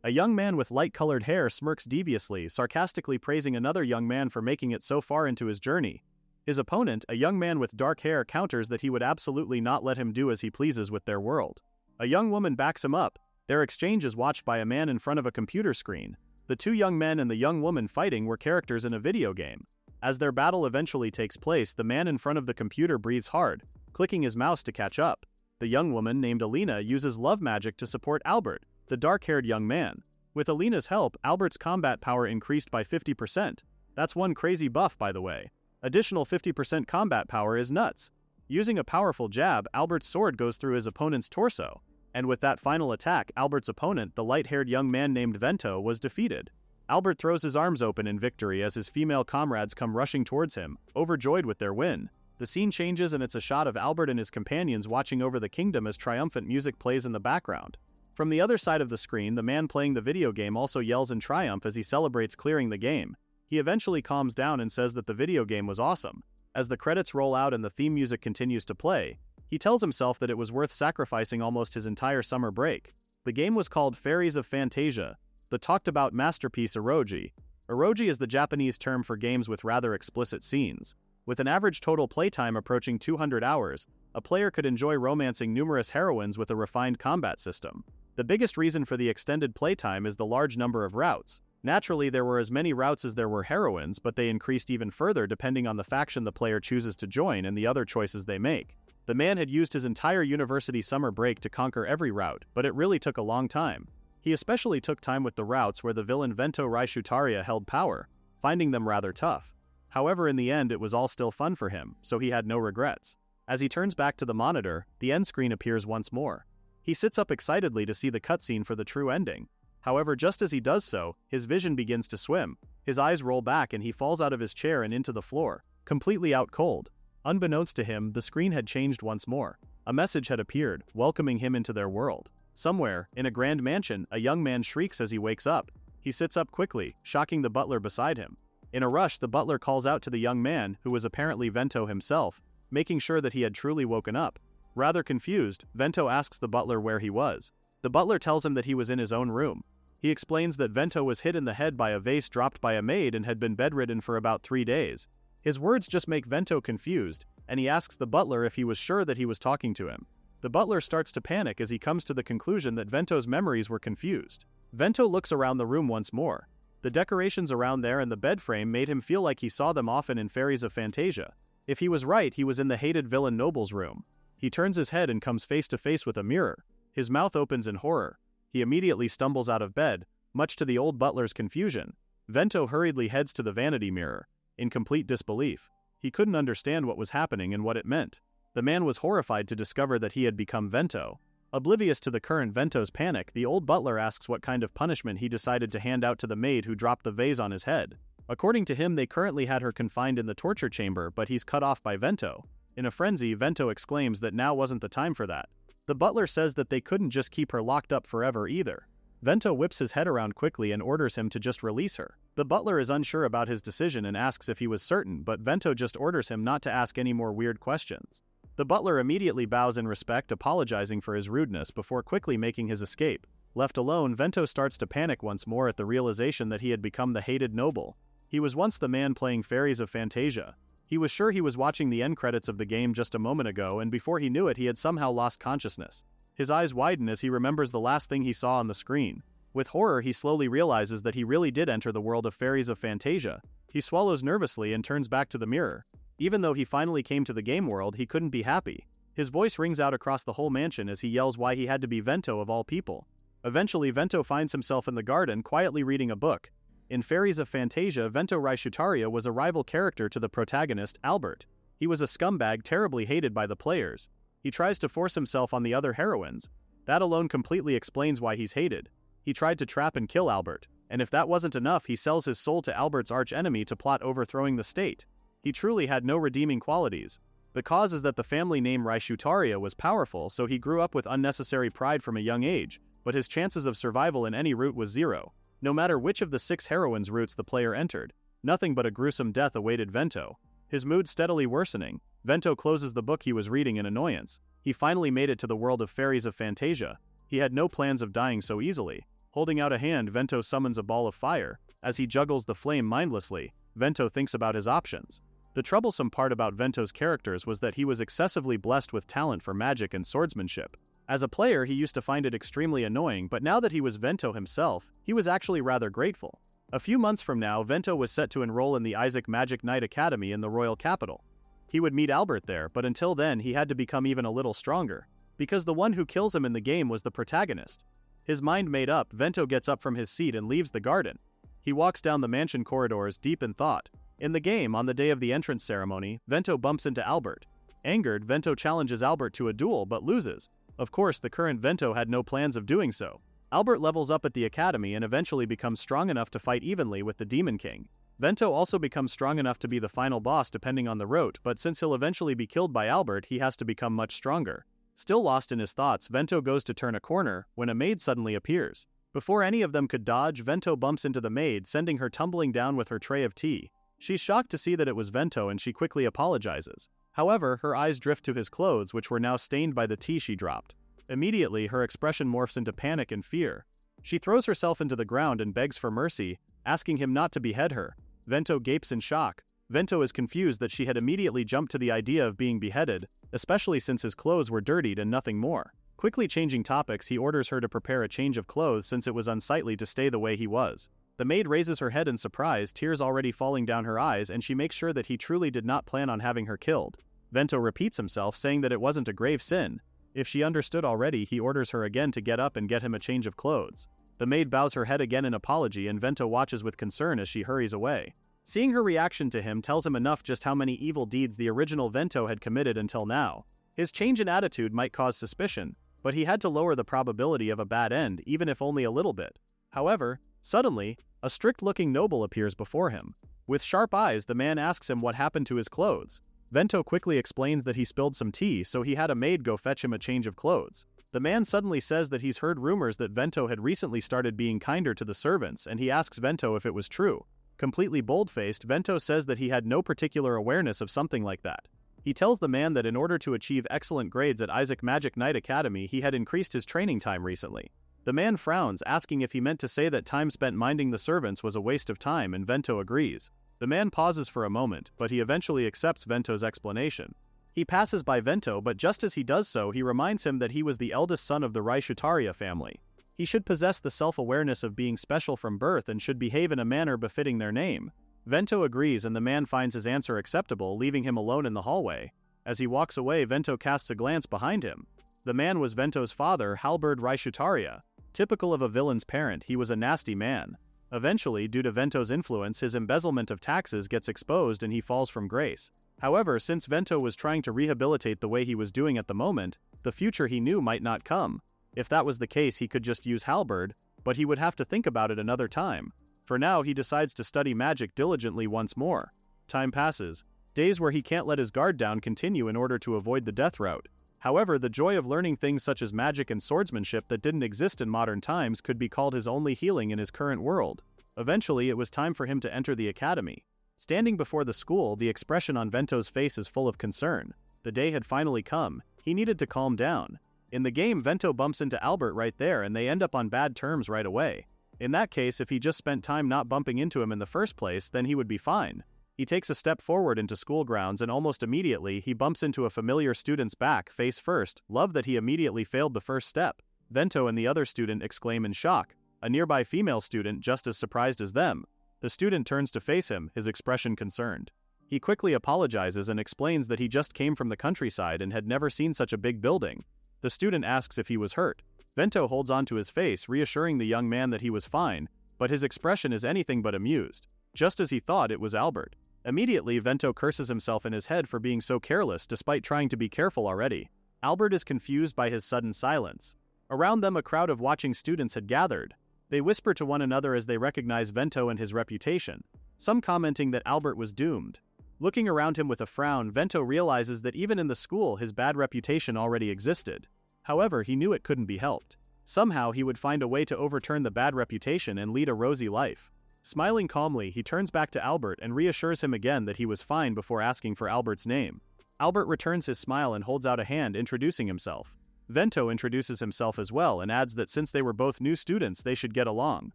A young man with light-colored hair smirks deviously, sarcastically praising another young man for making it so far into his journey. His opponent, a young man with dark hair, counters that he would absolutely not let him do as he pleases with their world. A young woman backs him up. Their exchange is watched by a man in front of a computer screen. The two young men and the young woman fighting were characters in a video game. As their battle eventually takes place, the man in front of the computer breathes hard, clicking his mouse to catch up. The young woman, named Alina, uses love magic to support Albert, the dark-haired young man. With Alina's help, Albert's combat power increased by 50%. That's one crazy buff, by the way. Additional 50% combat power is nuts. Using a powerful jab, Albert's sword goes through his opponent's torso. And with that final attack, Albert's opponent, the light-haired young man named Vento, was defeated. Albert throws his arms open in victory as his female comrades come rushing towards him, overjoyed with their win. The scene changes and it's a shot of Albert and his companions watching over the kingdom as triumphant music plays in the background. From the other side of the screen, the man playing the video game also yells in triumph as he celebrates clearing the game. He eventually calms down and says that the video game was awesome. As the credits roll out and the theme music continues to play, he tells himself that it was worth sacrificing almost his entire summer break. The game was called Fairies of Fantasia, the talked-about masterpiece eroge. Eroge is the Japanese term for games with rather explicit scenes. With an average total playtime approaching 200 hours, a player could enjoy romancing numerous heroines with a refined combat system. The biggest reason for the extended playtime is the large number of routes. Naturally, there were as many routes as there were heroines, but they increased even further depending on the faction the player chooses to join and the other choices they make. The man had used his entire university summer break to conquer every route, but it really took a long time. He especially took time with the routes where the villain Vento Raishutaria held power, finding them rather tough. However, in the end it was all still fun for him, so he had no regrets. As he turns back to the monitor, the end screen appears once more. He sits up excitedly to see the cutscene for the true ending. However, just as he does so, his vision begins to swim. His eyes roll back and he falls out of his chair and into the floor, completely out cold. Unbeknownst to him, the screen had changed once more. A message had appeared, welcoming him into their world. Somewhere, in a grand mansion, a young man shrieks as he wakes up. He sits up quickly, shocking the butler beside him. In a rush, the butler calls out to the young man, who was apparently Vento himself, making sure that he had truly woken up. Rather confused, Vento asks the butler where he was. The butler tells him that he was in his own room. He explains that Vento was hit in the head by a vase dropped by a maid and had been bedridden for about 3 days. His words just make Vento confused, and he asks the butler if he was sure that he was talking to him. The butler starts to panic as he comes to the conclusion that Vento's memories were confused. Vento looks around the room once more. The decorations around there and the bed frame made him feel like he saw them often in Fairies of Fantasia. If he was right, he was in the hated villain noble's room. He turns his head and comes face to face with a mirror. His mouth opens in horror. He immediately stumbles out of bed, much to the old butler's confusion. Vento hurriedly heads to the vanity mirror, in complete disbelief. He couldn't understand what was happening and what it meant. The man was horrified to discover that he had become Vento. Oblivious to the current Vento's panic, the old butler asks what kind of punishment he decided to hand out to the maid who dropped the vase on his head. According to him, they currently had her confined in the torture chamber, but he's cut off by Vento. In a frenzy, Vento exclaims that now wasn't the time for that. The butler says that they couldn't just keep her locked up forever either. Vento whips his head around quickly and orders him to just release her. The butler is unsure about his decision and asks if he was certain, but Vento just orders him not to ask any more weird questions. The butler immediately bows in respect, apologizing for his rudeness before quickly making his escape. Left alone, Vento starts to panic once more at the realization that he had become the hated noble. He was once the man playing Fairies of Fantasia. He was sure he was watching the end credits of the game just a moment ago, and before he knew it, he had somehow lost consciousness. His eyes widen as he remembers the last thing he saw on the screen. With horror, he slowly realizes that he really did enter the world of Fairies of Fantasia. He swallows nervously and turns back to the mirror. Even though he finally came to the game world, he couldn't be happy. His voice rings out across the whole mansion as he yells why he had to be Vento of all people. Eventually, Vento finds himself in the garden, quietly reading a book. In Fairies of Fantasia, Vento Raishutaria was a rival character to the protagonist, Albert. He was a scumbag terribly hated by the players. He tries to force himself on the other heroines. That alone completely explains why he's hated. He tried to trap and kill Albert, and if that wasn't enough, he sells his soul to Albert's arch-enemy to plot overthrowing the state. He truly had no redeeming qualities. The cause is that the family name Raishutaria was powerful, so he grew up with unnecessary pride from a young age, but his chances of survival in any route was zero. No matter which of the 6 heroines' routes the player entered, nothing but a gruesome death awaited Vento. His mood steadily worsening, Vento closes the book he was reading in annoyance. He finally made it to the world of Fairies of Fantasia. He had no plans of dying so easily. Holding out a hand, Vento summons a ball of fire. As he juggles the flame mindlessly, Vento thinks about his options. The troublesome part about Vento's characters was that he was excessively blessed with talent for magic and swordsmanship. As a player, he used to find it extremely annoying, but now that he was Vento himself, he was actually rather grateful. A few months from now, Vento was set to enroll in the Isaac Magic Knight Academy in the royal capital. He would meet Albert there, but until then he had to become even a little stronger, because the one who kills him in the game was the protagonist. His mind made up, Vento gets up from his seat and leaves the garden. He walks down the mansion corridors deep in thought. In the game, on the day of the entrance ceremony, Vento bumps into Albert. Angered, Vento challenges Albert to a duel but loses. Of course, the current Vento had no plans of doing so. Albert levels up at the academy and eventually becomes strong enough to fight evenly with the Demon King. Vento also becomes strong enough to be the final boss depending on the route, but since he'll eventually be killed by Albert, he has to become much stronger. Still lost in his thoughts, Vento goes to turn a corner when a maid suddenly appears. Before any of them could dodge, Vento bumps into the maid, sending her tumbling down with her tray of tea. She's shocked to see that it was Vento and she quickly apologizes. However, her eyes drift to his clothes, which were now stained by the tea she dropped. Immediately, her expression morphs into panic and fear. She throws herself into the ground and begs for mercy, asking him not to behead her. Vento gapes in shock. Vento is confused that she had immediately jumped to the idea of being beheaded, especially since his clothes were dirtied and nothing more. Quickly changing topics, he orders her to prepare a change of clothes since it was unsightly to stay the way he was. The maid raises her head in surprise, tears already falling down her eyes, and she makes sure that he truly did not plan on having her killed. Vento repeats himself, saying that it wasn't a grave sin. If she understood already, he orders her again to get up and get him a change of clothes. The maid bows her head again in apology, and Vento watches with concern as she hurries away. Seeing her reaction to him tells him enough just how many evil deeds the original Vento had committed until now. His change in attitude might cause suspicion, but he had to lower the probability of a bad end, even if only a little bit. However, suddenly, a strict-looking noble appears before him. With sharp eyes, the man asks him what happened to his clothes. Vento quickly explains that he spilled some tea, so he had a maid go fetch him a change of clothes. The man suddenly says that he's heard rumors that Vento had recently started being kinder to the servants, and he asks Vento if it was true. Completely bold-faced, Vento says that he had no particular awareness of something like that. He tells the man that in order to achieve excellent grades at Isaac Magic Knight Academy, he had increased his training time recently. The man frowns, asking if he meant to say that time spent minding the servants was a waste of time, and Vento agrees. The man pauses for a moment, but he eventually accepts Vento's explanation. He passes by Vento, but just as he does so, he reminds him that he was the eldest son of the REINCARNATED family. He should possess the self-awareness of being special from birth and should behave in a manner befitting their name. Vento agrees, and the man finds his answer acceptable, leaving him alone in the hallway. As he walks away, Vento casts a glance behind him. The man was Vento's father, Halberd REINCARNATED. Typical of a villain's parent, he was a nasty man. Eventually, due to Vento's influence, his embezzlement of taxes gets exposed and he falls from grace. However, since Vento was trying to rehabilitate the way he was doing at the moment, the future he knew might not come. If that was the case, he could just use Halberd, but he would have to think about it another time. For now, he decides to study magic diligently once more. Time passes. Days where he can't let his guard down continue in order to avoid the death route. However, the joy of learning things such as magic and swordsmanship that didn't exist in modern times could be called his only healing in his current world. Eventually, it was time for him to enter the academy. Standing before the school, the expression on Vento's face is full of concern. The day had finally come. He needed to calm down. In the game, Vento bumps into Albert right there and they end up on bad terms right away. In that case, if he just spent time not bumping into him in the first place, then he would be fine. He takes a step forward into school grounds and almost immediately he bumps into a familiar student's back face first. Love that he immediately failed the first step. Vento and the other student exclaim in shock. A nearby female student just as surprised as them. The student turns to face him, his expression concerned. He quickly apologizes and explains that he just came from the countryside and had never seen such a big building. The student asks if he was hurt. Vento holds onto his face, reassuring the young man that he was fine, but his expression is anything but amused. Just as he thought, it was Albert. Immediately, Vento curses himself in his head for being so careless despite trying to be careful already. Albert is confused by his sudden silence. Around them, a crowd of watching students had gathered. They whisper to one another as they recognize Vento and his reputation, some commenting that Albert was doomed. Looking around him with a frown, Vento realizes that even in the school his bad reputation already existed. However, he knew it couldn't be helped. Somehow he would find a way to overturn the bad reputation and lead a rosy life. Smiling calmly, he turns back to Albert and reassures him again that he was fine before asking for Albert's name. Albert returns his smile and holds out a hand, introducing himself. Vento introduces himself as well and adds that since they were both new students they should get along.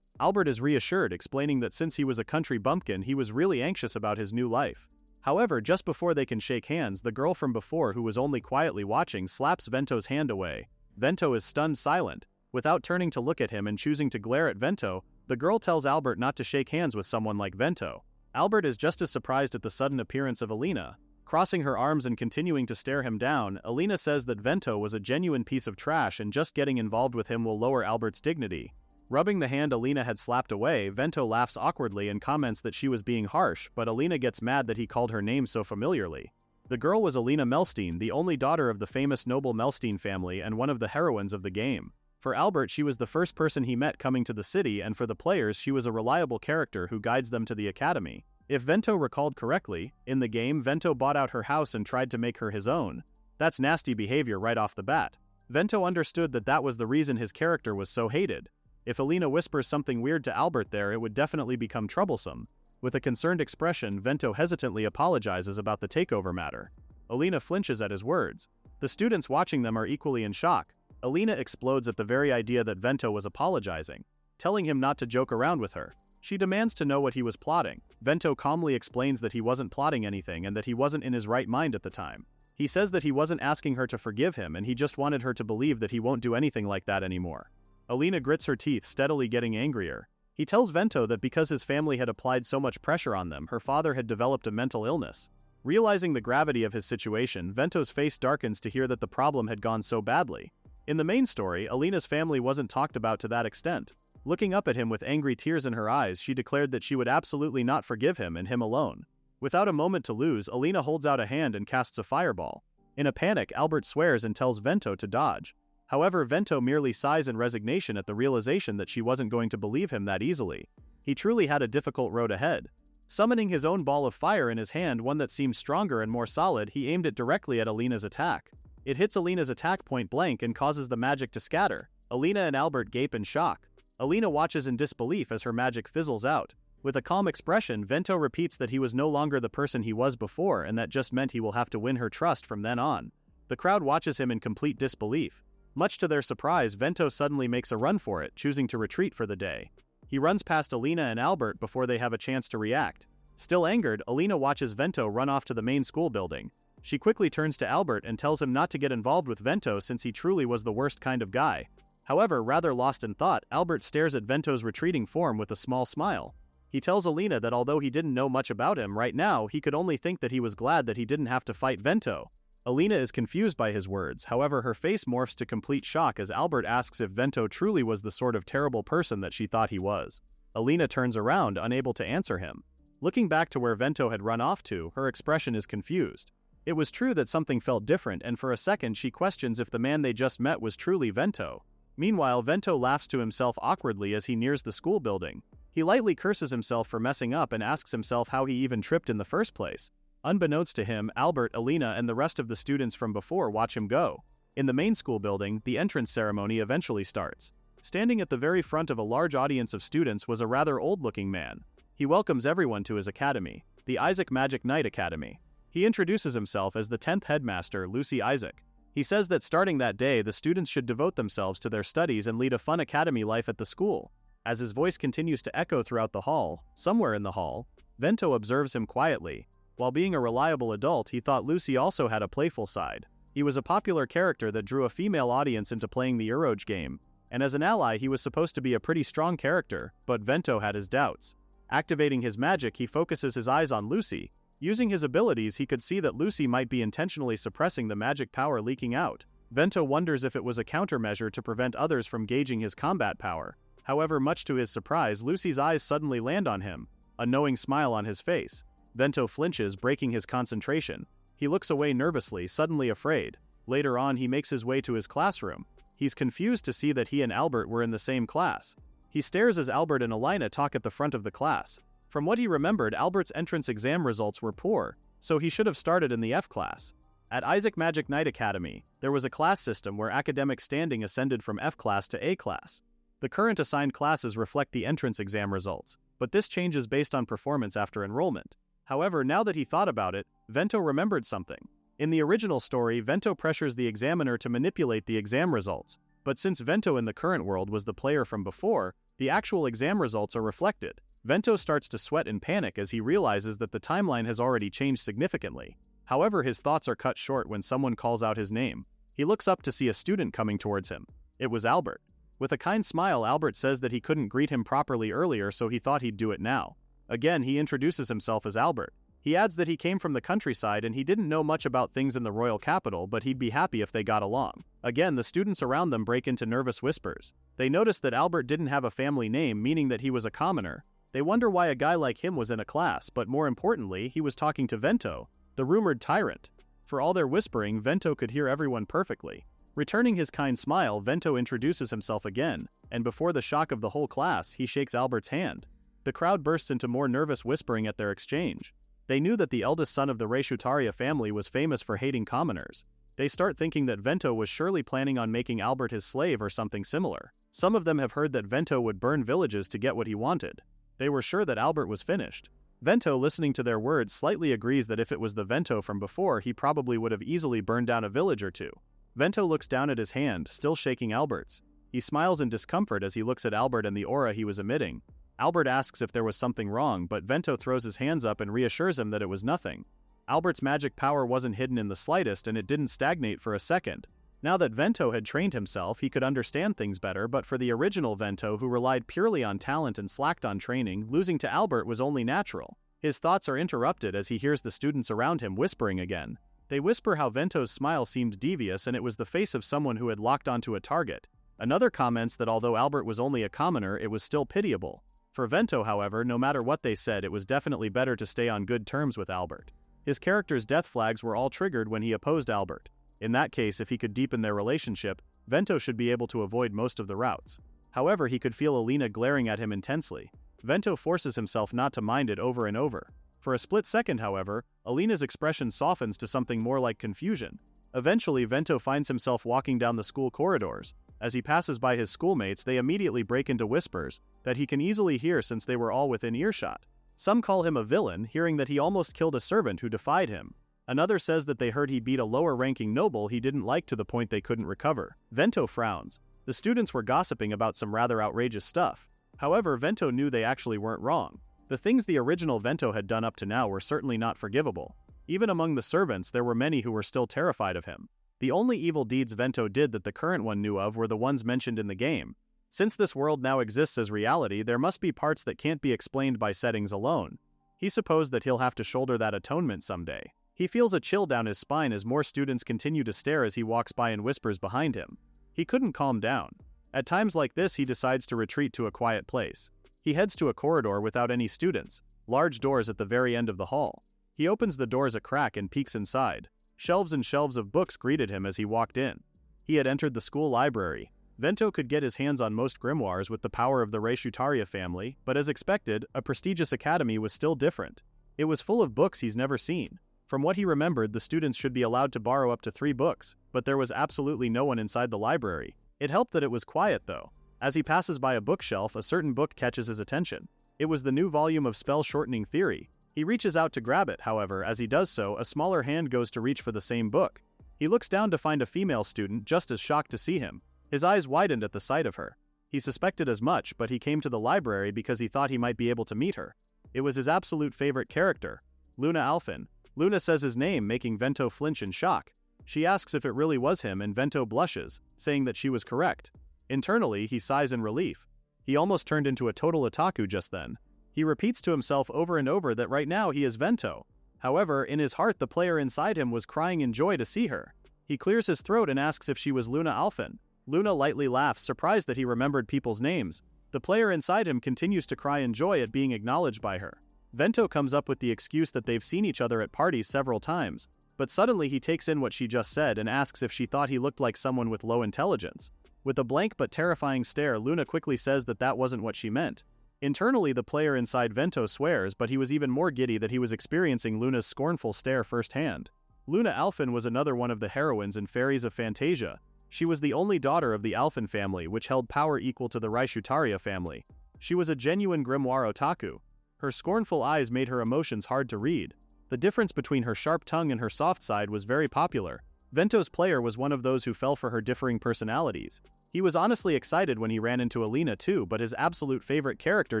Albert is reassured, explaining that since he was a country bumpkin he was really anxious about his new life. However, just before they can shake hands, the girl from before who was only quietly watching slaps Vento's hand away. Vento is stunned silent. Without turning to look at him and choosing to glare at Vento, the girl tells Albert not to shake hands with someone like Vento. Albert is just as surprised at the sudden appearance of Alina. Crossing her arms and continuing to stare him down, Alina says that Vento was a genuine piece of trash and just getting involved with him will lower Albert's dignity. Rubbing the hand Alina had slapped away, Vento laughs awkwardly and comments that she was being harsh, but Alina gets mad that he called her name so familiarly. The girl was Alina Melstein, the only daughter of the famous noble Melstein family and one of the heroines of the game. For Albert, she was the first person he met coming to the city, and for the players she was a reliable character who guides them to the academy. If Vento recalled correctly, in the game Vento bought out her house and tried to make her his own. That's nasty behavior right off the bat. Vento understood that that was the reason his character was so hated. If Alina whispers something weird to Albert there, it would definitely become troublesome. With a concerned expression, Vento hesitantly apologizes about the takeover matter. Alina flinches at his words. The students watching them are equally in shock. Alina explodes at the very idea that Vento was apologizing, telling him not to joke around with her. She demands to know what he was plotting. Vento calmly explains that he wasn't plotting anything and that he wasn't in his right mind at the time. He says that he wasn't asking her to forgive him and he just wanted her to believe that he won't do anything like that anymore. Alina grits her teeth, steadily getting angrier. He tells Vento that because his family had applied so much pressure on them, her father had developed a mental illness. Realizing the gravity of his situation, Vento's face darkens to hear that the problem had gone so badly. In the main story, Alina's family wasn't talked about to that extent. Looking up at him with angry tears in her eyes, she declared that she would absolutely not forgive him and him alone. Without a moment to lose, Alina holds out a hand and casts a fireball. In a panic, Albert swears and tells Vento to dodge. However, Vento merely sighs in resignation at the realization that she wasn't going to believe him that easily. He truly had a difficult road ahead. Summoning his own ball of fire in his hand, one that seemed stronger and more solid, he aimed it directly at Alina's attack. It hits Alina's attack point blank and causes the magic to scatter. Alina and Albert gape in shock. Alina watches in disbelief as her magic fizzles out. With a calm expression, Vento repeats that he was no longer the person he was before and that just meant he will have to win her trust from then on. The crowd watches him in complete disbelief. Much to their surprise, Vento suddenly makes a run for it, choosing to retreat for the day. He runs past Alina and Albert before they have a chance to react. Still angered, Alina watches Vento run off to the main school building. She quickly turns to Albert and tells him not to get involved with Vento since he truly was the worst kind of guy. However, rather lost in thought, Albert stares at Vento's retreating form with a small smile. He tells Alina that although he didn't know much about him right now, he could only think that he was glad that he didn't have to fight Vento. Alina is confused by his words, however her face morphs to complete shock as Albert asks if Vento truly was the sort of terrible person that she thought he was. Alina turns around, unable to answer him. Looking back to where Vento had run off to, her expression is confused. It was true that something felt different, and for a second she questions if the man they just met was truly Vento. Meanwhile, Vento laughs to himself awkwardly as he nears the school building. He lightly curses himself for messing up and asks himself how he even tripped in the first place. Unbeknownst to him, Albert, Alina, and the rest of the students from before watch him go. In the main school building, the entrance ceremony eventually starts. Standing at the very front of a large audience of students was a rather old-looking man. He welcomes everyone to his academy, the Isaac Magic Knight Academy. He introduces himself as the 10th headmaster, Lucy Isaac. He says that starting that day, the students should devote themselves to their studies and lead a fun academy life at the school. As his voice continues to echo throughout the hall, somewhere in the hall, Vento observes him quietly. While being a reliable adult, he thought Lucy also had a playful side. He was a popular character that drew a female audience into playing the Eroge game, and as an ally he was supposed to be a pretty strong character, but Vento had his doubts. Activating his magic, he focuses his eyes on Lucy. Using his abilities, he could see that Lucy might be intentionally suppressing the magic power leaking out. Vento wonders if it was a countermeasure to prevent others from gauging his combat power. However, much to his surprise, Lucy's eyes suddenly land on him, a knowing smile on his face. Vento flinches, breaking his concentration. He looks away nervously, suddenly afraid. Later on, he makes his way to his classroom. He's confused to see that he and Albert were in the same class. He stares as Albert and Alina talk at the front of the class. From what he remembered, Albert's entrance exam results were poor, so he should have started in the F class. At Isaac Magic Knight Academy, there was a class system where academic standing ascended from F class to A class. The current assigned classes reflect the entrance exam results, but this changes based on performance after enrollment. However, now that he thought about it, Vento remembered something. In the original story, Vento pressures the examiner to manipulate the exam results, but since Vento in the current world was the player from before, the actual exam results are reflected. Vento starts to sweat in panic as he realizes that the timeline has already changed significantly. However, his thoughts are cut short when someone calls out his name. He looks up to see a student coming towards him. It was Albert. With a kind smile, Albert says that he couldn't greet him properly earlier, so he thought he'd do it now. Again, he introduces himself as Albert. He adds that he came from the countryside and he didn't know much about things in the royal capital, but he'd be happy if they got along. Again, the students around them break into nervous whispers. They notice that Albert didn't have a family name, meaning that he was a commoner. They wonder why a guy like him was in a class, but more importantly, he was talking to Vento, the rumored tyrant. For all their whispering, Vento could hear everyone perfectly. Returning his kind smile, Vento introduces himself again, and before the shock of the whole class, he shakes Albert's hand. The crowd bursts into more nervous whispering at their exchange. They knew that the eldest son of the Reshutaria family was famous for hating commoners. They start thinking that Vento was surely planning on making Albert his slave or something similar. Some of them have heard that Vento would burn villages to get what he wanted. They were sure that Albert was finished. Vento, listening to their words, slightly agrees that if it was the Vento from before, he probably would have easily burned down a village or two. Vento looks down at his hand, still shaking Albert's. He smiles in discomfort as he looks at Albert and the aura he was emitting. Albert asks if there was something wrong, but Vento throws his hands up and reassures him that it was nothing. Albert's magic power wasn't hidden in the slightest, and it didn't stagnate for a second. Now that Vento had trained himself, he could understand things better, but for the original Vento, who relied purely on talent and slacked on training, losing to Albert was only natural. His thoughts are interrupted as he hears the students around him whispering again. They whisper how Vento's smile seemed devious and it was the face of someone who had locked onto a target. Another comments that although Albert was only a commoner, it was still pitiable. For Vento, however, no matter what they said, it was definitely better to stay on good terms with Albert. His character's death flags were all triggered when he opposed Albert. In that case, if he could deepen their relationship, Vento should be able to avoid most of the routes. However, he could feel Alina glaring at him intensely. Vento forces himself not to mind it over and over. For a split second, however, Alina's expression softens to something more like confusion. Eventually, Vento finds himself walking down the school corridors. As he passes by his schoolmates, they immediately break into whispers that he can easily hear since they were all within earshot. Some call him a villain, hearing that he almost killed a servant who defied him. Another says that they heard he beat a lower-ranking noble he didn't like to the point they couldn't recover. Vento frowns. The students were gossiping about some rather outrageous stuff. However, Vento knew they actually weren't wrong. The things the original Vento had done up to now were certainly not forgivable. Even among the servants, there were many who were still terrified of him. The only evil deeds Vento did that the current one knew of were the ones mentioned in the game. Since this world now exists as reality, there must be parts that can't be explained by settings alone. He supposed that he'll have to shoulder that atonement someday. He feels a chill down his spine as more students continue to stare as he walks by and whispers behind him. He couldn't calm down. At times like this, he decides to retreat to a quiet place. He heads to a corridor without any students, large doors at the very end of the hall. He opens the doors a crack and peeks inside. Shelves and shelves of books greeted him as he walked in. He had entered the school library. Vento could get his hands on most grimoires with the power of the Reshutaria family, but as expected, a prestigious academy was still different. It was full of books he's never seen. From what he remembered, the students should be allowed to borrow up to 3 books, but there was absolutely no one inside the library. It helped that it was quiet though. As he passes by a bookshelf, a certain book catches his attention. It was the new volume of Spell Shortening Theory. He reaches out to grab it, however, as he does so, a smaller hand goes to reach for the same book. He looks down to find a female student just as shocked to see him. His eyes widened at the sight of her. He suspected as much, but he came to the library because he thought he might be able to meet her. It was his absolute favorite character, Luna Alphen. Luna says his name, making Vento flinch in shock. She asks if it really was him and Vento blushes, saying that she was correct. Internally, he sighs in relief. He almost turned into a total otaku just then. He repeats to himself over and over that right now he is Vento. However, in his heart the player inside him was crying in joy to see her. He clears his throat and asks if she was Luna Alphen. Luna lightly laughs, surprised that he remembered people's names. The player inside him continues to cry in joy at being acknowledged by her. Vento comes up with the excuse that they've seen each other at parties several times, but suddenly he takes in what she just said and asks if she thought he looked like someone with low intelligence. With a blank but terrifying stare, Luna quickly says that that wasn't what she meant. Internally, the player inside Vento swears, but he was even more giddy that he was experiencing Luna's scornful stare firsthand. Luna Alphen was another one of the heroines and fairies of Fantasia. She was the only daughter of the Alphen family, which held power equal to the Reshutaria family. She was a genuine grimoire otaku. Her scornful eyes made her emotions hard to read. The difference between her sharp tongue and her soft side was very popular. Vento's player was one of those who fell for her differing personalities. He was honestly excited when he ran into Alina too, but his absolute favorite character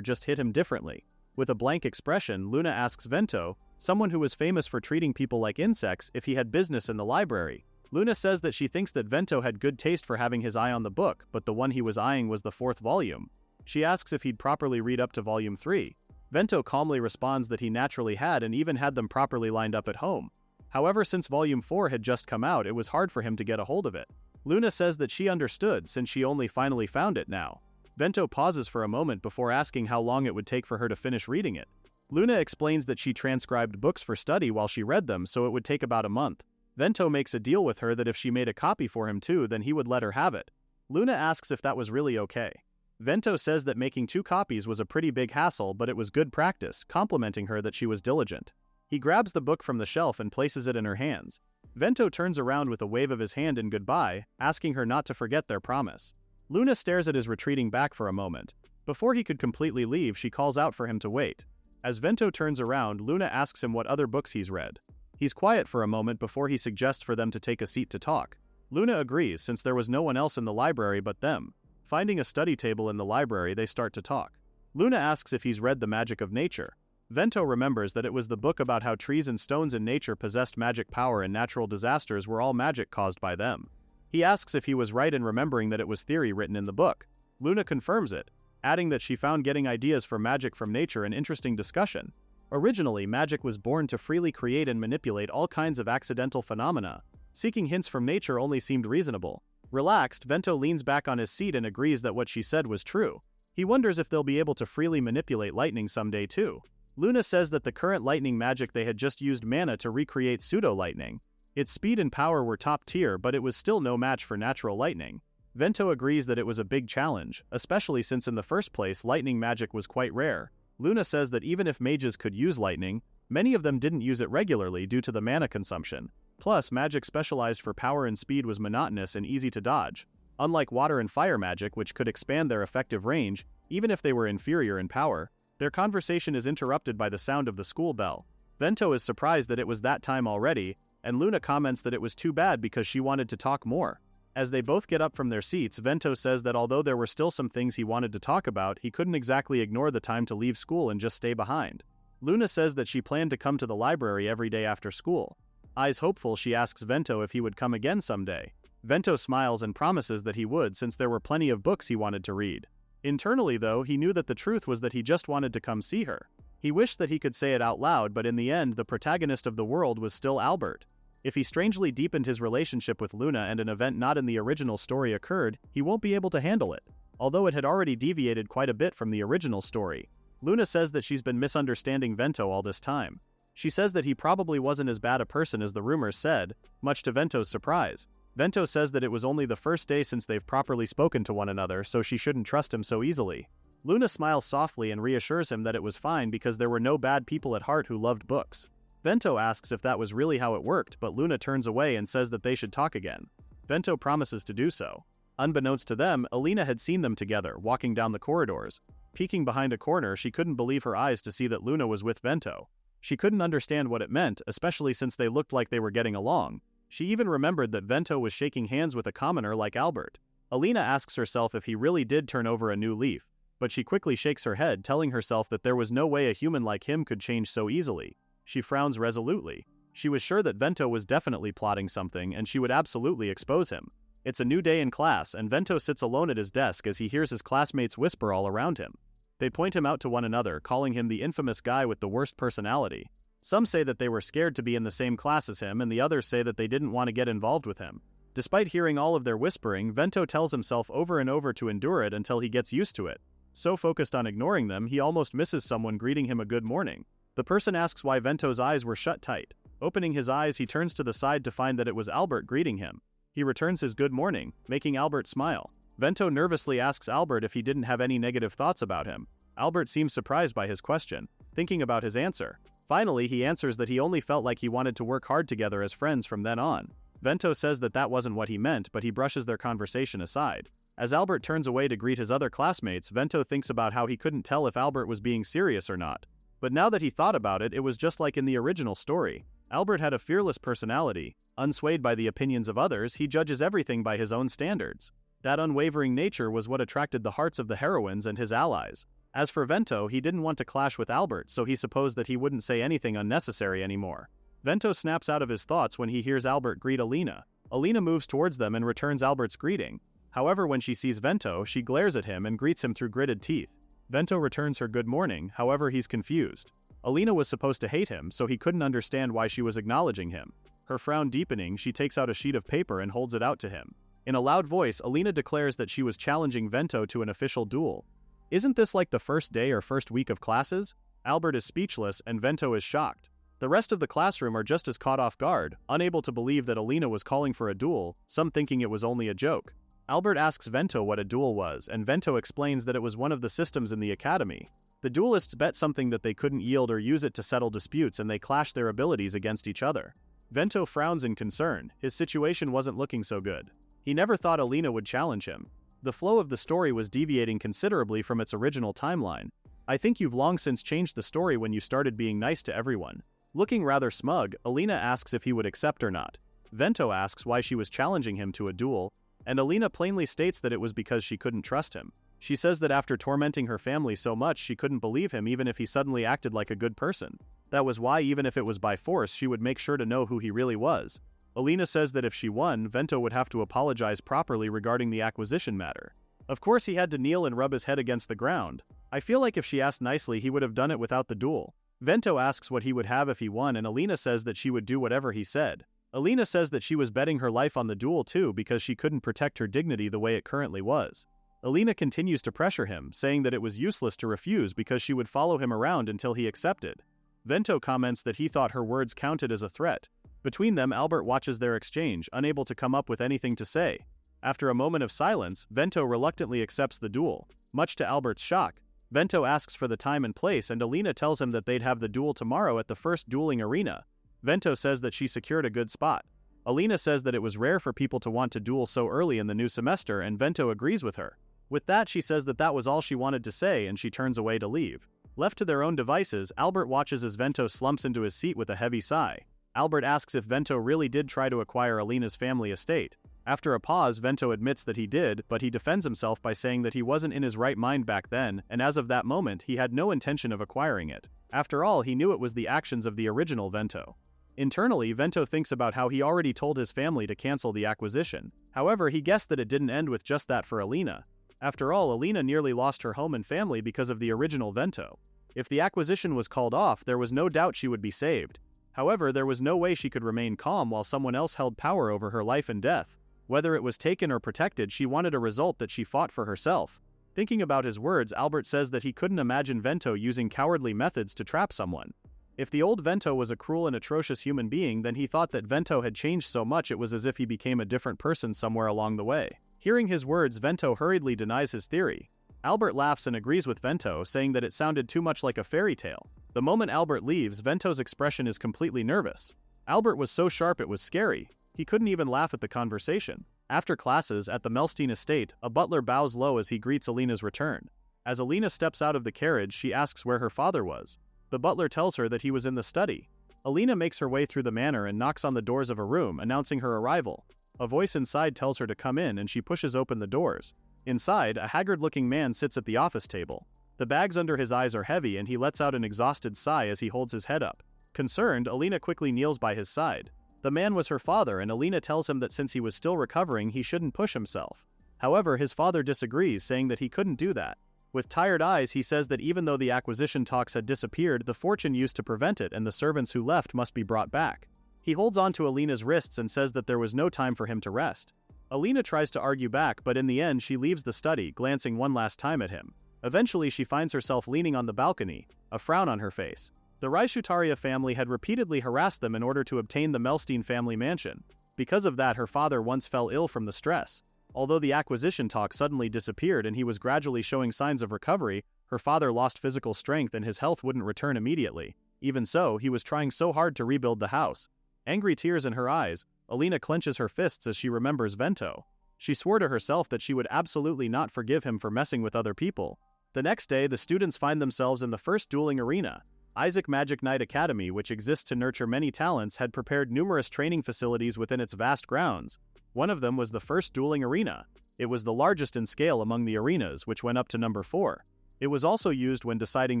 just hit him differently. With a blank expression, Luna asks Vento, someone who was famous for treating people like insects, if he had business in the library. Luna says that she thinks that Vento had good taste for having his eye on the book, but the one he was eyeing was the 4th volume. She asks if he'd properly read up to volume 3. Vento calmly responds that he naturally had and even had them properly lined up at home. However, since volume 4 had just come out, it was hard for him to get a hold of it. Luna says that she understood since she only finally found it now. Vento pauses for a moment before asking how long it would take for her to finish reading it. Luna explains that she transcribed books for study while she read them, so it would take about a month. Vento makes a deal with her that if she made a copy for him too, then he would let her have it. Luna asks if that was really okay. Vento says that making 2 copies was a pretty big hassle, but it was good practice, complimenting her that she was diligent. He grabs the book from the shelf and places it in her hands. Vento turns around with a wave of his hand in goodbye, asking her not to forget their promise. Luna stares at his retreating back for a moment. Before he could completely leave, she calls out for him to wait. As Vento turns around, Luna asks him what other books he's read. He's quiet for a moment before he suggests for them to take a seat to talk. Luna agrees since there was no one else in the library but them. Finding a study table in the library, they start to talk. Luna asks if he's read The Magic of Nature. Vento remembers that it was the book about how trees and stones in nature possessed magic power and natural disasters were all magic caused by them. He asks if he was right in remembering that it was theory written in the book. Luna confirms it, adding that she found getting ideas for magic from nature an interesting discussion. Originally, magic was born to freely create and manipulate all kinds of accidental phenomena. Seeking hints from nature only seemed reasonable. Relaxed, Vento leans back on his seat and agrees that what she said was true. He wonders if they'll be able to freely manipulate lightning someday too. Luna says that the current lightning magic they had just used mana to recreate pseudo-lightning. Its speed and power were top tier, but it was still no match for natural lightning. Vento agrees that it was a big challenge, especially since in the first place lightning magic was quite rare. Luna says that even if mages could use lightning, many of them didn't use it regularly due to the mana consumption. Plus, magic specialized for power and speed was monotonous and easy to dodge. Unlike water and fire magic, which could expand their effective range, even if they were inferior in power, their conversation is interrupted by the sound of the school bell. Vento is surprised that it was that time already, and Luna comments that it was too bad because she wanted to talk more. As they both get up from their seats, Vento says that although there were still some things he wanted to talk about, he couldn't exactly ignore the time to leave school and just stay behind. Luna says that she planned to come to the library every day after school. Eyes hopeful, she asks Vento if he would come again someday. Vento smiles and promises that he would since there were plenty of books he wanted to read. Internally though, he knew that the truth was that he just wanted to come see her. He wished that he could say it out loud, but in the end the protagonist of the world was still Albert. If he strangely deepened his relationship with Luna and an event not in the original story occurred, he won't be able to handle it. Although it had already deviated quite a bit from the original story. Luna says that she's been misunderstanding Vento all this time. She says that he probably wasn't as bad a person as the rumors said, much to Vento's surprise. Vento says that it was only the first day since they've properly spoken to one another, so she shouldn't trust him so easily. Luna smiles softly and reassures him that it was fine because there were no bad people at heart who loved books. Vento asks if that was really how it worked, but Luna turns away and says that they should talk again. Vento promises to do so. Unbeknownst to them, Alina had seen them together, walking down the corridors. Peeking behind a corner, she couldn't believe her eyes to see that Luna was with Vento. She couldn't understand what it meant, especially since they looked like they were getting along. She even remembered that Vento was shaking hands with a commoner like Albert. Alina asks herself if he really did turn over a new leaf, but she quickly shakes her head, telling herself that there was no way a human like him could change so easily. She frowns resolutely. She was sure that Vento was definitely plotting something, and she would absolutely expose him. It's a new day in class, and Vento sits alone at his desk as he hears his classmates whisper all around him. They point him out to one another, calling him the infamous guy with the worst personality. Some say that they were scared to be in the same class as him, and the others say that they didn't want to get involved with him. Despite hearing all of their whispering, Vento tells himself over and over to endure it until he gets used to it. So focused on ignoring them, he almost misses someone greeting him a good morning. The person asks why Vento's eyes were shut tight. Opening his eyes, he turns to the side to find that it was Albert greeting him. He returns his good morning, making Albert smile. Vento nervously asks Albert if he didn't have any negative thoughts about him. Albert seems surprised by his question, thinking about his answer. Finally, he answers that he only felt like he wanted to work hard together as friends from then on. Vento says that that wasn't what he meant, but he brushes their conversation aside. As Albert turns away to greet his other classmates, Vento thinks about how he couldn't tell if Albert was being serious or not. But now that he thought about it, it was just like in the original story. Albert had a fearless personality. Unswayed by the opinions of others, he judges everything by his own standards. That unwavering nature was what attracted the hearts of the heroines and his allies. As for Vento, he didn't want to clash with Albert, so he supposed that he wouldn't say anything unnecessary anymore. Vento snaps out of his thoughts when he hears Albert greet Alina. Alina moves towards them and returns Albert's greeting. However, when she sees Vento, she glares at him and greets him through gritted teeth. Vento returns her good morning, however he's confused. Alina was supposed to hate him, so he couldn't understand why she was acknowledging him. Her frown deepening, she takes out a sheet of paper and holds it out to him. In a loud voice, Alina declares that she was challenging Vento to an official duel. Isn't this like the first day or first week of classes? Albert is speechless and Vento is shocked. The rest of the classroom are just as caught off guard, unable to believe that Alina was calling for a duel, some thinking it was only a joke. Albert asks Vento what a duel was, and Vento explains that it was one of the systems in the academy. The duelists bet something that they couldn't yield or use it to settle disputes, and they clash their abilities against each other. Vento frowns in concern. His situation wasn't looking so good. He never thought Alina would challenge him. The flow of the story was deviating considerably from its original timeline. I think you've long since changed the story when you started being nice to everyone. Looking rather smug, Alina asks if he would accept or not. Vento asks why she was challenging him to a duel, and Alina plainly states that it was because she couldn't trust him. She says that after tormenting her family so much, she couldn't believe him even if he suddenly acted like a good person. That was why, even if it was by force, she would make sure to know who he really was. Alina says that if she won, Vento would have to apologize properly regarding the acquisition matter. Of course, he had to kneel and rub his head against the ground. I feel like if she asked nicely, he would have done it without the duel. Vento asks what he would have if he won, and Alina says that she would do whatever he said. Alina says that she was betting her life on the duel too because she couldn't protect her dignity the way it currently was. Alina continues to pressure him, saying that it was useless to refuse because she would follow him around until he accepted. Vento comments that he thought her words counted as a threat. Between them, Albert watches their exchange, unable to come up with anything to say. After a moment of silence, Vento reluctantly accepts the duel. Much to Albert's shock, Vento asks for the time and place, and Alina tells him that they'd have the duel tomorrow at the first dueling arena. Vento says that she secured a good spot. Alina says that it was rare for people to want to duel so early in the new semester, and Vento agrees with her. With that, she says that that was all she wanted to say, and she turns away to leave. Left to their own devices, Albert watches as Vento slumps into his seat with a heavy sigh. Albert asks if Vento really did try to acquire Alina's family estate. After a pause, Vento admits that he did, but he defends himself by saying that he wasn't in his right mind back then, and as of that moment, he had no intention of acquiring it. After all, he knew it was the actions of the original Vento. Internally, Vento thinks about how he already told his family to cancel the acquisition. However, he guessed that it didn't end with just that for Alina. After all, Alina nearly lost her home and family because of the original Vento. If the acquisition was called off, there was no doubt she would be saved. However, there was no way she could remain calm while someone else held power over her life and death. Whether it was taken or protected, she wanted a result that she fought for herself. Thinking about his words, Albert says that he couldn't imagine Vento using cowardly methods to trap someone. If the old Vento was a cruel and atrocious human being, then he thought that Vento had changed so much it was as if he became a different person somewhere along the way. Hearing his words, Vento hurriedly denies his theory. Albert laughs and agrees with Vento, saying that it sounded too much like a fairy tale. The moment Albert leaves, Vento's expression is completely nervous. Albert was so sharp it was scary. He couldn't even laugh at the conversation. After classes, at the Melstein estate, a butler bows low as he greets Alina's return. As Alina steps out of the carriage, she asks where her father was. The butler tells her that he was in the study. Alina makes her way through the manor and knocks on the doors of a room, announcing her arrival. A voice inside tells her to come in, and she pushes open the doors. Inside, a haggard-looking man sits at the office table. The bags under his eyes are heavy, and he lets out an exhausted sigh as he holds his head up. Concerned, Alina quickly kneels by his side. The man was her father, and Alina tells him that since he was still recovering, he shouldn't push himself. However, his father disagrees, saying that he couldn't do that. With tired eyes, he says that even though the acquisition talks had disappeared, the fortune used to prevent it, and the servants who left must be brought back. He holds on to Alina's wrists and says that there was no time for him to rest. Alina tries to argue back, but in the end she leaves the study, glancing one last time at him. Eventually she finds herself leaning on the balcony, a frown on her face. The Raishutaria family had repeatedly harassed them in order to obtain the Melstein family mansion. Because of that, her father once fell ill from the stress. Although the acquisition talk suddenly disappeared and he was gradually showing signs of recovery, her father lost physical strength and his health wouldn't return immediately. Even so, he was trying so hard to rebuild the house. Angry tears in her eyes, Alina clenches her fists as she remembers Vento. She swore to herself that she would absolutely not forgive him for messing with other people. The next day, the students find themselves in the first dueling arena. Isaac Magic Knight Academy, which exists to nurture many talents, had prepared numerous training facilities within its vast grounds. One of them was the first dueling arena. It was the largest in scale among the arenas, which went up to number 4. It was also used when deciding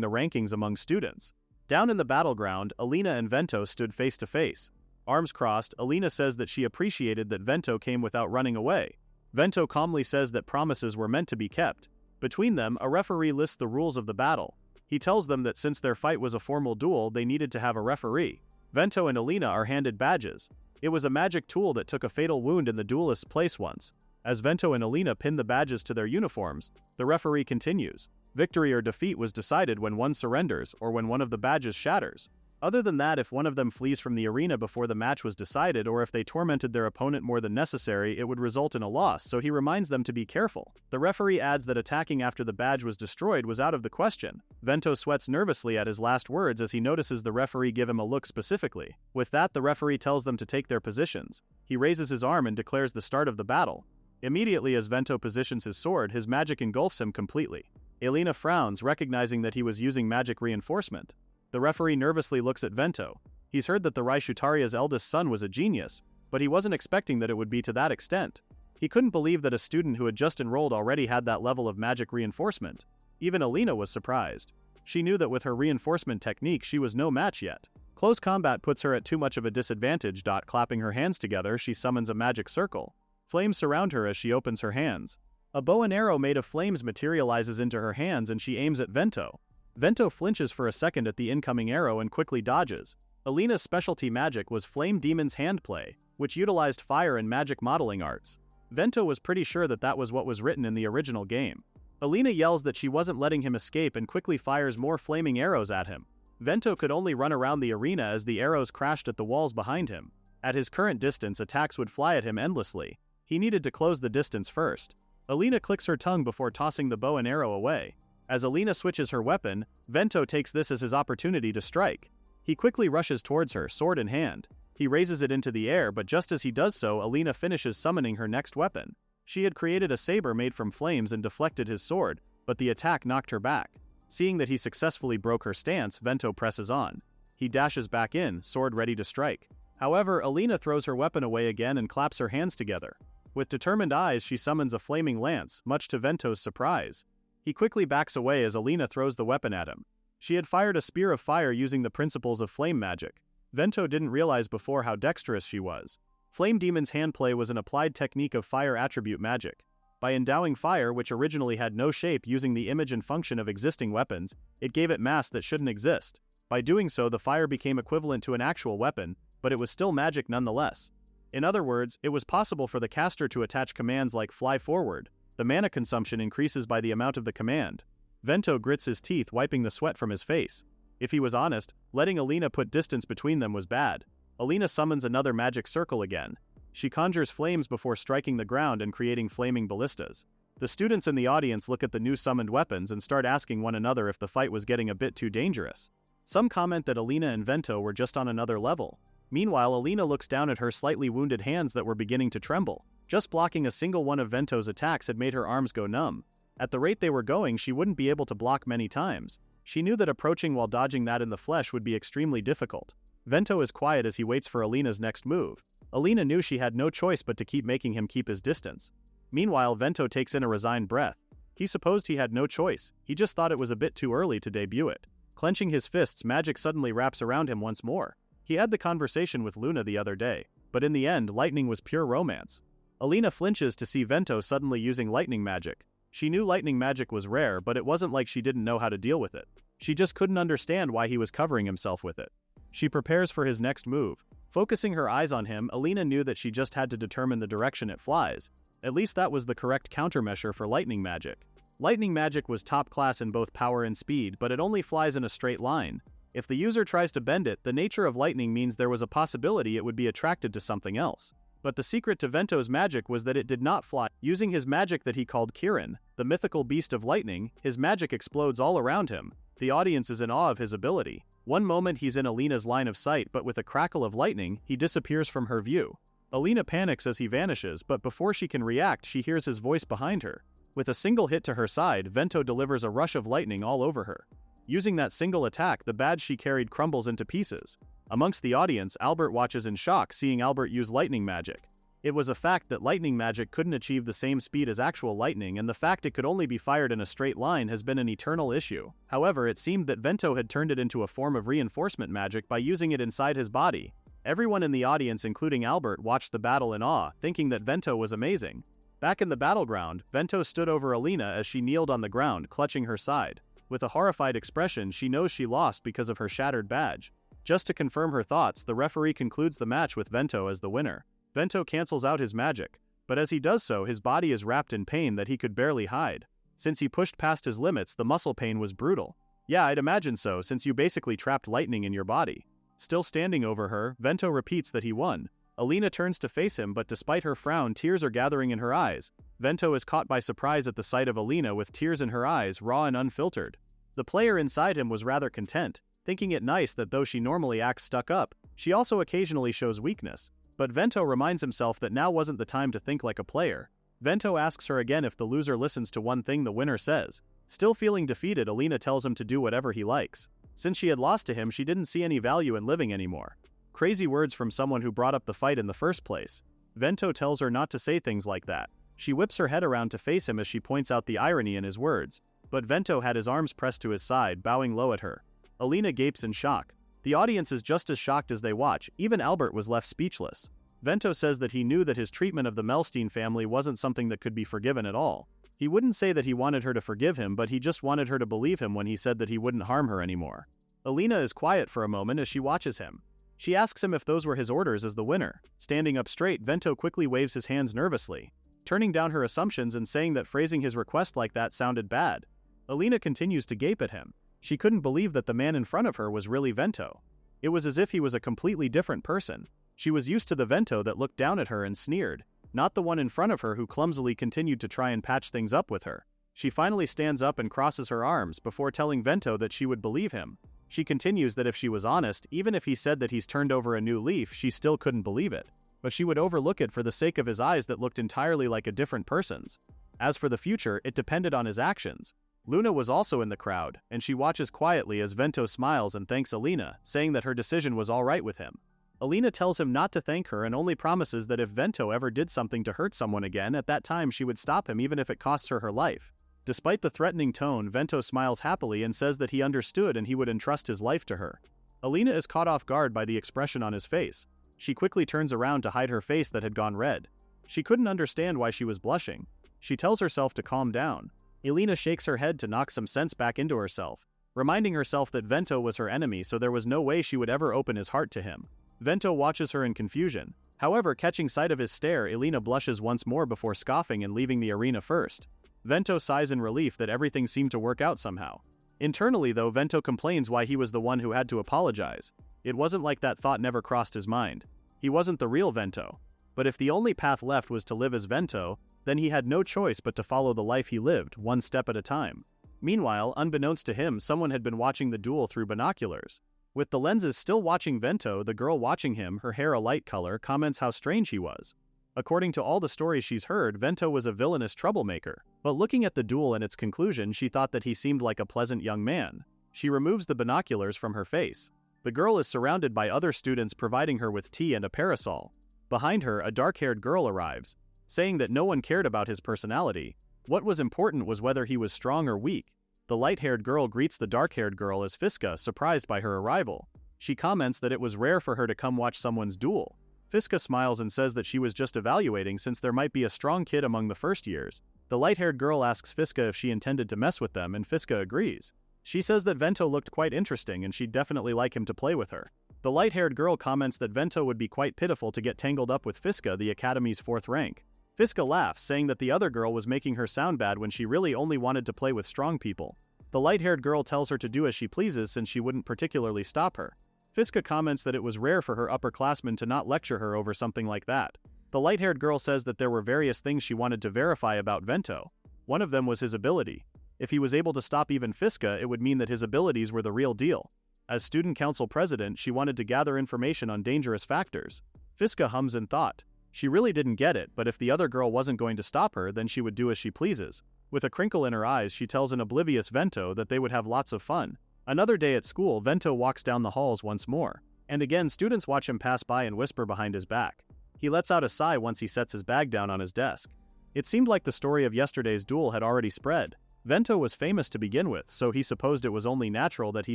the rankings among students. Down in the battleground, Alina and Vento stood face to face. Arms crossed, Alina says that she appreciated that Vento came without running away. Vento calmly says that promises were meant to be kept. Between them, a referee lists the rules of the battle. He tells them that since their fight was a formal duel, they needed to have a referee. Vento and Alina are handed badges. It was a magic tool that took a fatal wound in the duelist's place once. As Vento and Alina pin the badges to their uniforms, the referee continues. Victory or defeat was decided when one surrenders or when one of the badges shatters. Other than that, if one of them flees from the arena before the match was decided or if they tormented their opponent more than necessary, it would result in a loss, so he reminds them to be careful. The referee adds that attacking after the badge was destroyed was out of the question. Vento sweats nervously at his last words as he notices the referee give him a look specifically. With that, the referee tells them to take their positions. He raises his arm and declares the start of the battle. Immediately as Vento positions his sword, his magic engulfs him completely. Alina frowns, recognizing that he was using magic reinforcement. The referee nervously looks at Vento. He's heard that the Raishutaria's eldest son was a genius, but he wasn't expecting that it would be to that extent. He couldn't believe that a student who had just enrolled already had that level of magic reinforcement. Even Alina was surprised. She knew that with her reinforcement technique she was no match yet. Close combat puts her at too much of a disadvantage. Clapping her hands together, she summons a magic circle. Flames surround her as she opens her hands. A bow and arrow made of flames materializes into her hands and she aims at Vento. Vento flinches for a second at the incoming arrow and quickly dodges. Alina's specialty magic was Flame Demon's Handplay, which utilized fire and magic modeling arts. Vento was pretty sure that that was what was written in the original game. Alina yells that she wasn't letting him escape and quickly fires more flaming arrows at him. Vento could only run around the arena as the arrows crashed at the walls behind him. At his current distance, attacks would fly at him endlessly. He needed to close the distance first. Alina clicks her tongue before tossing the bow and arrow away. As Alina switches her weapon, Vento takes this as his opportunity to strike. He quickly rushes towards her, sword in hand. He raises it into the air, but just as he does so, Alina finishes summoning her next weapon. She had created a saber made from flames and deflected his sword, but the attack knocked her back. Seeing that he successfully broke her stance, Vento presses on. He dashes back in, sword ready to strike. However, Alina throws her weapon away again and claps her hands together. With determined eyes, she summons a flaming lance, much to Vento's surprise. He quickly backs away as Alina throws the weapon at him. She had fired a spear of fire using the principles of flame magic. Vento didn't realize before how dexterous she was. Flame Demon's Handplay was an applied technique of fire attribute magic. By endowing fire, which originally had no shape, using the image and function of existing weapons, it gave it mass that shouldn't exist. By doing so, the fire became equivalent to an actual weapon, but it was still magic nonetheless. In other words, it was possible for the caster to attach commands like fly forward. The mana consumption increases by the amount of the command. Vento grits his teeth, wiping the sweat from his face. If he was honest, letting Alina put distance between them was bad. Alina summons another magic circle again. She conjures flames before striking the ground and creating flaming ballistas. The students in the audience look at the new summoned weapons and start asking one another if the fight was getting a bit too dangerous. Some comment that Alina and Vento were just on another level. Meanwhile, Alina looks down at her slightly wounded hands that were beginning to tremble. Just blocking a single one of Vento's attacks had made her arms go numb. At the rate they were going, she wouldn't be able to block many times. She knew that approaching while dodging that in the flesh would be extremely difficult. Vento is quiet as he waits for Alina's next move. Alina knew she had no choice but to keep making him keep his distance. Meanwhile, Vento takes in a resigned breath. He supposed he had no choice, he just thought it was a bit too early to debut it. Clenching his fists, magic suddenly wraps around him once more. He had the conversation with Luna the other day, but in the end, lightning was pure romance. Alina flinches to see Vento suddenly using lightning magic. She knew lightning magic was rare, but it wasn't like she didn't know how to deal with it. She just couldn't understand why he was covering himself with it. She prepares for his next move. Focusing her eyes on him, Alina knew that she just had to determine the direction it flies. At least that was the correct countermeasure for lightning magic. Lightning magic was top class in both power and speed, but it only flies in a straight line. If the user tries to bend it, the nature of lightning means there was a possibility it would be attracted to something else. But the secret to Vento's magic was that it did not fly. Using his magic that he called Kirin, the mythical beast of lightning, his magic explodes all around him. The audience is in awe of his ability. One moment he's in Alina's line of sight, but with a crackle of lightning, he disappears from her view. Alina panics as he vanishes, but before she can react, she hears his voice behind her. With a single hit to her side, Vento delivers a rush of lightning all over her. Using that single attack, the badge she carried crumbles into pieces. Amongst the audience, Albert watches in shock, seeing Albert use lightning magic. It was a fact that lightning magic couldn't achieve the same speed as actual lightning, and the fact it could only be fired in a straight line has been an eternal issue. However, it seemed that Vento had turned it into a form of reinforcement magic by using it inside his body. Everyone in the audience, including Albert, watched the battle in awe, thinking that Vento was amazing. Back in the battleground, Vento stood over Alina as she kneeled on the ground, clutching her side. With a horrified expression, she knows she lost because of her shattered badge. Just to confirm her thoughts, the referee concludes the match with Vento as the winner. Vento cancels out his magic, but as he does so, his body is wrapped in pain that he could barely hide. Since he pushed past his limits, the muscle pain was brutal. Yeah, I'd imagine so, since you basically trapped lightning in your body. Still standing over her, Vento repeats that he won. Alina turns to face him, but despite her frown, tears are gathering in her eyes. Vento is caught by surprise at the sight of Alina with tears in her eyes, raw and unfiltered. The player inside him was rather content, thinking it nice that though she normally acts stuck up, she also occasionally shows weakness. But Vento reminds himself that now wasn't the time to think like a player. Vento asks her again if the loser listens to one thing the winner says. Still feeling defeated, Alina tells him to do whatever he likes. Since she had lost to him, she didn't see any value in living anymore. Crazy words from someone who brought up the fight in the first place. Vento tells her not to say things like that. She whips her head around to face him as she points out the irony in his words. But Vento had his arms pressed to his side, bowing low at her. Alina gapes in shock. The audience is just as shocked as they watch, even Albert was left speechless. Vento says that he knew that his treatment of the Melstein family wasn't something that could be forgiven at all. He wouldn't say that he wanted her to forgive him, but he just wanted her to believe him when he said that he wouldn't harm her anymore. Alina is quiet for a moment as she watches him. She asks him if those were his orders as the winner. Standing up straight, Vento quickly waves his hands nervously, turning down her assumptions and saying that phrasing his request like that sounded bad. Alina continues to gape at him. She couldn't believe that the man in front of her was really Vento. It was as if he was a completely different person. She was used to the Vento that looked down at her and sneered, not the one in front of her who clumsily continued to try and patch things up with her. She finally stands up and crosses her arms before telling Vento that she would believe him. She continues that if she was honest, even if he said that he's turned over a new leaf, she still couldn't believe it. But she would overlook it for the sake of his eyes that looked entirely like a different person's. As for the future, it depended on his actions. Luna was also in the crowd, and she watches quietly as Vento smiles and thanks Alina, saying that her decision was alright with him. Alina tells him not to thank her and only promises that if Vento ever did something to hurt someone again, at that time she would stop him even if it costs her her life. Despite the threatening tone, Vento smiles happily and says that he understood and he would entrust his life to her. Alina is caught off guard by the expression on his face. She quickly turns around to hide her face that had gone red. She couldn't understand why she was blushing. She tells herself to calm down. Alina shakes her head to knock some sense back into herself, reminding herself that Vento was her enemy, so there was no way she would ever open his heart to him. Vento watches her in confusion. However, catching sight of his stare, Alina blushes once more before scoffing and leaving the arena first. Vento sighs in relief that everything seemed to work out somehow. Internally, though, Vento complains why he was the one who had to apologize. It wasn't like that thought never crossed his mind. He wasn't the real Vento. But if the only path left was to live as Vento, then he had no choice but to follow the life he lived, one step at a time. Meanwhile, unbeknownst to him, someone had been watching the duel through binoculars. With the lenses still watching Vento, the girl watching him, her hair a light color, comments how strange he was. According to all the stories she's heard, Vento was a villainous troublemaker. But looking at the duel and its conclusion, she thought that he seemed like a pleasant young man. She removes the binoculars from her face. The girl is surrounded by other students providing her with tea and a parasol. Behind her, a dark-haired girl arrives, saying that no one cared about his personality. What was important was whether he was strong or weak. The light-haired girl greets the dark-haired girl as Fiska, surprised by her arrival. She comments that it was rare for her to come watch someone's duel. Fiska smiles and says that she was just evaluating since there might be a strong kid among the first years. The light-haired girl asks Fiska if she intended to mess with them, and Fiska agrees. She says that Vento looked quite interesting and she'd definitely like him to play with her. The light-haired girl comments that Vento would be quite pitiful to get tangled up with Fiska, the Academy's 4th rank. Fiska laughs, saying that the other girl was making her sound bad when she really only wanted to play with strong people. The light-haired girl tells her to do as she pleases since she wouldn't particularly stop her. Fiska comments that it was rare for her upperclassmen to not lecture her over something like that. The light-haired girl says that there were various things she wanted to verify about Vento. One of them was his ability. If he was able to stop even Fiska, it would mean that his abilities were the real deal. As student council president, she wanted to gather information on dangerous factors. Fiska hums in thought. She really didn't get it, but if the other girl wasn't going to stop her, then she would do as she pleases. With a crinkle in her eyes, she tells an oblivious Vento that they would have lots of fun. Another day at school, Vento walks down the halls once more, and again students watch him pass by and whisper behind his back. He lets out a sigh once he sets his bag down on his desk. It seemed like the story of yesterday's duel had already spread. Vento was famous to begin with, so he supposed it was only natural that he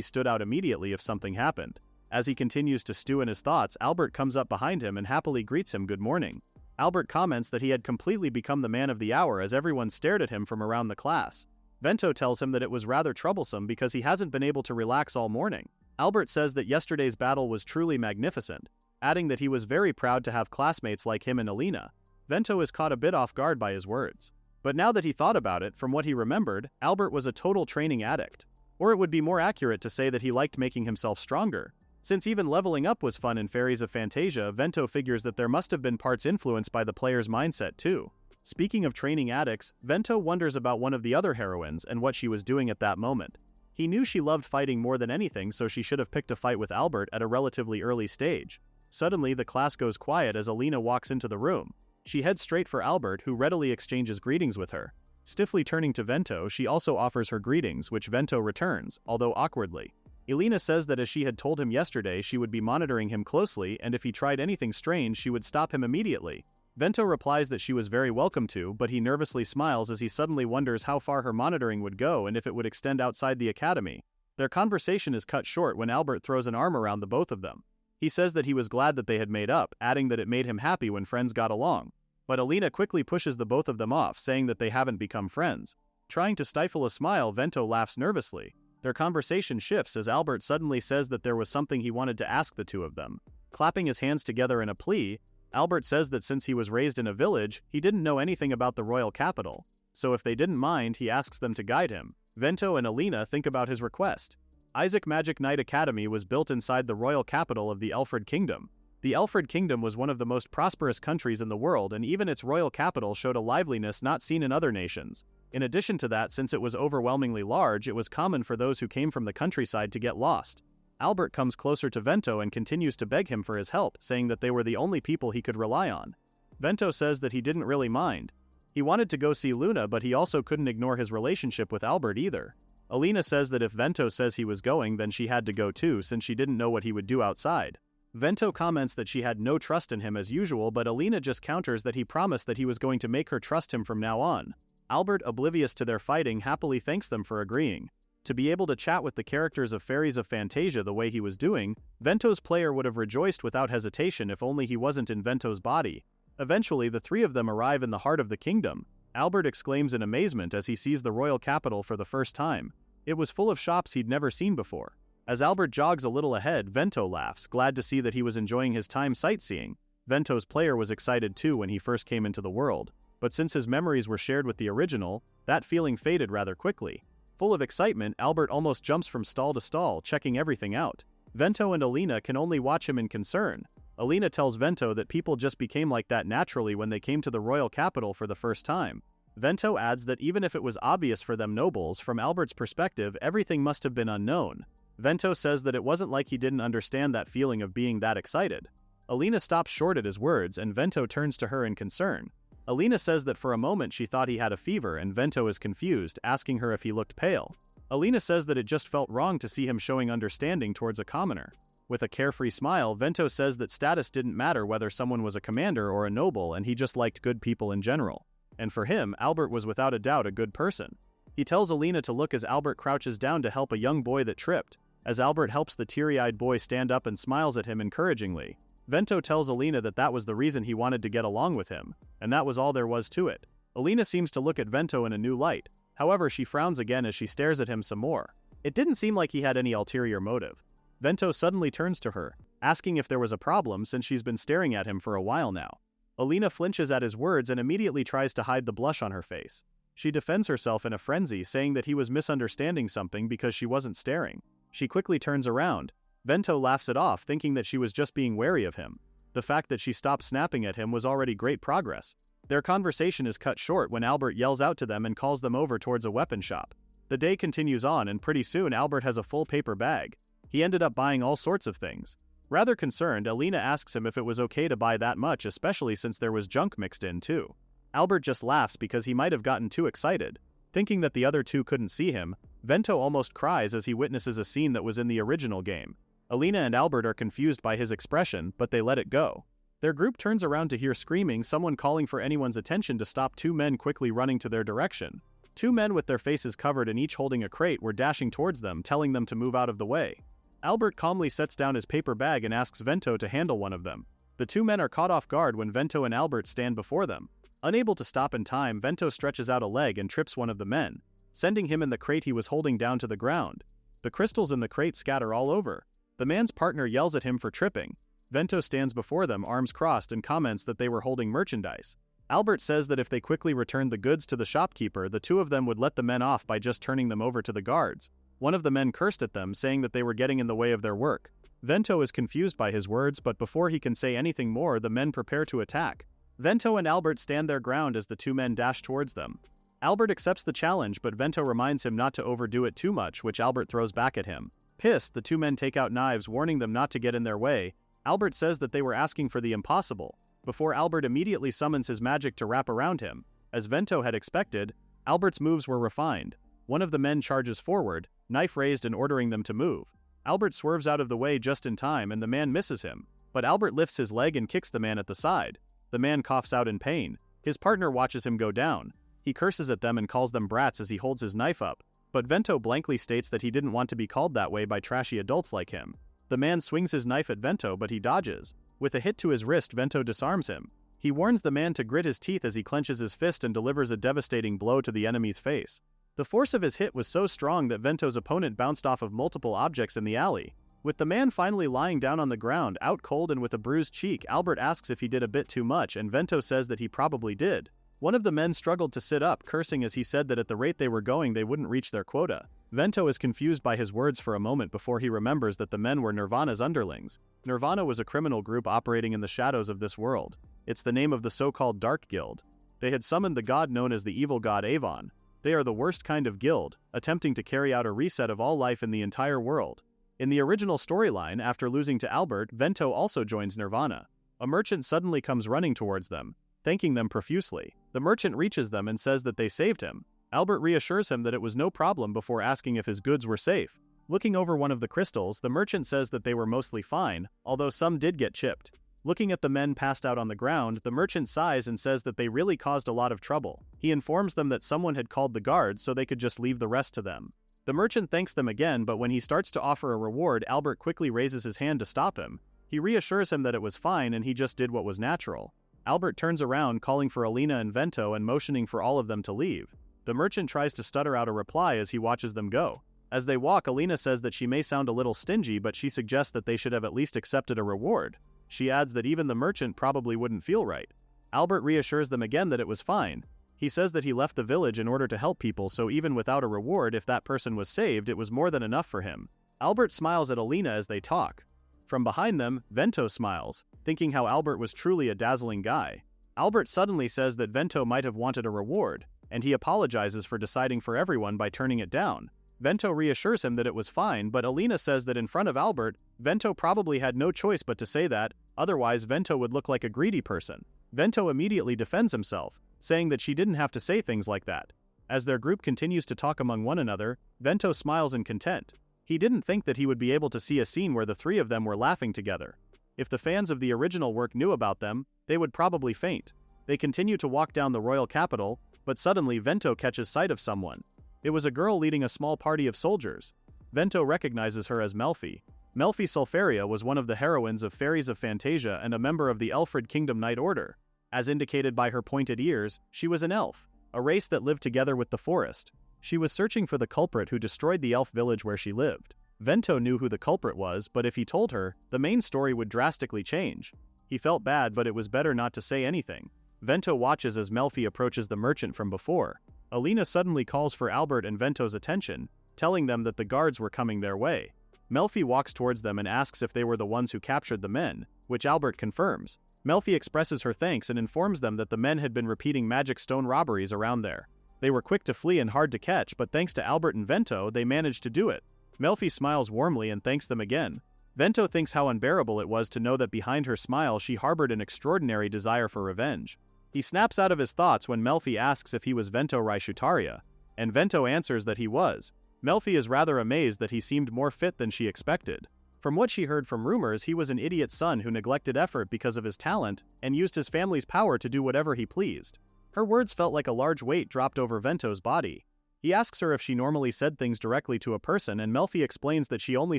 stood out immediately if something happened. As he continues to stew in his thoughts, Albert comes up behind him and happily greets him good morning. Albert comments that he had completely become the man of the hour as everyone stared at him from around the class. Vento tells him that it was rather troublesome because he hasn't been able to relax all morning. Albert says that yesterday's battle was truly magnificent, adding that he was very proud to have classmates like him and Alina. Vento is caught a bit off guard by his words. But now that he thought about it, from what he remembered, Albert was a total training addict. Or it would be more accurate to say that he liked making himself stronger. Since even leveling up was fun in Fairies of Fantasia, Vento figures that there must have been parts influenced by the player's mindset too. Speaking of training addicts, Vento wonders about one of the other heroines and what she was doing at that moment. He knew she loved fighting more than anything, so she should have picked a fight with Albert at a relatively early stage. Suddenly, the class goes quiet as Alina walks into the room. She heads straight for Albert, who readily exchanges greetings with her. Stiffly turning to Vento, she also offers her greetings, which Vento returns, although awkwardly. Alina says that as she had told him yesterday, she would be monitoring him closely, and if he tried anything strange, she would stop him immediately. Vento replies that she was very welcome to, but he nervously smiles as he suddenly wonders how far her monitoring would go and if it would extend outside the academy. Their conversation is cut short when Albert throws an arm around the both of them. He says that he was glad that they had made up, adding that it made him happy when friends got along. But Alina quickly pushes the both of them off, saying that they haven't become friends. Trying to stifle a smile, Vento laughs nervously. Their conversation shifts as Albert suddenly says that there was something he wanted to ask the two of them. Clapping his hands together in a plea, Albert says that since he was raised in a village, he didn't know anything about the royal capital. So if they didn't mind, he asks them to guide him. Vento and Alina think about his request. Isaac Magic Knight Academy was built inside the royal capital of the Elfrid Kingdom. The Elfrid Kingdom was one of the most prosperous countries in the world, and even its royal capital showed a liveliness not seen in other nations. In addition to that, since it was overwhelmingly large, it was common for those who came from the countryside to get lost. Albert comes closer to Vento and continues to beg him for his help, saying that they were the only people he could rely on. Vento says that he didn't really mind. He wanted to go see Luna, but he also couldn't ignore his relationship with Albert either. Alina says that if Vento says he was going, then she had to go too, since she didn't know what he would do outside. Vento comments that she had no trust in him as usual, but Alina just counters that he promised that he was going to make her trust him from now on. Albert, oblivious to their fighting, happily thanks them for agreeing. To be able to chat with the characters of Fairies of Fantasia the way he was doing, Vento's player would have rejoiced without hesitation if only he wasn't in Vento's body. Eventually, the three of them arrive in the heart of the kingdom. Albert exclaims in amazement as he sees the royal capital for the first time. It was full of shops he'd never seen before. As Albert jogs a little ahead, Vento laughs, glad to see that he was enjoying his time sightseeing. Vento's player was excited too when he first came into the world, but since his memories were shared with the original, that feeling faded rather quickly. Full of excitement, Albert almost jumps from stall to stall, checking everything out. Vento and Alina can only watch him in concern. Alina tells Vento that people just became like that naturally when they came to the royal capital for the first time. Vento adds that even if it was obvious for them nobles, from Albert's perspective, everything must have been unknown. Vento says that it wasn't like he didn't understand that feeling of being that excited. Alina stops short at his words, and Vento turns to her in concern. Alina says that for a moment she thought he had a fever, and Vento is confused, asking her if he looked pale. Alina says that it just felt wrong to see him showing understanding towards a commoner. With a carefree smile, Vento says that status didn't matter whether someone was a commander or a noble, and he just liked good people in general. And for him, Albert was without a doubt a good person. He tells Alina to look as Albert crouches down to help a young boy that tripped. As Albert helps the teary-eyed boy stand up and smiles at him encouragingly, Vento tells Alina that that was the reason he wanted to get along with him, and that was all there was to it. Alina seems to look at Vento in a new light. However, she frowns again as she stares at him some more. It didn't seem like he had any ulterior motive. Vento suddenly turns to her, asking if there was a problem since she's been staring at him for a while now. Alina flinches at his words and immediately tries to hide the blush on her face. She defends herself in a frenzy, saying that he was misunderstanding something because she wasn't staring. She quickly turns around. Vento laughs it off, thinking that she was just being wary of him. The fact that she stopped snapping at him was already great progress. Their conversation is cut short when Albert yells out to them and calls them over towards a weapon shop. The day continues on, and pretty soon Albert has a full paper bag. He ended up buying all sorts of things. Rather concerned, Alina asks him if it was okay to buy that much, especially since there was junk mixed in too. Albert just laughs because he might have gotten too excited. Thinking that the other two couldn't see him, Vento almost cries as he witnesses a scene that was in the original game. Alina and Albert are confused by his expression, but they let it go. Their group turns around to hear screaming, someone calling for anyone's attention to stop. Two men quickly running to their direction. Two men with their faces covered and each holding a crate were dashing towards them, telling them to move out of the way. Albert calmly sets down his paper bag and asks Vento to handle one of them. The two men are caught off guard when Vento and Albert stand before them. Unable to stop in time, Vento stretches out a leg and trips one of the men, sending him and the crate he was holding down to the ground. The crystals in the crate scatter all over. The man's partner yells at him for tripping. Vento stands before them, arms crossed, and comments that they were holding merchandise. Albert says that if they quickly returned the goods to the shopkeeper, the two of them would let the men off by just turning them over to the guards. One of the men cursed at them, saying that they were getting in the way of their work. Vento is confused by his words, but before he can say anything more, the men prepare to attack. Vento and Albert stand their ground as the two men dash towards them. Albert accepts the challenge, but Vento reminds him not to overdo it too much, which Albert throws back at him. Pissed, the two men take out knives, warning them not to get in their way. Albert says that they were asking for the impossible, before Albert immediately summons his magic to wrap around him. As Vento had expected, Albert's moves were refined. One of the men charges forward, knife raised and ordering them to move. Albert swerves out of the way just in time and the man misses him, but Albert lifts his leg and kicks the man at the side. The man coughs out in pain. His partner watches him go down. He curses at them and calls them brats as he holds his knife up, but Vento blankly states that he didn't want to be called that way by trashy adults like him. The man swings his knife at Vento, but he dodges. With a hit to his wrist, Vento disarms him. He warns the man to grit his teeth as he clenches his fist and delivers a devastating blow to the enemy's face. The force of his hit was so strong that Vento's opponent bounced off of multiple objects in the alley. With the man finally lying down on the ground, out cold and with a bruised cheek, Albert asks if he did a bit too much, and Vento says that he probably did. One of the men struggled to sit up, cursing as he said that at the rate they were going they wouldn't reach their quota. Vento is confused by his words for a moment before he remembers that the men were Nirvana's underlings. Nirvana was a criminal group operating in the shadows of this world. It's the name of the so-called Dark Guild. They had summoned the god known as the evil god Avon. They are the worst kind of guild, attempting to carry out a reset of all life in the entire world. In the original storyline, after losing to Albert, Vento also joins Nirvana. A merchant suddenly comes running towards them, thanking them profusely. The merchant reaches them and says that they saved him. Albert reassures him that it was no problem before asking if his goods were safe. Looking over one of the crystals, the merchant says that they were mostly fine, although some did get chipped. Looking at the men passed out on the ground, the merchant sighs and says that they really caused a lot of trouble. He informs them that someone had called the guards so they could just leave the rest to them. The merchant thanks them again, but when he starts to offer a reward, Albert quickly raises his hand to stop him. He reassures him that it was fine and he just did what was natural. Albert turns around, calling for Alina and Vento and motioning for all of them to leave. The merchant tries to stutter out a reply as he watches them go. As they walk, Alina says that she may sound a little stingy, but she suggests that they should have at least accepted a reward. She adds that even the merchant probably wouldn't feel right. Albert reassures them again that it was fine. He says that he left the village in order to help people, so even without a reward, if that person was saved, it was more than enough for him. Albert smiles at Alina as they talk. From behind them, Vento smiles, thinking how Albert was truly a dazzling guy. Albert suddenly says that Vento might have wanted a reward, and he apologizes for deciding for everyone by turning it down. Vento reassures him that it was fine, but Alina says that in front of Albert, Vento probably had no choice but to say that, otherwise Vento would look like a greedy person. Vento immediately defends himself, saying that she didn't have to say things like that. As their group continues to talk among one another, Vento smiles in content. He didn't think that he would be able to see a scene where the three of them were laughing together. If the fans of the original work knew about them, they would probably faint. They continue to walk down the royal capital, but suddenly Vento catches sight of someone. It was a girl leading a small party of soldiers. Vento recognizes her as Melfi. Melfi Sulfuria was one of the heroines of Fairies of Fantasia and a member of the Elfrid Kingdom Knight Order. As indicated by her pointed ears, she was an elf, a race that lived together with the forest. She was searching for the culprit who destroyed the elf village where she lived. Vento knew who the culprit was, but if he told her, the main story would drastically change. He felt bad, but it was better not to say anything. Vento watches as Melfi approaches the merchant from before. Alina suddenly calls for Albert and Vento's attention, telling them that the guards were coming their way. Melfi walks towards them and asks if they were the ones who captured the men, which Albert confirms. Melfi expresses her thanks and informs them that the men had been repeating magic stone robberies around there. They were quick to flee and hard to catch, but thanks to Albert and Vento, they managed to do it. Melfi smiles warmly and thanks them again. Vento thinks how unbearable it was to know that behind her smile she harbored an extraordinary desire for revenge. He snaps out of his thoughts when Melfi asks if he was Vento Raishutaria, and Vento answers that he was. Melfi is rather amazed that he seemed more fit than she expected. From what she heard from rumors, he was an idiot son who neglected effort because of his talent and used his family's power to do whatever he pleased. Her words felt like a large weight dropped over Vento's body. He asks her if she normally said things directly to a person, and Melfi explains that she only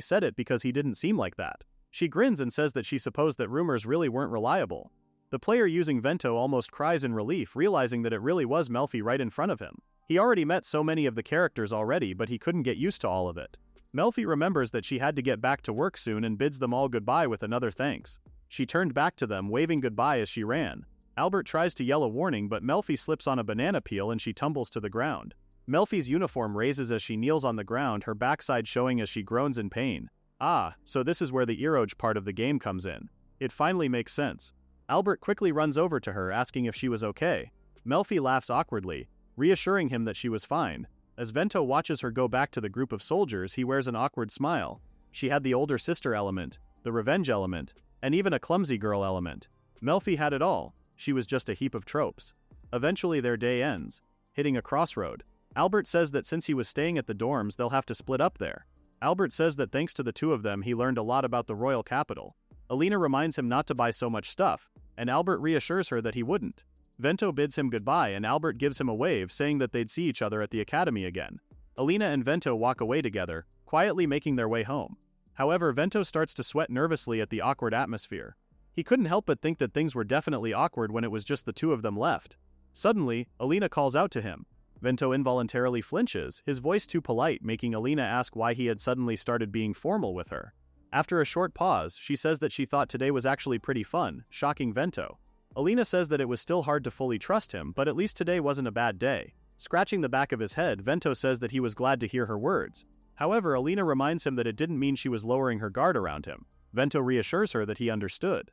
said it because he didn't seem like that. She grins and says that she supposed that rumors really weren't reliable. The player using Vento almost cries in relief, realizing that it really was Melfi right in front of him. He already met so many of the characters already, but he couldn't get used to all of it. Melfi remembers that she had to get back to work soon and bids them all goodbye with another thanks. She turned back to them, waving goodbye as she ran. Albert tries to yell a warning, but Melfi slips on a banana peel and she tumbles to the ground. Melfi's uniform raises as she kneels on the ground, her backside showing as she groans in pain. Ah, so this is where the eroge part of the game comes in. It finally makes sense. Albert quickly runs over to her, asking if she was okay. Melfi laughs awkwardly, reassuring him that she was fine. As Vento watches her go back to the group of soldiers, he wears an awkward smile. She had the older sister element, the revenge element, and even a clumsy girl element. Melfi had it all. She was just a heap of tropes. Eventually their day ends, hitting a crossroad. Albert says that since he was staying at the dorms, they'll have to split up there. Albert says that thanks to the two of them, he learned a lot about the royal capital. Alina reminds him not to buy so much stuff, and Albert reassures her that he wouldn't. Vento bids him goodbye and Albert gives him a wave, saying that they'd see each other at the academy again. Alina and Vento walk away together, quietly making their way home. However, Vento starts to sweat nervously at the awkward atmosphere. He couldn't help but think that things were definitely awkward when it was just the two of them left. Suddenly, Alina calls out to him. Vento involuntarily flinches, his voice too polite, making Alina ask why he had suddenly started being formal with her. After a short pause, she says that she thought today was actually pretty fun, shocking Vento. Alina says that it was still hard to fully trust him, but at least today wasn't a bad day. Scratching the back of his head, Vento says that he was glad to hear her words. However, Alina reminds him that it didn't mean she was lowering her guard around him. Vento reassures her that he understood.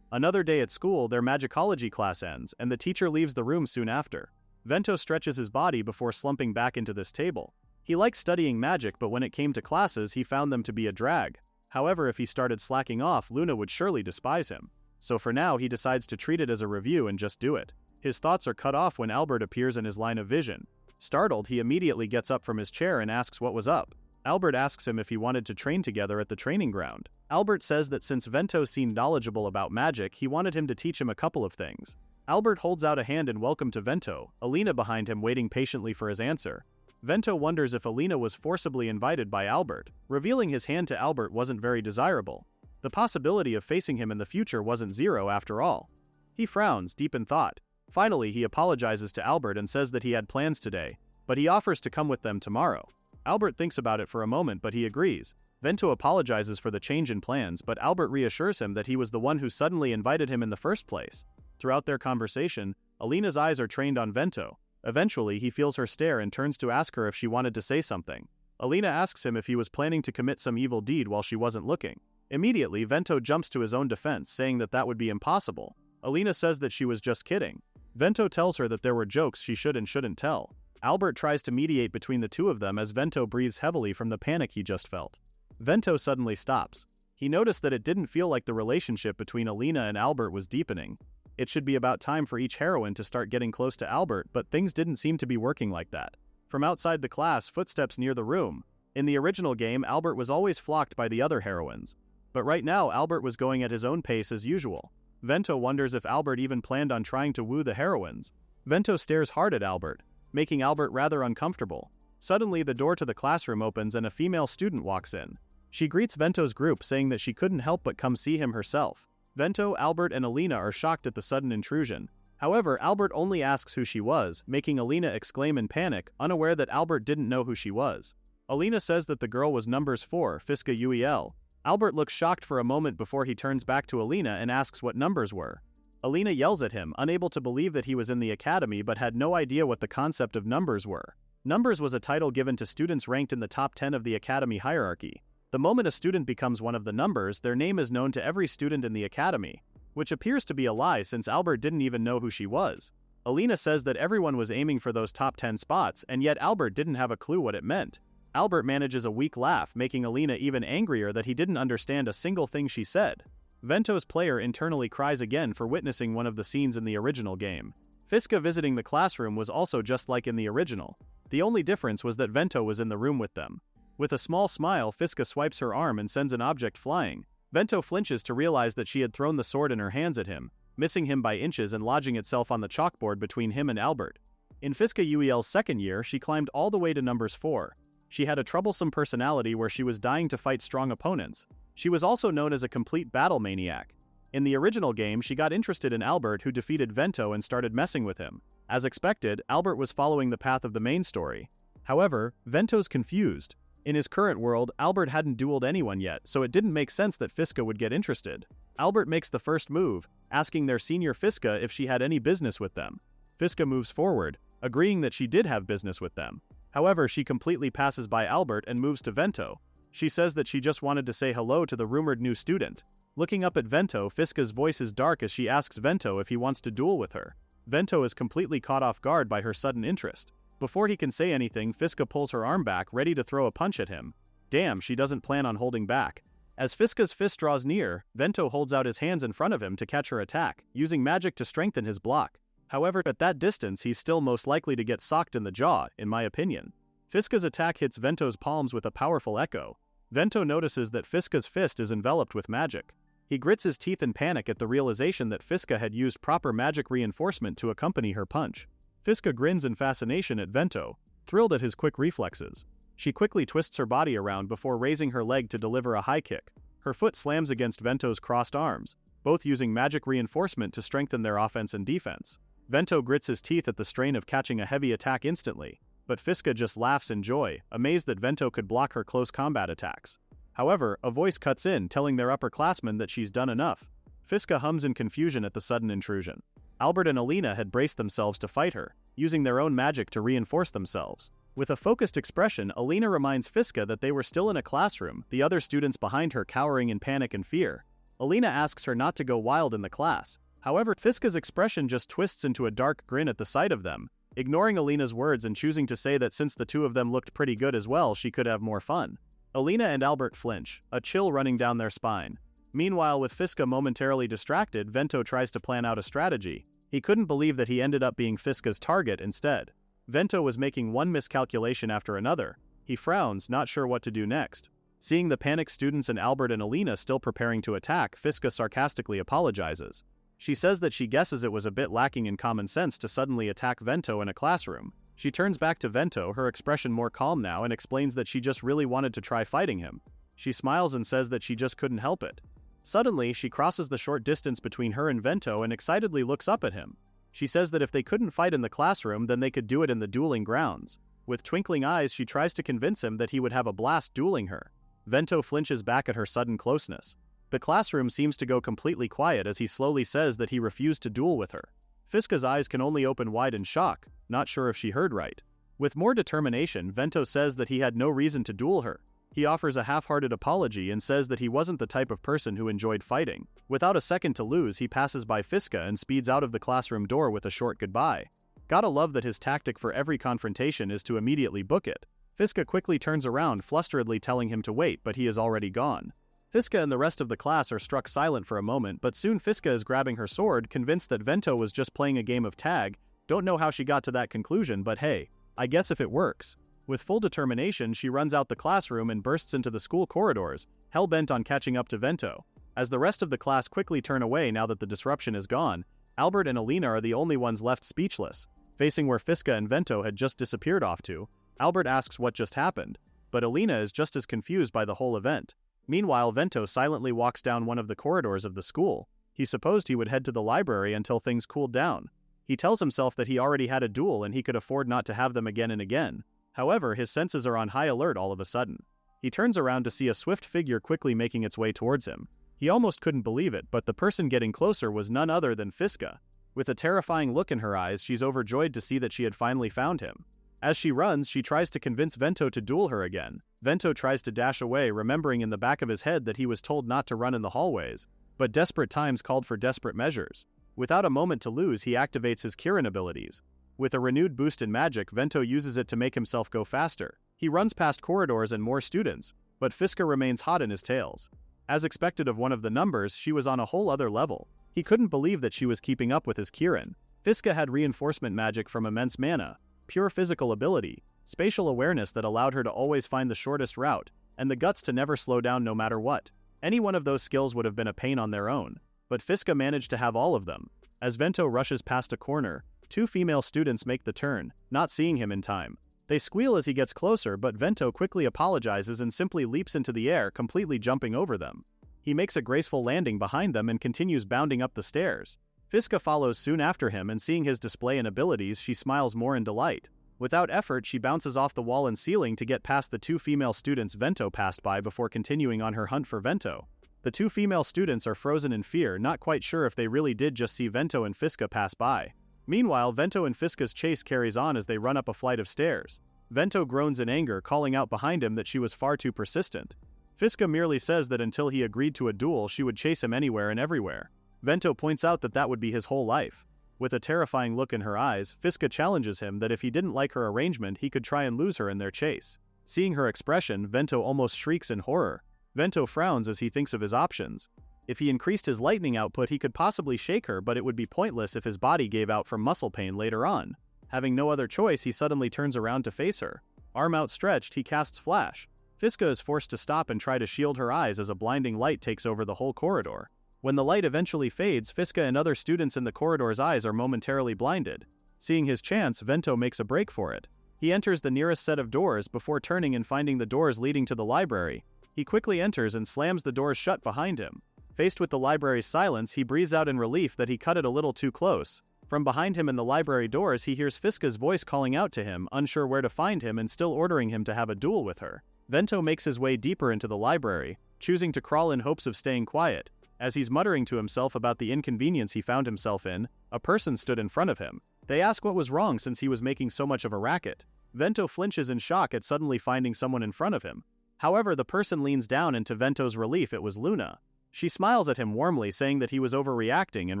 Another day at school, their magicology class ends, and the teacher leaves the room soon after. Vento stretches his body before slumping back into this table. He liked studying magic, but when it came to classes, he found them to be a drag. However, if he started slacking off, Luna would surely despise him. So for now, he decides to treat it as a review and just do it. His thoughts are cut off when Albert appears in his line of vision. Startled, he immediately gets up from his chair and asks what was up. Albert asks him if he wanted to train together at the training ground. Albert says that since Vento seemed knowledgeable about magic, he wanted him to teach him a couple of things. Albert holds out a hand in welcome to Vento, Alina behind him waiting patiently for his answer. Vento wonders if Alina was forcibly invited by Albert. Revealing his hand to Albert wasn't very desirable. The possibility of facing him in the future wasn't zero after all. He frowns, deep in thought. Finally, he apologizes to Albert and says that he had plans today, but he offers to come with them tomorrow. Albert thinks about it for a moment, but he agrees. Vento apologizes for the change in plans, but Albert reassures him that he was the one who suddenly invited him in the first place. Throughout their conversation, Alina's eyes are trained on Vento. Eventually, he feels her stare and turns to ask her if she wanted to say something. Alina asks him if he was planning to commit some evil deed while she wasn't looking. Immediately, Vento jumps to his own defense, saying that that would be impossible. Alina says that she was just kidding. Vento tells her that there were jokes she should and shouldn't tell. Albert tries to mediate between the two of them as Vento breathes heavily from the panic he just felt. Vento suddenly stops. He noticed that it didn't feel like the relationship between Alina and Albert was deepening. It should be about time for each heroine to start getting close to Albert, but things didn't seem to be working like that. From outside the class, footsteps near the room. In the original game, Albert was always flocked by the other heroines. But right now, Albert was going at his own pace as usual. Vento wonders if Albert even planned on trying to woo the heroines. Vento stares hard at Albert, making Albert rather uncomfortable. Suddenly, the door to the classroom opens and a female student walks in. She greets Vento's group, saying that she couldn't help but come see him herself. Vento, Albert, and Alina are shocked at the sudden intrusion. However, Albert only asks who she was, making Alina exclaim in panic, unaware that Albert didn't know who she was. Alina says that the girl was numbers 4, Fiska Uel. Albert looks shocked for a moment before he turns back to Alina and asks what numbers were. Alina yells at him, unable to believe that he was in the academy but had no idea what the concept of numbers were. Numbers was a title given to students ranked in the top 10 of the academy hierarchy. The moment a student becomes one of the numbers, their name is known to every student in the academy, which appears to be a lie since Albert didn't even know who she was. Alina says that everyone was aiming for those top 10 spots, and yet Albert didn't have a clue what it meant. Albert manages a weak laugh, making Alina even angrier that he didn't understand a single thing she said. Vento's player internally cries again for witnessing one of the scenes in the original game. Fiska visiting the classroom was also just like in the original. The only difference was that Vento was in the room with them. With a small smile, Fiska swipes her arm and sends an object flying. Vento flinches to realize that she had thrown the sword in her hands at him, missing him by inches and lodging itself on the chalkboard between him and Albert. In Fiska UEL's second year, she climbed all the way to numbers 4. She had a troublesome personality where she was dying to fight strong opponents. She was also known as a complete battle maniac. In the original game, she got interested in Albert, who defeated Vento and started messing with him. As expected, Albert was following the path of the main story. However, Vento's confused. In his current world, Albert hadn't dueled anyone yet, so it didn't make sense that Fiska would get interested. Albert makes the first move, asking their senior Fiska if she had any business with them. Fiska moves forward, agreeing that she did have business with them. However, she completely passes by Albert and moves to Vento. She says that she just wanted to say hello to the rumored new student. Looking up at Vento, Fiska's voice is dark as she asks Vento if he wants to duel with her. Vento is completely caught off guard by her sudden interest. Before he can say anything, Fiska pulls her arm back, ready to throw a punch at him. Damn, she doesn't plan on holding back. As Fiska's fist draws near, Vento holds out his hands in front of him to catch her attack, using magic to strengthen his block. However, at that distance, he's still most likely to get socked in the jaw, in my opinion. Fiska's attack hits Vento's palms with a powerful echo. Vento notices that Fiska's fist is enveloped with magic. He grits his teeth in panic at the realization that Fiska had used proper magic reinforcement to accompany her punch. Fiska grins in fascination at Vento, thrilled at his quick reflexes. She quickly twists her body around before raising her leg to deliver a high kick. Her foot slams against Vento's crossed arms, both using magic reinforcement to strengthen their offense and defense. Vento grits his teeth at the strain of catching a heavy attack instantly, but Fiska just laughs in joy, amazed that Vento could block her close combat attacks. However, a voice cuts in, telling their upperclassmen that she's done enough. Fiska hums in confusion at the sudden intrusion. Albert and Alina had braced themselves to fight her, using their own magic to reinforce themselves. With a focused expression, Alina reminds Fiska that they were still in a classroom, the other students behind her cowering in panic and fear. Alina asks her not to go wild in the class. However, Fiska's expression just twists into a dark grin at the sight of them, ignoring Alina's words and choosing to say that since the two of them looked pretty good as well, she could have more fun. Alina and Albert flinch, a chill running down their spine. Meanwhile, with Fiska momentarily distracted, Vento tries to plan out a strategy. He couldn't believe that he ended up being Fiska's target instead. Vento was making one miscalculation after another. He frowns, not sure what to do next. Seeing the panicked students and Albert and Alina still preparing to attack, Fiska sarcastically apologizes. She says that she guesses it was a bit lacking in common sense to suddenly attack Vento in a classroom. She turns back to Vento, her expression more calm now, and explains that she just really wanted to try fighting him. She smiles and says that she just couldn't help it. Suddenly, she crosses the short distance between her and Vento and excitedly looks up at him. She says that if they couldn't fight in the classroom, then they could do it in the dueling grounds. With twinkling eyes, she tries to convince him that he would have a blast dueling her. Vento flinches back at her sudden closeness. The classroom seems to go completely quiet as he slowly says that he refused to duel with her. Fiska's eyes can only open wide in shock, not sure if she heard right. With more determination, Vento says that he had no reason to duel her. He offers a half-hearted apology and says that he wasn't the type of person who enjoyed fighting. Without a second to lose, he passes by Fiska and speeds out of the classroom door with a short goodbye. Gotta love that his tactic for every confrontation is to immediately book it. Fiska quickly turns around, flusteredly telling him to wait, but he is already gone. Fiska and the rest of the class are struck silent for a moment, but soon Fiska is grabbing her sword, convinced that Vento was just playing a game of tag. Don't know how she got to that conclusion, but hey, I guess if it works. With full determination, she runs out the classroom and bursts into the school corridors, hell-bent on catching up to Vento. As the rest of the class quickly turn away now that the disruption is gone, Albert and Alina are the only ones left speechless. Facing where Fiska and Vento had just disappeared off to, Albert asks what just happened, but Alina is just as confused by the whole event. Meanwhile, Vento silently walks down one of the corridors of the school. He supposed he would head to the library until things cooled down. He tells himself that he already had a duel and he could afford not to have them again and again. However, his senses are on high alert all of a sudden. He turns around to see a swift figure quickly making its way towards him. He almost couldn't believe it, but the person getting closer was none other than Fiska. With a terrifying look in her eyes, she's overjoyed to see that she had finally found him. As she runs, she tries to convince Vento to duel her again. Vento tries to dash away, remembering in the back of his head that he was told not to run in the hallways, but desperate times called for desperate measures. Without a moment to lose, he activates his Kirin abilities. With a renewed boost in magic, Vento uses it to make himself go faster. He runs past corridors and more students, but Fiska remains hot in his tails. As expected of one of the numbers, she was on a whole other level. He couldn't believe that she was keeping up with his Kirin. Fiska had reinforcement magic from immense mana, pure physical ability, spatial awareness that allowed her to always find the shortest route, and the guts to never slow down no matter what. Any one of those skills would have been a pain on their own, but Fiska managed to have all of them. As Vento rushes past a corner, two female students make the turn, not seeing him in time. They squeal as he gets closer, but Vento quickly apologizes and simply leaps into the air, completely jumping over them. He makes a graceful landing behind them and continues bounding up the stairs. Fiska follows soon after him, and seeing his display and abilities, she smiles more in delight. Without effort, she bounces off the wall and ceiling to get past the two female students Vento passed by before continuing on her hunt for Vento. The two female students are frozen in fear, not quite sure if they really did just see Vento and Fiska pass by. Meanwhile, Vento and Fiska's chase carries on as they run up a flight of stairs. Vento groans in anger, calling out behind him that she was far too persistent. Fiska merely says that until he agreed to a duel, she would chase him anywhere and everywhere. Vento points out that that would be his whole life. With a terrifying look in her eyes, Fiska challenges him that if he didn't like her arrangement, he could try and lose her in their chase. Seeing her expression, Vento almost shrieks in horror. Vento frowns as he thinks of his options. If he increased his lightning output, he could possibly shake her, but it would be pointless if his body gave out from muscle pain later on. Having no other choice, he suddenly turns around to face her. Arm outstretched, he casts Flash. Fiska is forced to stop and try to shield her eyes as a blinding light takes over the whole corridor. When the light eventually fades, Fiska and other students in the corridor's eyes are momentarily blinded. Seeing his chance, Vento makes a break for it. He enters the nearest set of doors before turning and finding the doors leading to the library. He quickly enters and slams the doors shut behind him. Faced with the library's silence, he breathes out in relief that he cut it a little too close. From behind him in the library doors, he hears Fiska's voice calling out to him, unsure where to find him and still ordering him to have a duel with her. Vento makes his way deeper into the library, choosing to crawl in hopes of staying quiet. As he's muttering to himself about the inconvenience he found himself in, a person stood in front of him. They ask what was wrong since he was making so much of a racket. Vento flinches in shock at suddenly finding someone in front of him. However, the person leans down, and to Vento's relief, it was Luna. She smiles at him warmly, saying that he was overreacting and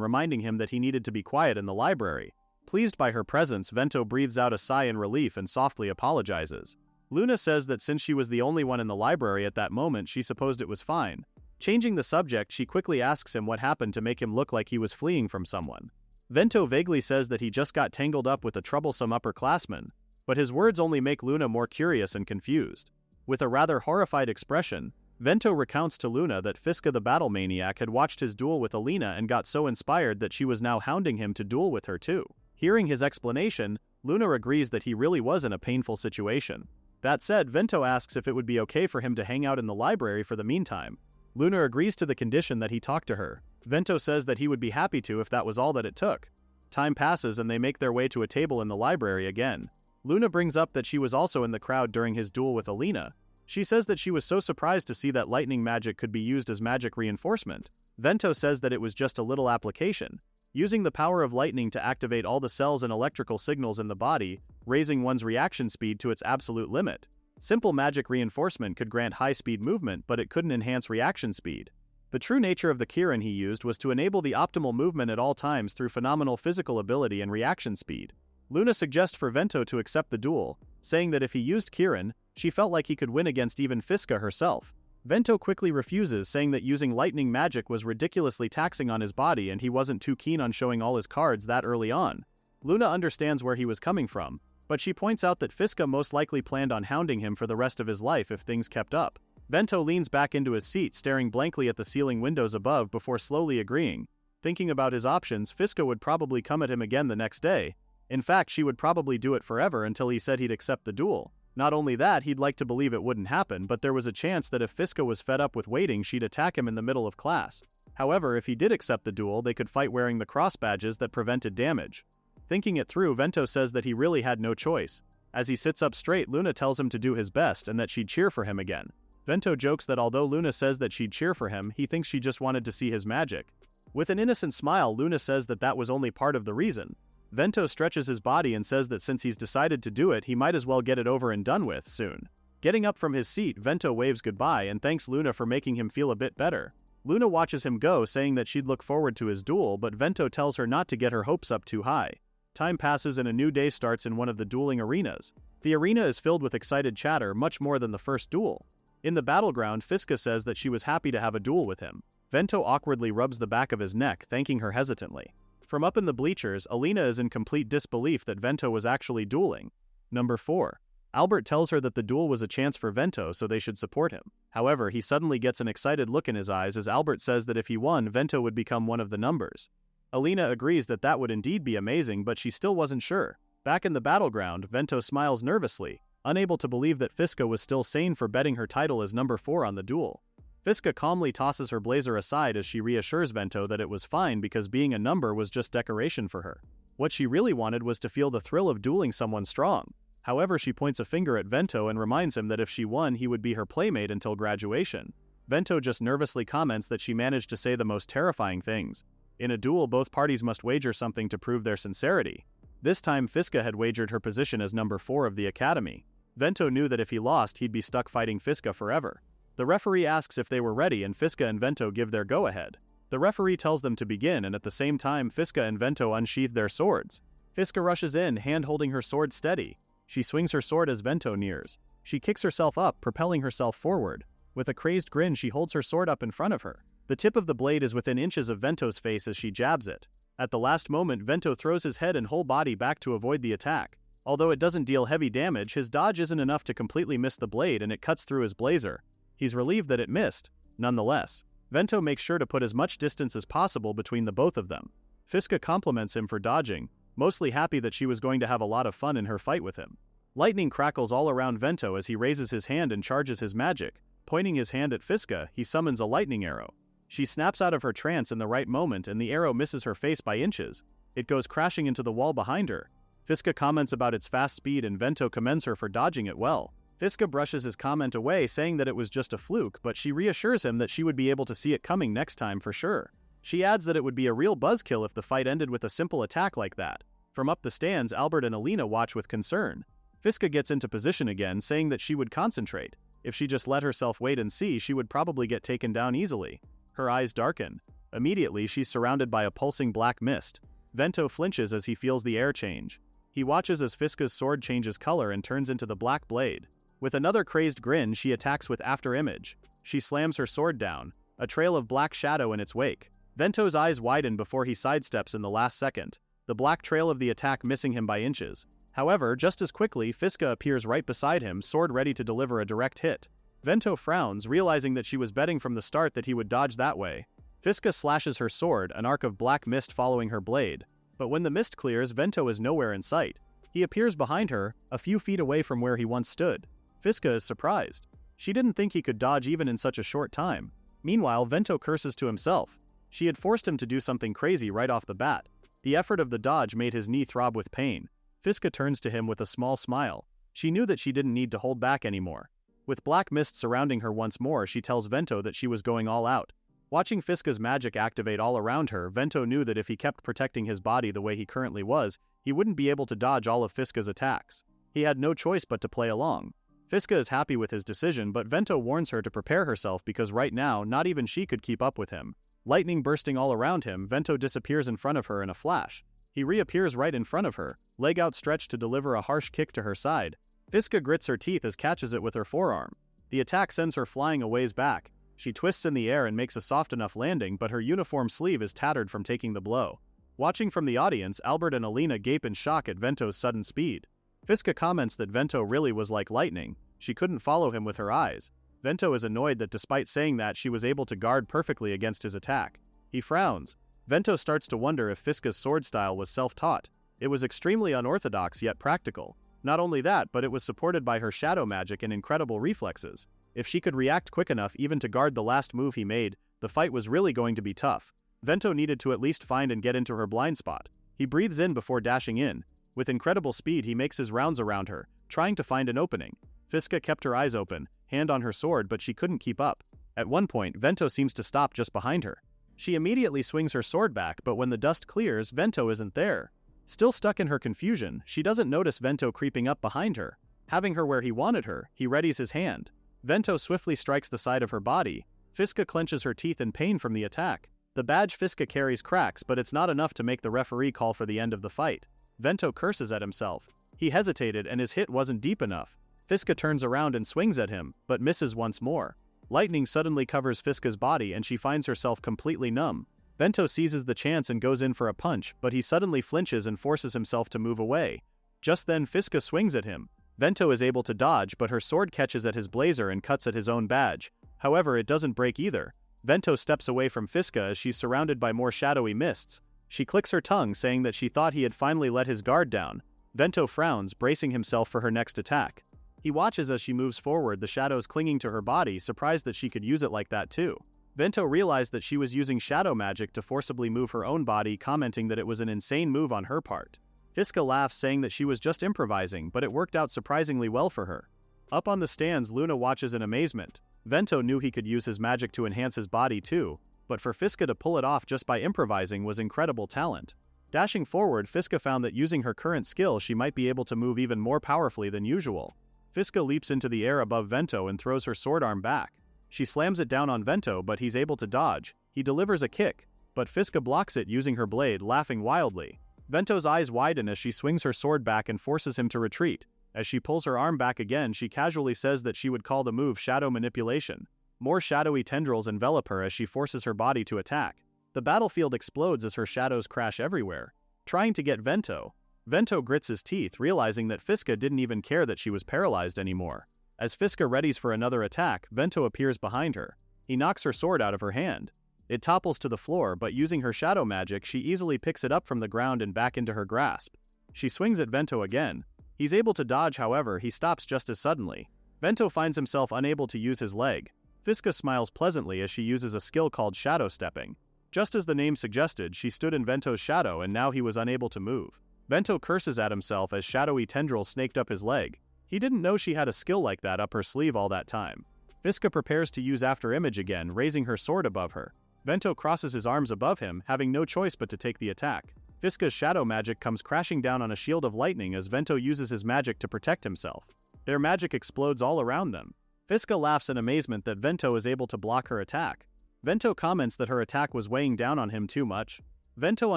reminding him that he needed to be quiet in the library. Pleased by her presence, Vento breathes out a sigh in relief and softly apologizes. Luna says that since she was the only one in the library at that moment, she supposed it was fine. Changing the subject, she quickly asks him what happened to make him look like he was fleeing from someone. Vento vaguely says that he just got tangled up with a troublesome upperclassman, but his words only make Luna more curious and confused. With a rather horrified expression, Vento recounts to Luna that Fiska the battle maniac had watched his duel with Alina and got so inspired that she was now hounding him to duel with her too. Hearing his explanation, Luna agrees that he really was in a painful situation. That said, Vento asks if it would be okay for him to hang out in the library for the meantime. Luna agrees to the condition that he talk to her. Vento says that he would be happy to if that was all that it took. Time passes and they make their way to a table in the library again. Luna brings up that she was also in the crowd during his duel with Alina. She says that she was so surprised to see that lightning magic could be used as magic reinforcement. Vento says that it was just a little application, using the power of lightning to activate all the cells and electrical signals in the body, raising one's reaction speed to its absolute limit. Simple magic reinforcement could grant high-speed movement, but it couldn't enhance reaction speed. The true nature of the Kirin he used was to enable the optimal movement at all times through phenomenal physical ability and reaction speed. Luna suggests for Vento to accept the duel, saying that if he used Kirin, she felt like he could win against even Fiska herself. Vento quickly refuses, saying that using lightning magic was ridiculously taxing on his body and he wasn't too keen on showing all his cards that early on. Luna understands where he was coming from, but she points out that Fiska most likely planned on hounding him for the rest of his life if things kept up. Vento leans back into his seat, staring blankly at the ceiling windows above before slowly agreeing. Thinking about his options, Fiska would probably come at him again the next day. In fact, she would probably do it forever until he said he'd accept the duel. Not only that, he'd like to believe it wouldn't happen, but there was a chance that if Fiska was fed up with waiting, she'd attack him in the middle of class. However, if he did accept the duel, they could fight wearing the cross badges that prevented damage. Thinking it through, Vento says that he really had no choice. As he sits up straight, Luna tells him to do his best and that she'd cheer for him again. Vento jokes that although Luna says that she'd cheer for him, he thinks she just wanted to see his magic. With an innocent smile, Luna says that that was only part of the reason. Vento stretches his body and says that since he's decided to do it, he might as well get it over and done with soon. Getting up from his seat, Vento waves goodbye and thanks Luna for making him feel a bit better. Luna watches him go, saying that she'd look forward to his duel, but Vento tells her not to get her hopes up too high. Time passes and a new day starts in one of the dueling arenas. The arena is filled with excited chatter, much more than the first duel. In the battleground, Fiska says that she was happy to have a duel with him. Vento awkwardly rubs the back of his neck, thanking her hesitantly. From up in the bleachers, Alina is in complete disbelief that Vento was actually dueling. Number 4. Albert tells her that the duel was a chance for Vento, so they should support him. However, he suddenly gets an excited look in his eyes as Albert says that if he won, Vento would become one of the numbers. Alina agrees that that would indeed be amazing, but she still wasn't sure. Back in the battleground, Vento smiles nervously, unable to believe that Fiska was still sane for betting her title as number 4 on the duel. Fiska calmly tosses her blazer aside as she reassures Vento that it was fine because being a number was just decoration for her. What she really wanted was to feel the thrill of dueling someone strong. However, she points a finger at Vento and reminds him that if she won, he would be her playmate until graduation. Vento just nervously comments that she managed to say the most terrifying things. In a duel, both parties must wager something to prove their sincerity. This time, Fiska had wagered her position as number 4 of the academy. Vento knew that if he lost, he'd be stuck fighting Fiska forever. The referee asks if they were ready and Fiska and Vento give their go-ahead. The referee tells them to begin, and at the same time Fiska and Vento unsheath their swords. Fiska rushes in, hand-holding her sword steady. She swings her sword as Vento nears. She kicks herself up, propelling herself forward. With a crazed grin, she holds her sword up in front of her. The tip of the blade is within inches of Vento's face as she jabs it. At the last moment, Vento throws his head and whole body back to avoid the attack. Although it doesn't deal heavy damage, his dodge isn't enough to completely miss the blade and it cuts through his blazer. He's relieved that it missed. Nonetheless, Vento makes sure to put as much distance as possible between the both of them. Fiska compliments him for dodging, mostly happy that she was going to have a lot of fun in her fight with him. Lightning crackles all around Vento as he raises his hand and charges his magic. Pointing his hand at Fiska, he summons a lightning arrow. She snaps out of her trance in the right moment and the arrow misses her face by inches. It goes crashing into the wall behind her. Fiska comments about its fast speed and Vento commends her for dodging it well. Fiska brushes his comment away, saying that it was just a fluke, but she reassures him that she would be able to see it coming next time for sure. She adds that it would be a real buzzkill if the fight ended with a simple attack like that. From up the stands, Albert and Alina watch with concern. Fiska gets into position again, saying that she would concentrate. If she just let herself wait and see, she would probably get taken down easily. Her eyes darken. Immediately, she's surrounded by a pulsing black mist. Vento flinches as he feels the air change. He watches as Fiska's sword changes color and turns into the black blade. With another crazed grin, she attacks with After Image. She slams her sword down, a trail of black shadow in its wake. Vento's eyes widen before he sidesteps in the last second, the black trail of the attack missing him by inches. However, just as quickly, Fiska appears right beside him, sword ready to deliver a direct hit. Vento frowns, realizing that she was betting from the start that he would dodge that way. Fiska slashes her sword, an arc of black mist following her blade. But when the mist clears, Vento is nowhere in sight. He appears behind her, a few feet away from where he once stood. Fiska is surprised. She didn't think he could dodge even in such a short time. Meanwhile, Vento curses to himself. She had forced him to do something crazy right off the bat. The effort of the dodge made his knee throb with pain. Fiska turns to him with a small smile. She knew that she didn't need to hold back anymore. With black mist surrounding her once more, she tells Vento that she was going all out. Watching Fiska's magic activate all around her, Vento knew that if he kept protecting his body the way he currently was, he wouldn't be able to dodge all of Fiska's attacks. He had no choice but to play along. Fiska is happy with his decision, but Vento warns her to prepare herself because right now, not even she could keep up with him. Lightning bursting all around him, Vento disappears in front of her in a flash. He reappears right in front of her, leg outstretched to deliver a harsh kick to her side. Fiska grits her teeth as catches it with her forearm. The attack sends her flying a ways back. She twists in the air and makes a soft enough landing, but her uniform sleeve is tattered from taking the blow. Watching from the audience, Albert and Alina gape in shock at Vento's sudden speed. Fiska comments that Vento really was like lightning. She couldn't follow him with her eyes. Vento is annoyed that despite saying that, she was able to guard perfectly against his attack. He frowns. Vento starts to wonder if Fiska's sword style was self-taught. It was extremely unorthodox yet practical. Not only that, but it was supported by her shadow magic and incredible reflexes. If she could react quick enough even to guard the last move he made, the fight was really going to be tough. Vento needed to at least find and get into her blind spot. He breathes in before dashing in. With incredible speed, he makes his rounds around her, trying to find an opening. Fiska kept her eyes open, hand on her sword, but she couldn't keep up. At one point, Vento seems to stop just behind her. She immediately swings her sword back, but when the dust clears, Vento isn't there. Still stuck in her confusion, she doesn't notice Vento creeping up behind her. Having her where he wanted her, he readies his hand. Vento swiftly strikes the side of her body. Fiska clenches her teeth in pain from the attack. The badge Fiska carries cracks, but it's not enough to make the referee call for the end of the fight. Vento curses at himself. He hesitated and his hit wasn't deep enough. Fiska turns around and swings at him, but misses once more. Lightning suddenly covers Fiska's body and she finds herself completely numb. Vento seizes the chance and goes in for a punch, but he suddenly flinches and forces himself to move away. Just then Fiska swings at him. Vento is able to dodge, but her sword catches at his blazer and cuts at his own badge. However, it doesn't break either. Vento steps away from Fiska as she's surrounded by more shadowy mists. She clicks her tongue, saying that she thought he had finally let his guard down. Vento frowns, bracing himself for her next attack. He watches as she moves forward, the shadows clinging to her body, surprised that she could use it like that too. Vento realized that she was using shadow magic to forcibly move her own body, commenting that it was an insane move on her part. Fiska laughs, saying that she was just improvising, but it worked out surprisingly well for her. Up on the stands, Luna watches in amazement. Vento knew he could use his magic to enhance his body too, but for Fiska to pull it off just by improvising was incredible talent. Dashing forward, Fiska found that using her current skill she might be able to move even more powerfully than usual. Fiska leaps into the air above Vento and throws her sword arm back. She slams it down on Vento, but he's able to dodge. He delivers a kick, but Fiska blocks it using her blade, laughing wildly. Vento's eyes widen as she swings her sword back and forces him to retreat. As she pulls her arm back again, she casually says that she would call the move shadow manipulation. More shadowy tendrils envelop her as she forces her body to attack. The battlefield explodes as her shadows crash everywhere. Trying to get Vento. Vento grits his teeth, realizing that Fiska didn't even care that she was paralyzed anymore. As Fiska readies for another attack, Vento appears behind her. He knocks her sword out of her hand. It topples to the floor, but using her shadow magic, she easily picks it up from the ground and back into her grasp. She swings at Vento again. He's able to dodge, however, he stops just as suddenly. Vento finds himself unable to use his leg. Fiska smiles pleasantly as she uses a skill called shadow stepping. Just as the name suggested, she stood in Vento's shadow and now he was unable to move. Vento curses at himself as shadowy tendrils snaked up his leg. He didn't know she had a skill like that up her sleeve all that time. Fiska prepares to use After Image again, raising her sword above her. Vento crosses his arms above him, having no choice but to take the attack. Fiska's shadow magic comes crashing down on a shield of lightning as Vento uses his magic to protect himself. Their magic explodes all around them. Fiska laughs in amazement that Vento is able to block her attack. Vento comments that her attack was weighing down on him too much. Vento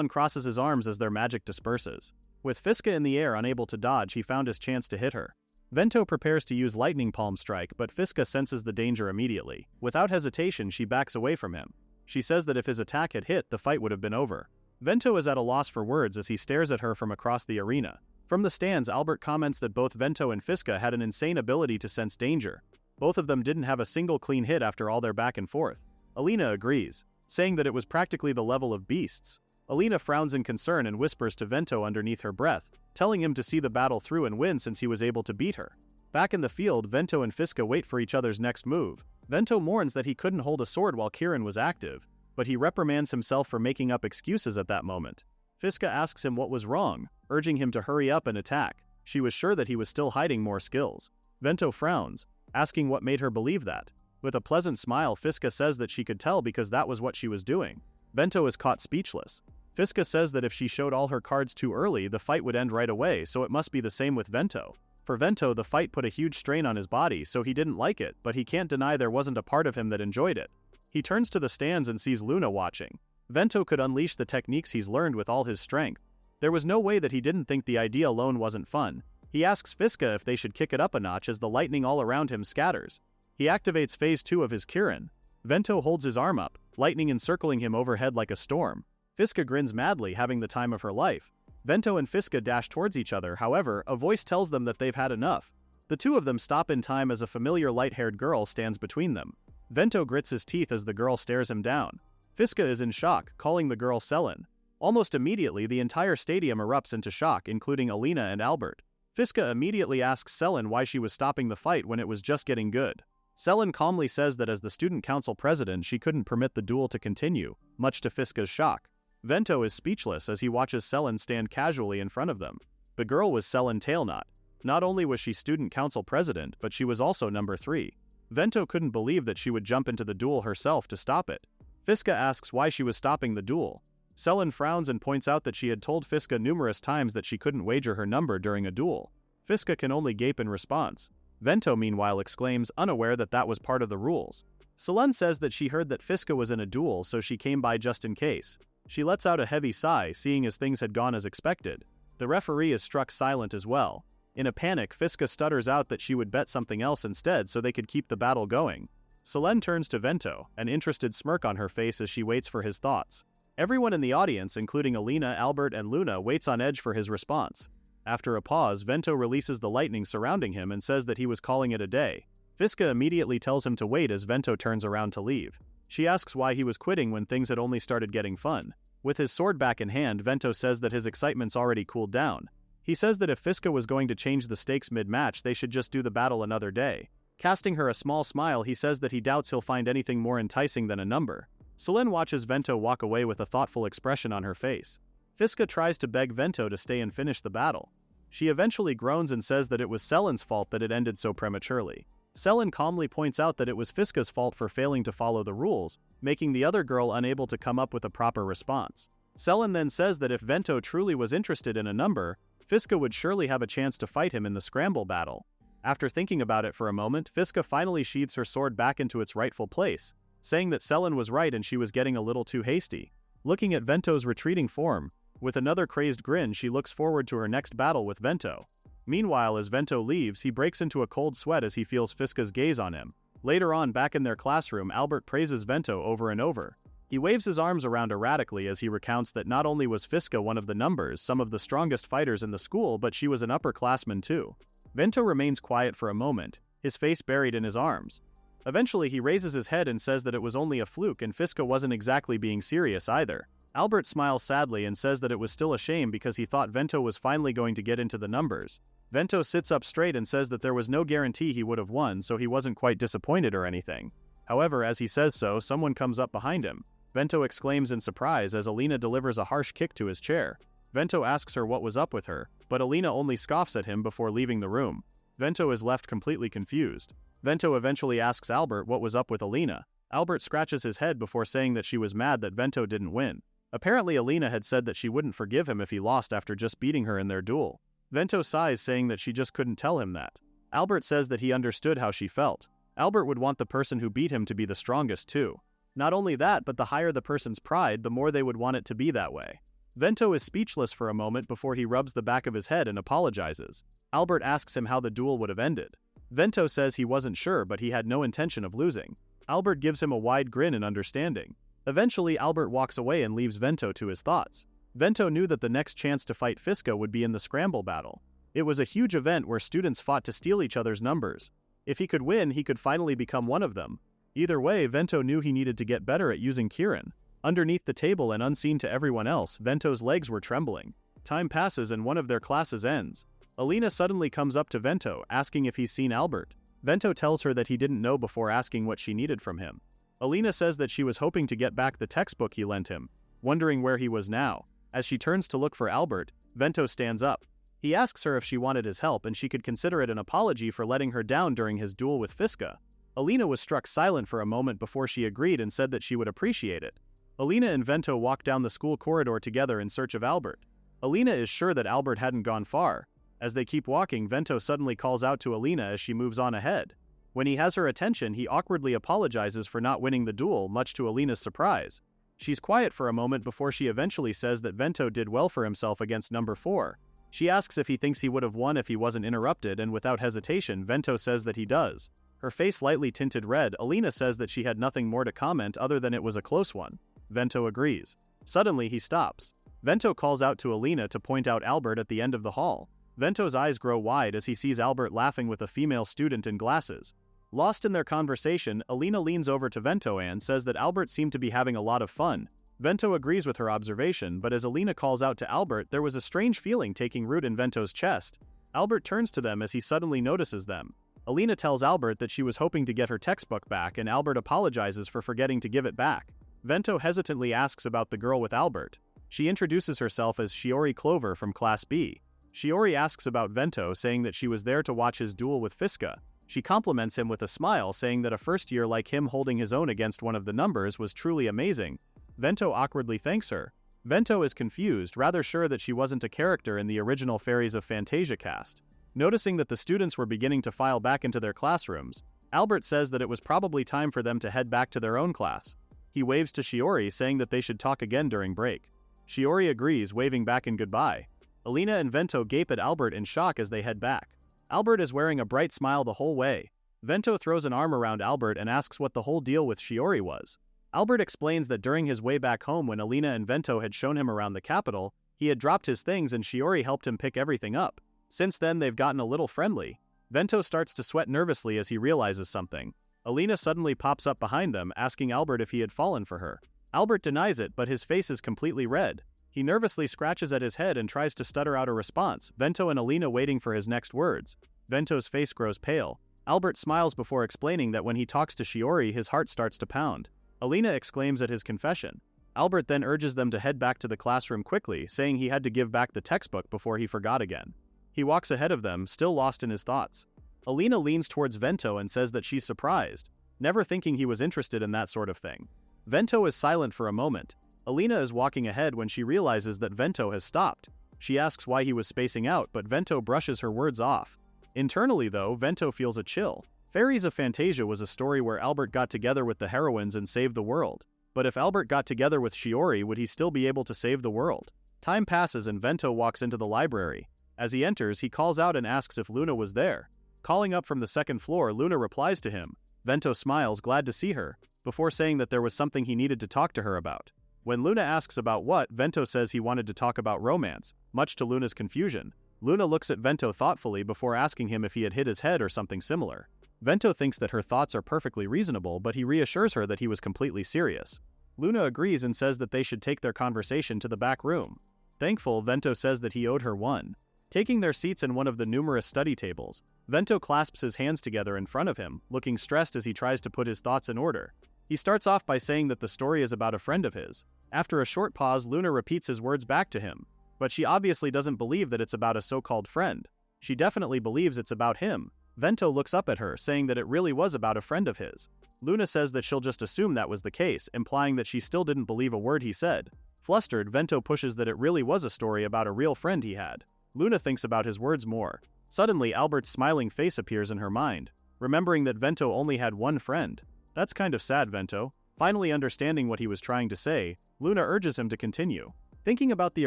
uncrosses his arms as their magic disperses. With Fiska in the air unable to dodge, he found his chance to hit her. Vento prepares to use Lightning Palm Strike, but Fiska senses the danger immediately. Without hesitation, she backs away from him. She says that if his attack had hit, the fight would have been over. Vento is at a loss for words as he stares at her from across the arena. From the stands, Albert comments that both Vento and Fiska had an insane ability to sense danger. Both of them didn't have a single clean hit after all their back and forth. Alina agrees, saying that it was practically the level of beasts. Alina frowns in concern and whispers to Vento underneath her breath, telling him to see the battle through and win since he was able to beat her. Back in the field, Vento and Fiska wait for each other's next move. Vento mourns that he couldn't hold a sword while Kirin was active, but he reprimands himself for making up excuses at that moment. Fiska asks him what was wrong, urging him to hurry up and attack. She was sure that he was still hiding more skills. Vento frowns, asking what made her believe that. With a pleasant smile, Fiska says that she could tell because that was what she was doing. Vento is caught speechless. Fiska says that if she showed all her cards too early, the fight would end right away, so it must be the same with Vento. For Vento, the fight put a huge strain on his body, so he didn't like it, but he can't deny there wasn't a part of him that enjoyed it. He turns to the stands and sees Luna watching. Vento could unleash the techniques he's learned with all his strength. There was no way that he didn't think the idea alone wasn't fun. He asks Fiska if they should kick it up a notch as the lightning all around him scatters. He activates phase 2 of his Kirin. Vento holds his arm up, lightning encircling him overhead like a storm. Fiska grins madly, having the time of her life. Vento and Fiska dash towards each other, however, a voice tells them that they've had enough. The two of them stop in time as a familiar light-haired girl stands between them. Vento grits his teeth as the girl stares him down. Fiska is in shock, calling the girl Selin. Almost immediately, the entire stadium erupts into shock, including Alina and Albert. Fiska immediately asks Selin why she was stopping the fight when it was just getting good. Selin calmly says that as the student council president, she couldn't permit the duel to continue, much to Fiska's shock. Vento is speechless as he watches Selin stand casually in front of them. The girl was Selin Tailknot. Not only was she student council president, but she was also number 3. Vento couldn't believe that she would jump into the duel herself to stop it. Fiska asks why she was stopping the duel. Selin frowns and points out that she had told Fiska numerous times that she couldn't wager her number during a duel. Fiska can only gape in response. Vento meanwhile exclaims, unaware that that was part of the rules. Selin says that she heard that Fiska was in a duel, so she came by just in case. She lets out a heavy sigh, seeing as things had gone as expected. The referee is struck silent as well. In a panic, Fiska stutters out that she would bet something else instead so they could keep the battle going. Selin turns to Vento, an interested smirk on her face as she waits for his thoughts. Everyone in the audience, including Alina, Albert, and Luna, waits on edge for his response. After a pause, Vento releases the lightning surrounding him and says that he was calling it a day. Fiska immediately tells him to wait as Vento turns around to leave. She asks why he was quitting when things had only started getting fun. With his sword back in hand, Vento says that his excitement's already cooled down. He says that if Fiska was going to change the stakes mid-match, they should just do the battle another day. Casting her a small smile, he says that he doubts he'll find anything more enticing than a number. Selene watches Vento walk away with a thoughtful expression on her face. Fiska tries to beg Vento to stay and finish the battle. She eventually groans and says that it was Selene's fault that it ended so prematurely. Selene calmly points out that it was Fiska's fault for failing to follow the rules, making the other girl unable to come up with a proper response. Selene then says that if Vento truly was interested in a number, Fiska would surely have a chance to fight him in the scramble battle. After thinking about it for a moment, Fiska finally sheathes her sword back into its rightful place, saying that Selene was right and she was getting a little too hasty. Looking at Vento's retreating form, with another crazed grin, she looks forward to her next battle with Vento. Meanwhile, as Vento leaves, he breaks into a cold sweat as he feels Fiska's gaze on him. Later on, back in their classroom, Albert praises Vento over and over. He waves his arms around erratically as he recounts that not only was Fiska one of the numbers, some of the strongest fighters in the school, but she was an upperclassman too. Vento remains quiet for a moment, his face buried in his arms. Eventually, he raises his head and says that it was only a fluke and Fiska wasn't exactly being serious either. Albert smiles sadly and says that it was still a shame because he thought Vento was finally going to get into the numbers. Vento sits up straight and says that there was no guarantee he would have won, so he wasn't quite disappointed or anything. However, as he says so, someone comes up behind him. Vento exclaims in surprise as Alina delivers a harsh kick to his chair. Vento asks her what was up with her, but Alina only scoffs at him before leaving the room. Vento is left completely confused. Vento eventually asks Albert what was up with Alina. Albert scratches his head before saying that she was mad that Vento didn't win. Apparently Alina had said that she wouldn't forgive him if he lost after just beating her in their duel. Vento sighs, saying that she just couldn't tell him that. Albert says that he understood how she felt. Albert would want the person who beat him to be the strongest too. Not only that, but the higher the person's pride, the more they would want it to be that way. Vento is speechless for a moment before he rubs the back of his head and apologizes. Albert asks him how the duel would have ended. Vento says he wasn't sure, but he had no intention of losing. Albert gives him a wide grin in understanding. Eventually, Albert walks away and leaves Vento to his thoughts. Vento knew that the next chance to fight Fiska would be in the scramble battle. It was a huge event where students fought to steal each other's numbers. If he could win, he could finally become one of them. Either way, Vento knew he needed to get better at using Kirin. Underneath the table and unseen to everyone else, Vento's legs were trembling. Time passes and one of their classes ends. Alina suddenly comes up to Vento, asking if he's seen Albert. Vento tells her that he didn't know before asking what she needed from him. Alina says that she was hoping to get back the textbook he lent him, wondering where he was now. As she turns to look for Albert, Vento stands up. He asks her if she wanted his help and she could consider it an apology for letting her down during his duel with Fiska. Alina was struck silent for a moment before she agreed and said that she would appreciate it. Alina and Vento walk down the school corridor together in search of Albert. Alina is sure that Albert hadn't gone far. As they keep walking, Vento suddenly calls out to Alina as she moves on ahead. When he has her attention, he awkwardly apologizes for not winning the duel, much to Alina's surprise. She's quiet for a moment before she eventually says that Vento did well for himself against number 4. She asks if he thinks he would have won if he wasn't interrupted, and without hesitation, Vento says that he does. Her face slightly tinted red, Alina says that she had nothing more to comment other than it was a close one. Vento agrees. Suddenly, he stops. Vento calls out to Alina to point out Albert at the end of the hall. Vento's eyes grow wide as he sees Albert laughing with a female student in glasses. Lost in their conversation, Alina leans over to Vento and says that Albert seemed to be having a lot of fun. Vento agrees with her observation, but as Alina calls out to Albert, there was a strange feeling taking root in Vento's chest. Albert turns to them as he suddenly notices them. Alina tells Albert that she was hoping to get her textbook back, and Albert apologizes for forgetting to give it back. Vento hesitantly asks about the girl with Albert. She introduces herself as Shiori Clover from Class B. Shiori asks about Vento, saying that she was there to watch his duel with Fiska. She compliments him with a smile, saying that a first year like him holding his own against one of the numbers was truly amazing. Vento awkwardly thanks her. Vento is confused, rather sure that she wasn't a character in the original Fairies of Fantasia cast. Noticing that the students were beginning to file back into their classrooms, Albert says that it was probably time for them to head back to their own class. He waves to Shiori, saying that they should talk again during break. Shiori agrees, waving back in goodbye. Alina and Vento gape at Albert in shock as they head back. Albert is wearing a bright smile the whole way. Vento throws an arm around Albert and asks what the whole deal with Shiori was. Albert explains that during his way back home when Alina and Vento had shown him around the capital, he had dropped his things and Shiori helped him pick everything up. Since then they've gotten a little friendly. Vento starts to sweat nervously as he realizes something. Alina suddenly pops up behind them, asking Albert if he had fallen for her. Albert denies it, but his face is completely red. He nervously scratches at his head and tries to stutter out a response, Vento and Alina waiting for his next words. Vento's face grows pale. Albert smiles before explaining that when he talks to Shiori, his heart starts to pound. Alina exclaims at his confession. Albert then urges them to head back to the classroom quickly, saying he had to give back the textbook before he forgot again. He walks ahead of them, still lost in his thoughts. Alina leans towards Vento and says that she's surprised, never thinking he was interested in that sort of thing. Vento is silent for a moment. Alina is walking ahead when she realizes that Vento has stopped. She asks why he was spacing out, but Vento brushes her words off. Internally, though, Vento feels a chill. Fairies of Fantasia was a story where Albert got together with the heroines and saved the world. But if Albert got together with Shiori, would he still be able to save the world? Time passes and Vento walks into the library. As he enters, he calls out and asks if Luna was there. Calling up from the second floor, Luna replies to him. Vento smiles, glad to see her, before saying that there was something he needed to talk to her about. When Luna asks about what, Vento says he wanted to talk about romance, much to Luna's confusion. Luna looks at Vento thoughtfully before asking him if he had hit his head or something similar. Vento thinks that her thoughts are perfectly reasonable, but he reassures her that he was completely serious. Luna agrees and says that they should take their conversation to the back room. Thankful, Vento says that he owed her one. Taking their seats in one of the numerous study tables, Vento clasps his hands together in front of him, looking stressed as he tries to put his thoughts in order. He starts off by saying that the story is about a friend of his. After a short pause, Luna repeats his words back to him. But she obviously doesn't believe that it's about a so-called friend. She definitely believes it's about him. Vento looks up at her, saying that it really was about a friend of his. Luna says that she'll just assume that was the case, implying that she still didn't believe a word he said. Flustered, Vento pushes that it really was a story about a real friend he had. Luna thinks about his words more. Suddenly, Albert's smiling face appears in her mind, remembering that Vento only had one friend. That's kind of sad, Vento. Finally understanding what he was trying to say, Luna urges him to continue. Thinking about the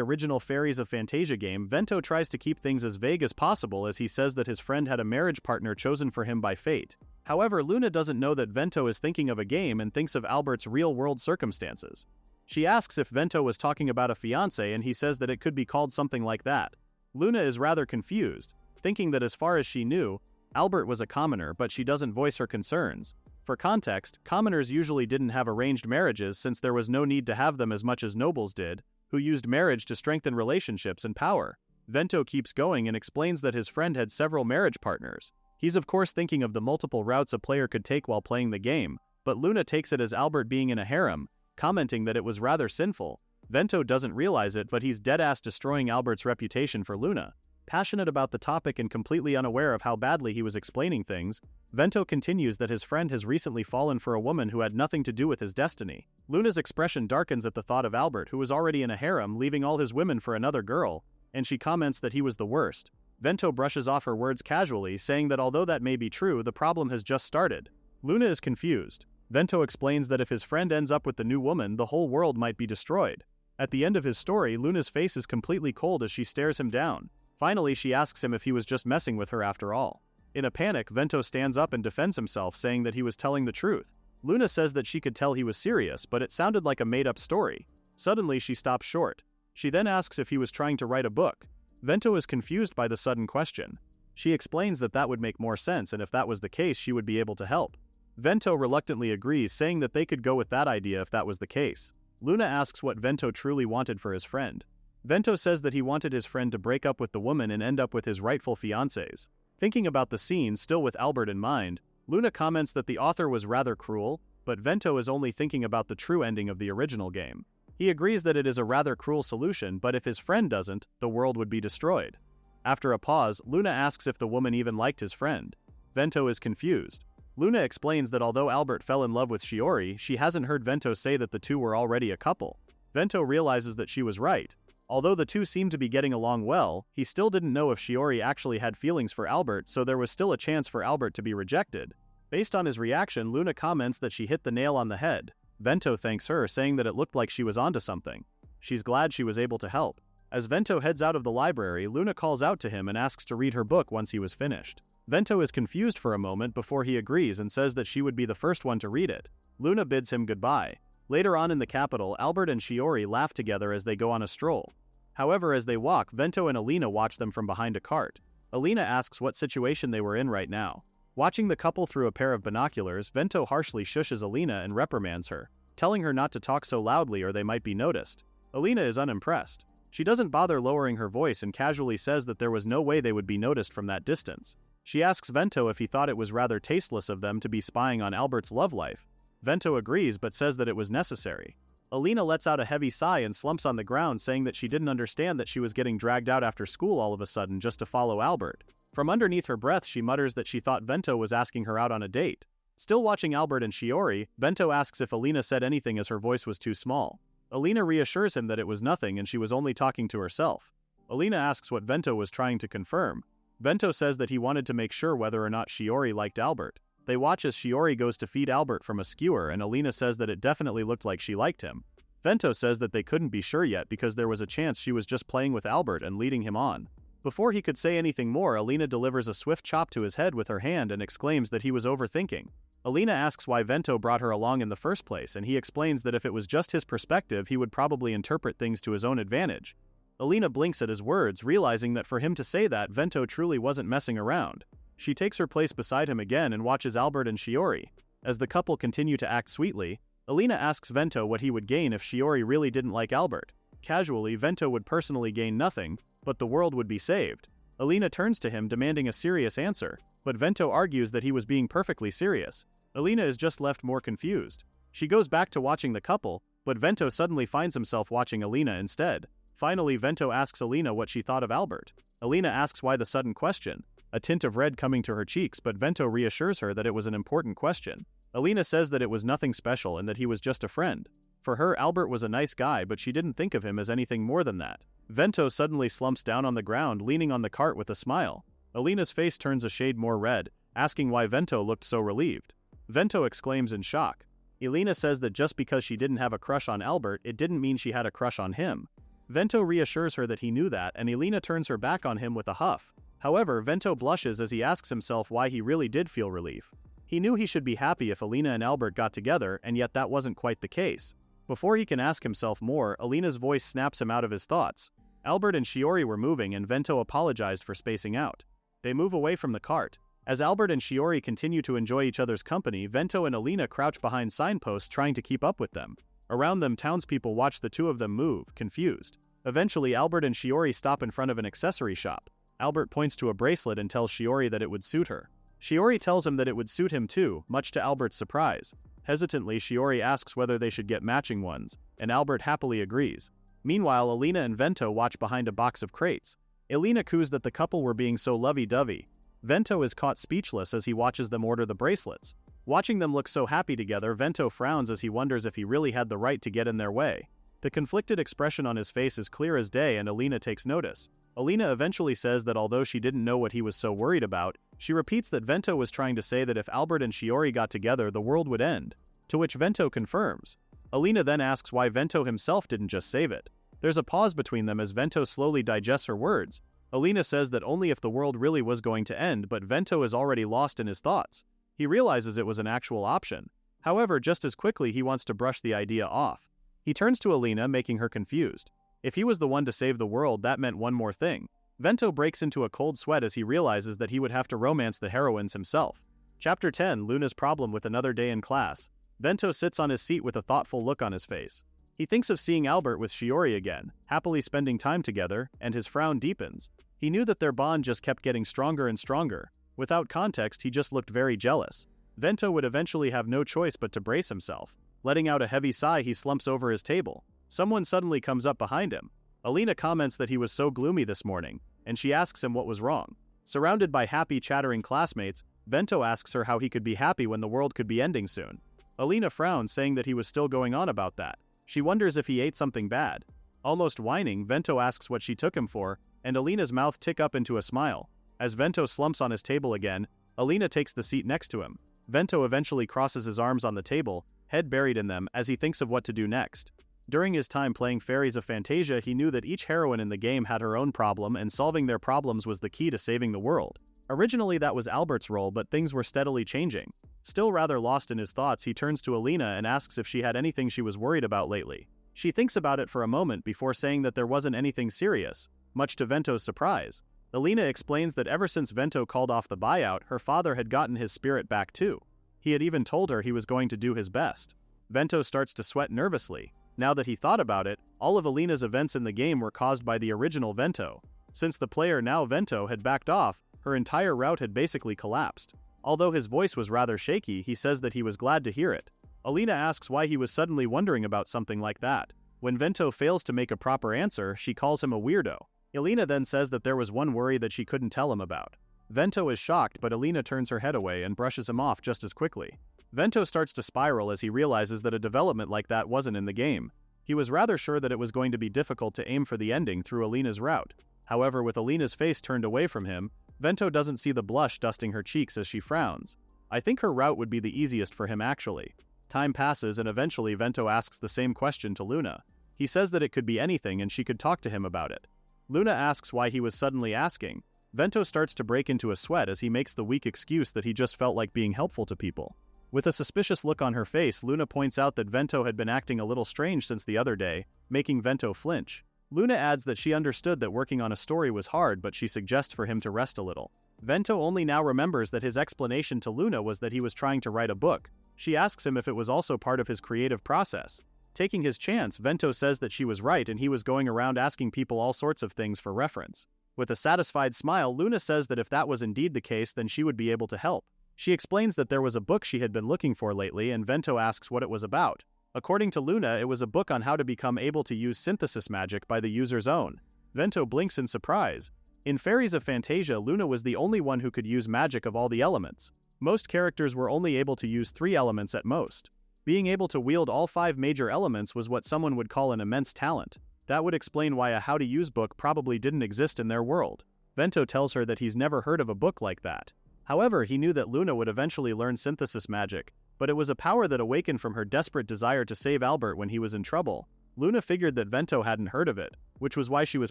original Fairies of Fantasia game, Vento tries to keep things as vague as possible as he says that his friend had a marriage partner chosen for him by fate. However, Luna doesn't know that Vento is thinking of a game and thinks of Albert's real-world circumstances. She asks if Vento was talking about a fiancé and he says that it could be called something like that. Luna is rather confused, thinking that as far as she knew, Albert was a commoner, but she doesn't voice her concerns. For context, commoners usually didn't have arranged marriages since there was no need to have them as much as nobles did, who used marriage to strengthen relationships and power. Vento keeps going and explains that his friend had several marriage partners. He's of course thinking of the multiple routes a player could take while playing the game, but Luna takes it as Albert being in a harem, commenting that it was rather sinful. Vento doesn't realize it, but he's dead-ass destroying Albert's reputation for Luna. Passionate about the topic and completely unaware of how badly he was explaining things, Vento continues that his friend has recently fallen for a woman who had nothing to do with his destiny. Luna's expression darkens at the thought of Albert, who was already in a harem, leaving all his women for another girl, and she comments that he was the worst. Vento brushes off her words casually, saying that although that may be true, the problem has just started. Luna is confused. Vento explains that if his friend ends up with the new woman, the whole world might be destroyed. At the end of his story, Luna's face is completely cold as she stares him down. Finally, she asks him if he was just messing with her after all. In a panic, Vento stands up and defends himself, saying that he was telling the truth. Luna says that she could tell he was serious, but it sounded like a made-up story. Suddenly, she stops short. She then asks if he was trying to write a book. Vento is confused by the sudden question. She explains that that would make more sense, and if that was the case, she would be able to help. Vento reluctantly agrees, saying that they could go with that idea if that was the case. Luna asks what Vento truly wanted for his friend. Vento says that he wanted his friend to break up with the woman and end up with his rightful fiancés. Thinking about the scene, still with Albert in mind, Luna comments that the author was rather cruel, but Vento is only thinking about the true ending of the original game. He agrees that it is a rather cruel solution, but if his friend doesn't, the world would be destroyed. After a pause, Luna asks if the woman even liked his friend. Vento is confused. Luna explains that although Albert fell in love with Shiori, she hasn't heard Vento say that the two were already a couple. Vento realizes that she was right. Although the two seemed to be getting along well, he still didn't know if Shiori actually had feelings for Albert, so there was still a chance for Albert to be rejected. Based on his reaction, Luna comments that she hit the nail on the head. Vento thanks her, saying that it looked like she was onto something. She's glad she was able to help. As Vento heads out of the library, Luna calls out to him and asks to read her book once he was finished. Vento is confused for a moment before he agrees and says that she would be the first one to read it. Luna bids him goodbye. Later on in the capital, Albert and Shiori laugh together as they go on a stroll. However, as they walk, Vento and Alina watch them from behind a cart. Alina asks what situation they were in right now. Watching the couple through a pair of binoculars, Vento harshly shushes Alina and reprimands her, telling her not to talk so loudly or they might be noticed. Alina is unimpressed. She doesn't bother lowering her voice and casually says that there was no way they would be noticed from that distance. She asks Vento if he thought it was rather tasteless of them to be spying on Albert's love life. Vento agrees but says that it was necessary. Alina lets out a heavy sigh and slumps on the ground, saying that she didn't understand that she was getting dragged out after school all of a sudden just to follow Albert. From underneath her breath, she mutters that she thought Vento was asking her out on a date. Still watching Albert and Shiori, Vento asks if Alina said anything as her voice was too small. Alina reassures him that it was nothing and she was only talking to herself. Alina asks what Vento was trying to confirm. Vento says that he wanted to make sure whether or not Shiori liked Albert. They watch as Shiori goes to feed Albert from a skewer and Alina says that it definitely looked like she liked him. Vento says that they couldn't be sure yet because there was a chance she was just playing with Albert and leading him on. Before he could say anything more, Alina delivers a swift chop to his head with her hand and exclaims that he was overthinking. Alina asks why Vento brought her along in the first place, and he explains that if it was just his perspective, he would probably interpret things to his own advantage. Alina blinks at his words, realizing that for him to say that, Vento truly wasn't messing around. She takes her place beside him again and watches Albert and Shiori. As the couple continue to act sweetly, Alina asks Vento what he would gain if Shiori really didn't like Albert. Casually, Vento would personally gain nothing, but the world would be saved. Alina turns to him demanding a serious answer, but Vento argues that he was being perfectly serious. Alina is just left more confused. She goes back to watching the couple, but Vento suddenly finds himself watching Alina instead. Finally, Vento asks Alina what she thought of Albert. Alina asks why the sudden question, a tint of red coming to her cheeks, but Vento reassures her that it was an important question. Alina says that it was nothing special and that he was just a friend. For her, Albert was a nice guy, but she didn't think of him as anything more than that. Vento suddenly slumps down on the ground, leaning on the cart with a smile. Alina's face turns a shade more red, asking why Vento looked so relieved. Vento exclaims in shock. Alina says that just because she didn't have a crush on Albert, it didn't mean she had a crush on him. Vento reassures her that he knew that, and Alina turns her back on him with a huff. However, Vento blushes as he asks himself why he really did feel relief. He knew he should be happy if Alina and Albert got together, and yet that wasn't quite the case. Before he can ask himself more, Alina's voice snaps him out of his thoughts. Albert and Shiori were moving and Vento apologized for spacing out. They move away from the cart. As Albert and Shiori continue to enjoy each other's company, Vento and Alina crouch behind signposts trying to keep up with them. Around them, townspeople watch the two of them move, confused. Eventually, Albert and Shiori stop in front of an accessory shop. Albert points to a bracelet and tells Shiori that it would suit her. Shiori tells him that it would suit him too, much to Albert's surprise. Hesitantly, Shiori asks whether they should get matching ones, and Albert happily agrees. Meanwhile, Alina and Vento watch behind a box of crates. Alina coos that the couple were being so lovey-dovey. Vento is caught speechless as he watches them order the bracelets. Watching them look so happy together, Vento frowns as he wonders if he really had the right to get in their way. The conflicted expression on his face is clear as day and Alina takes notice. Alina eventually says that although she didn't know what he was so worried about, she repeats that Vento was trying to say that if Albert and Shiori got together, the world would end. To which Vento confirms. Alina then asks why Vento himself didn't just save it. There's a pause between them as Vento slowly digests her words. Alina says that only if the world really was going to end, but Vento is already lost in his thoughts. He realizes it was an actual option. However, just as quickly he wants to brush the idea off. He turns to Alina, making her confused. If he was the one to save the world, that meant one more thing. Vento breaks into a cold sweat as he realizes that he would have to romance the heroines himself. Chapter 10, Luna's Problem with Another Day in Class. Vento sits on his seat with a thoughtful look on his face. He thinks of seeing Albert with Shiori again, happily spending time together, and his frown deepens. He knew that their bond just kept getting stronger and stronger. Without context, he just looked very jealous. Vento would eventually have no choice but to brace himself. Letting out a heavy sigh, he slumps over his table. Someone suddenly comes up behind him. Alina comments that he was so gloomy this morning, and she asks him what was wrong. Surrounded by happy, chattering classmates, Vento asks her how he could be happy when the world could be ending soon. Alina frowns, saying that he was still going on about that. She wonders if he ate something bad. Almost whining, Vento asks what she took him for, and Alina's mouth ticks up into a smile. As Vento slumps on his table again, Alina takes the seat next to him. Vento eventually crosses his arms on the table, head buried in them, as he thinks of what to do next. During his time playing Fairies of Fantasia, he knew that each heroine in the game had her own problem, and solving their problems was the key to saving the world. Originally that was Albert's role, but things were steadily changing. Still rather lost in his thoughts, he turns to Alina and asks if she had anything she was worried about lately. She thinks about it for a moment before saying that there wasn't anything serious, much to Vento's surprise. Alina explains that ever since Vento called off the buyout, her father had gotten his spirit back too. He had even told her he was going to do his best. Vento starts to sweat nervously. Now that he thought about it, all of Alina's events in the game were caused by the original Vento. Since the player now Vento had backed off, her entire route had basically collapsed. Although his voice was rather shaky, he says that he was glad to hear it. Alina asks why he was suddenly wondering about something like that. When Vento fails to make a proper answer, she calls him a weirdo. Alina then says that there was one worry that she couldn't tell him about. Vento is shocked, but Alina turns her head away and brushes him off just as quickly. Vento starts to spiral as he realizes that a development like that wasn't in the game. He was rather sure that it was going to be difficult to aim for the ending through Alina's route. However, with Alina's face turned away from him, Vento doesn't see the blush dusting her cheeks as she frowns. I think her route would be the easiest for him actually. Time passes and eventually Vento asks the same question to Luna. He says that it could be anything and she could talk to him about it. Luna asks why he was suddenly asking. Vento starts to break into a sweat as he makes the weak excuse that he just felt like being helpful to people. With a suspicious look on her face, Luna points out that Vento had been acting a little strange since the other day, making Vento flinch. Luna adds that she understood that working on a story was hard, but she suggests for him to rest a little. Vento only now remembers that his explanation to Luna was that he was trying to write a book. She asks him if it was also part of his creative process. Taking his chance, Vento says that she was right and he was going around asking people all sorts of things for reference. With a satisfied smile, Luna says that if that was indeed the case, then she would be able to help. She explains that there was a book she had been looking for lately and Vento asks what it was about. According to Luna, it was a book on how to become able to use synthesis magic by the user's own. Vento blinks in surprise. In Fairies of Fantasia, Luna was the only one who could use magic of all the elements. Most characters were only able to use 3 elements at most. Being able to wield all 5 major elements was what someone would call an immense talent. That would explain why a how-to-use book probably didn't exist in their world. Vento tells her that he's never heard of a book like that. However, he knew that Luna would eventually learn synthesis magic, but it was a power that awakened from her desperate desire to save Albert when he was in trouble. Luna figured that Vento hadn't heard of it, which was why she was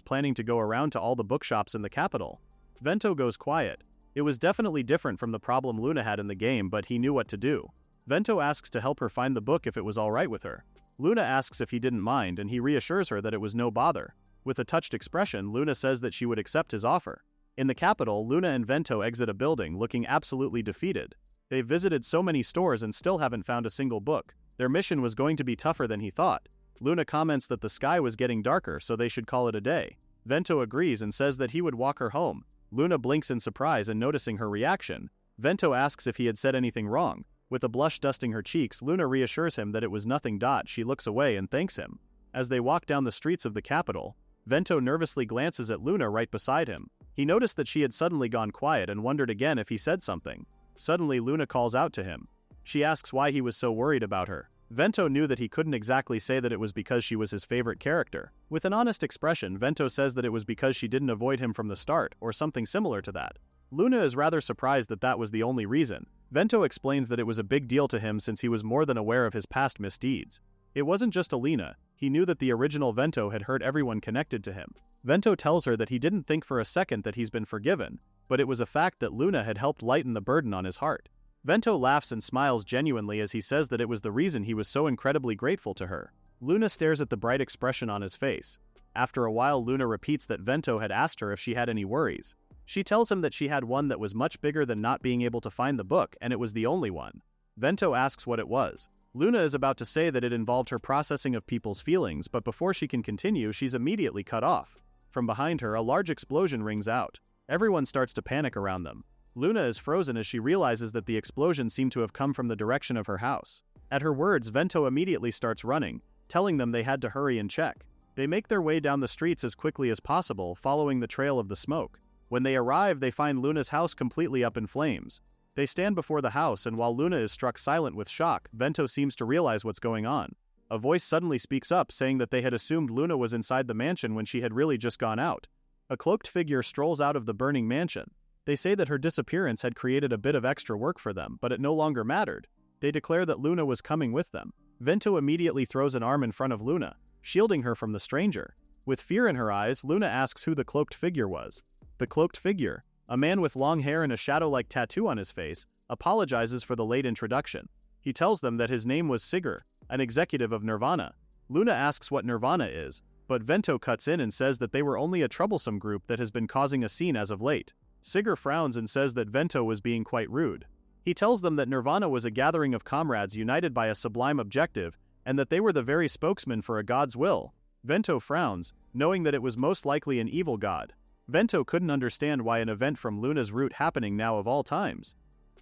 planning to go around to all the bookshops in the capital. Vento goes quiet. It was definitely different from the problem Luna had in the game, but he knew what to do. Vento asks to help her find the book if it was alright with her. Luna asks if he didn't mind and he reassures her that it was no bother. With a touched expression, Luna says that she would accept his offer. In the capital, Luna and Vento exit a building looking absolutely defeated. They've visited so many stores and still haven't found a single book. Their mission was going to be tougher than he thought. Luna comments that the sky was getting darker, so they should call it a day. Vento agrees and says that he would walk her home. Luna blinks in surprise and noticing her reaction. Vento asks if he had said anything wrong. With a blush dusting her cheeks, Luna reassures him that it was nothing. She looks away and thanks him. As they walk down the streets of the capital, Vento nervously glances at Luna right beside him. He noticed that she had suddenly gone quiet and wondered again if he said something. Suddenly, Luna calls out to him. She asks why he was so worried about her. Vento knew that he couldn't exactly say that it was because she was his favorite character. With an honest expression, Vento says that it was because she didn't avoid him from the start, or something similar to that. Luna is rather surprised that that was the only reason. Vento explains that it was a big deal to him since he was more than aware of his past misdeeds. It wasn't just Alina, he knew that the original Vento had hurt everyone connected to him. Vento tells her that he didn't think for a second that he's been forgiven, but it was a fact that Luna had helped lighten the burden on his heart. Vento laughs and smiles genuinely as he says that it was the reason he was so incredibly grateful to her. Luna stares at the bright expression on his face. After a while, Luna repeats that Vento had asked her if she had any worries. She tells him that she had one that was much bigger than not being able to find the book, and it was the only one. Vento asks what it was. Luna is about to say that it involved her processing of people's feelings, but before she can continue, she's immediately cut off. From behind her, a large explosion rings out. Everyone starts to panic around them. Luna is frozen as she realizes that the explosion seemed to have come from the direction of her house. At her words, Vento immediately starts running, telling them they had to hurry and check. They make their way down the streets as quickly as possible, following the trail of the smoke. When they arrive, they find Luna's house completely up in flames. They stand before the house, and while Luna is struck silent with shock, Vento seems to realize what's going on. A voice suddenly speaks up, saying that they had assumed Luna was inside the mansion when she had really just gone out. A cloaked figure strolls out of the burning mansion. They say that her disappearance had created a bit of extra work for them, but it no longer mattered. They declare that Luna was coming with them. Vento immediately throws an arm in front of Luna, shielding her from the stranger. With fear in her eyes, Luna asks who the cloaked figure was. The cloaked figure? A man with long hair and a shadow-like tattoo on his face apologizes for the late introduction. He tells them that his name was Sigurd, an executive of Nirvana. Luna asks what Nirvana is, but Vento cuts in and says that they were only a troublesome group that has been causing a scene as of late. Sigurd frowns and says that Vento was being quite rude. He tells them that Nirvana was a gathering of comrades united by a sublime objective, and that they were the very spokesman for a god's will. Vento frowns, knowing that it was most likely an evil god. Vento couldn't understand why an event from Luna's route happening now of all times.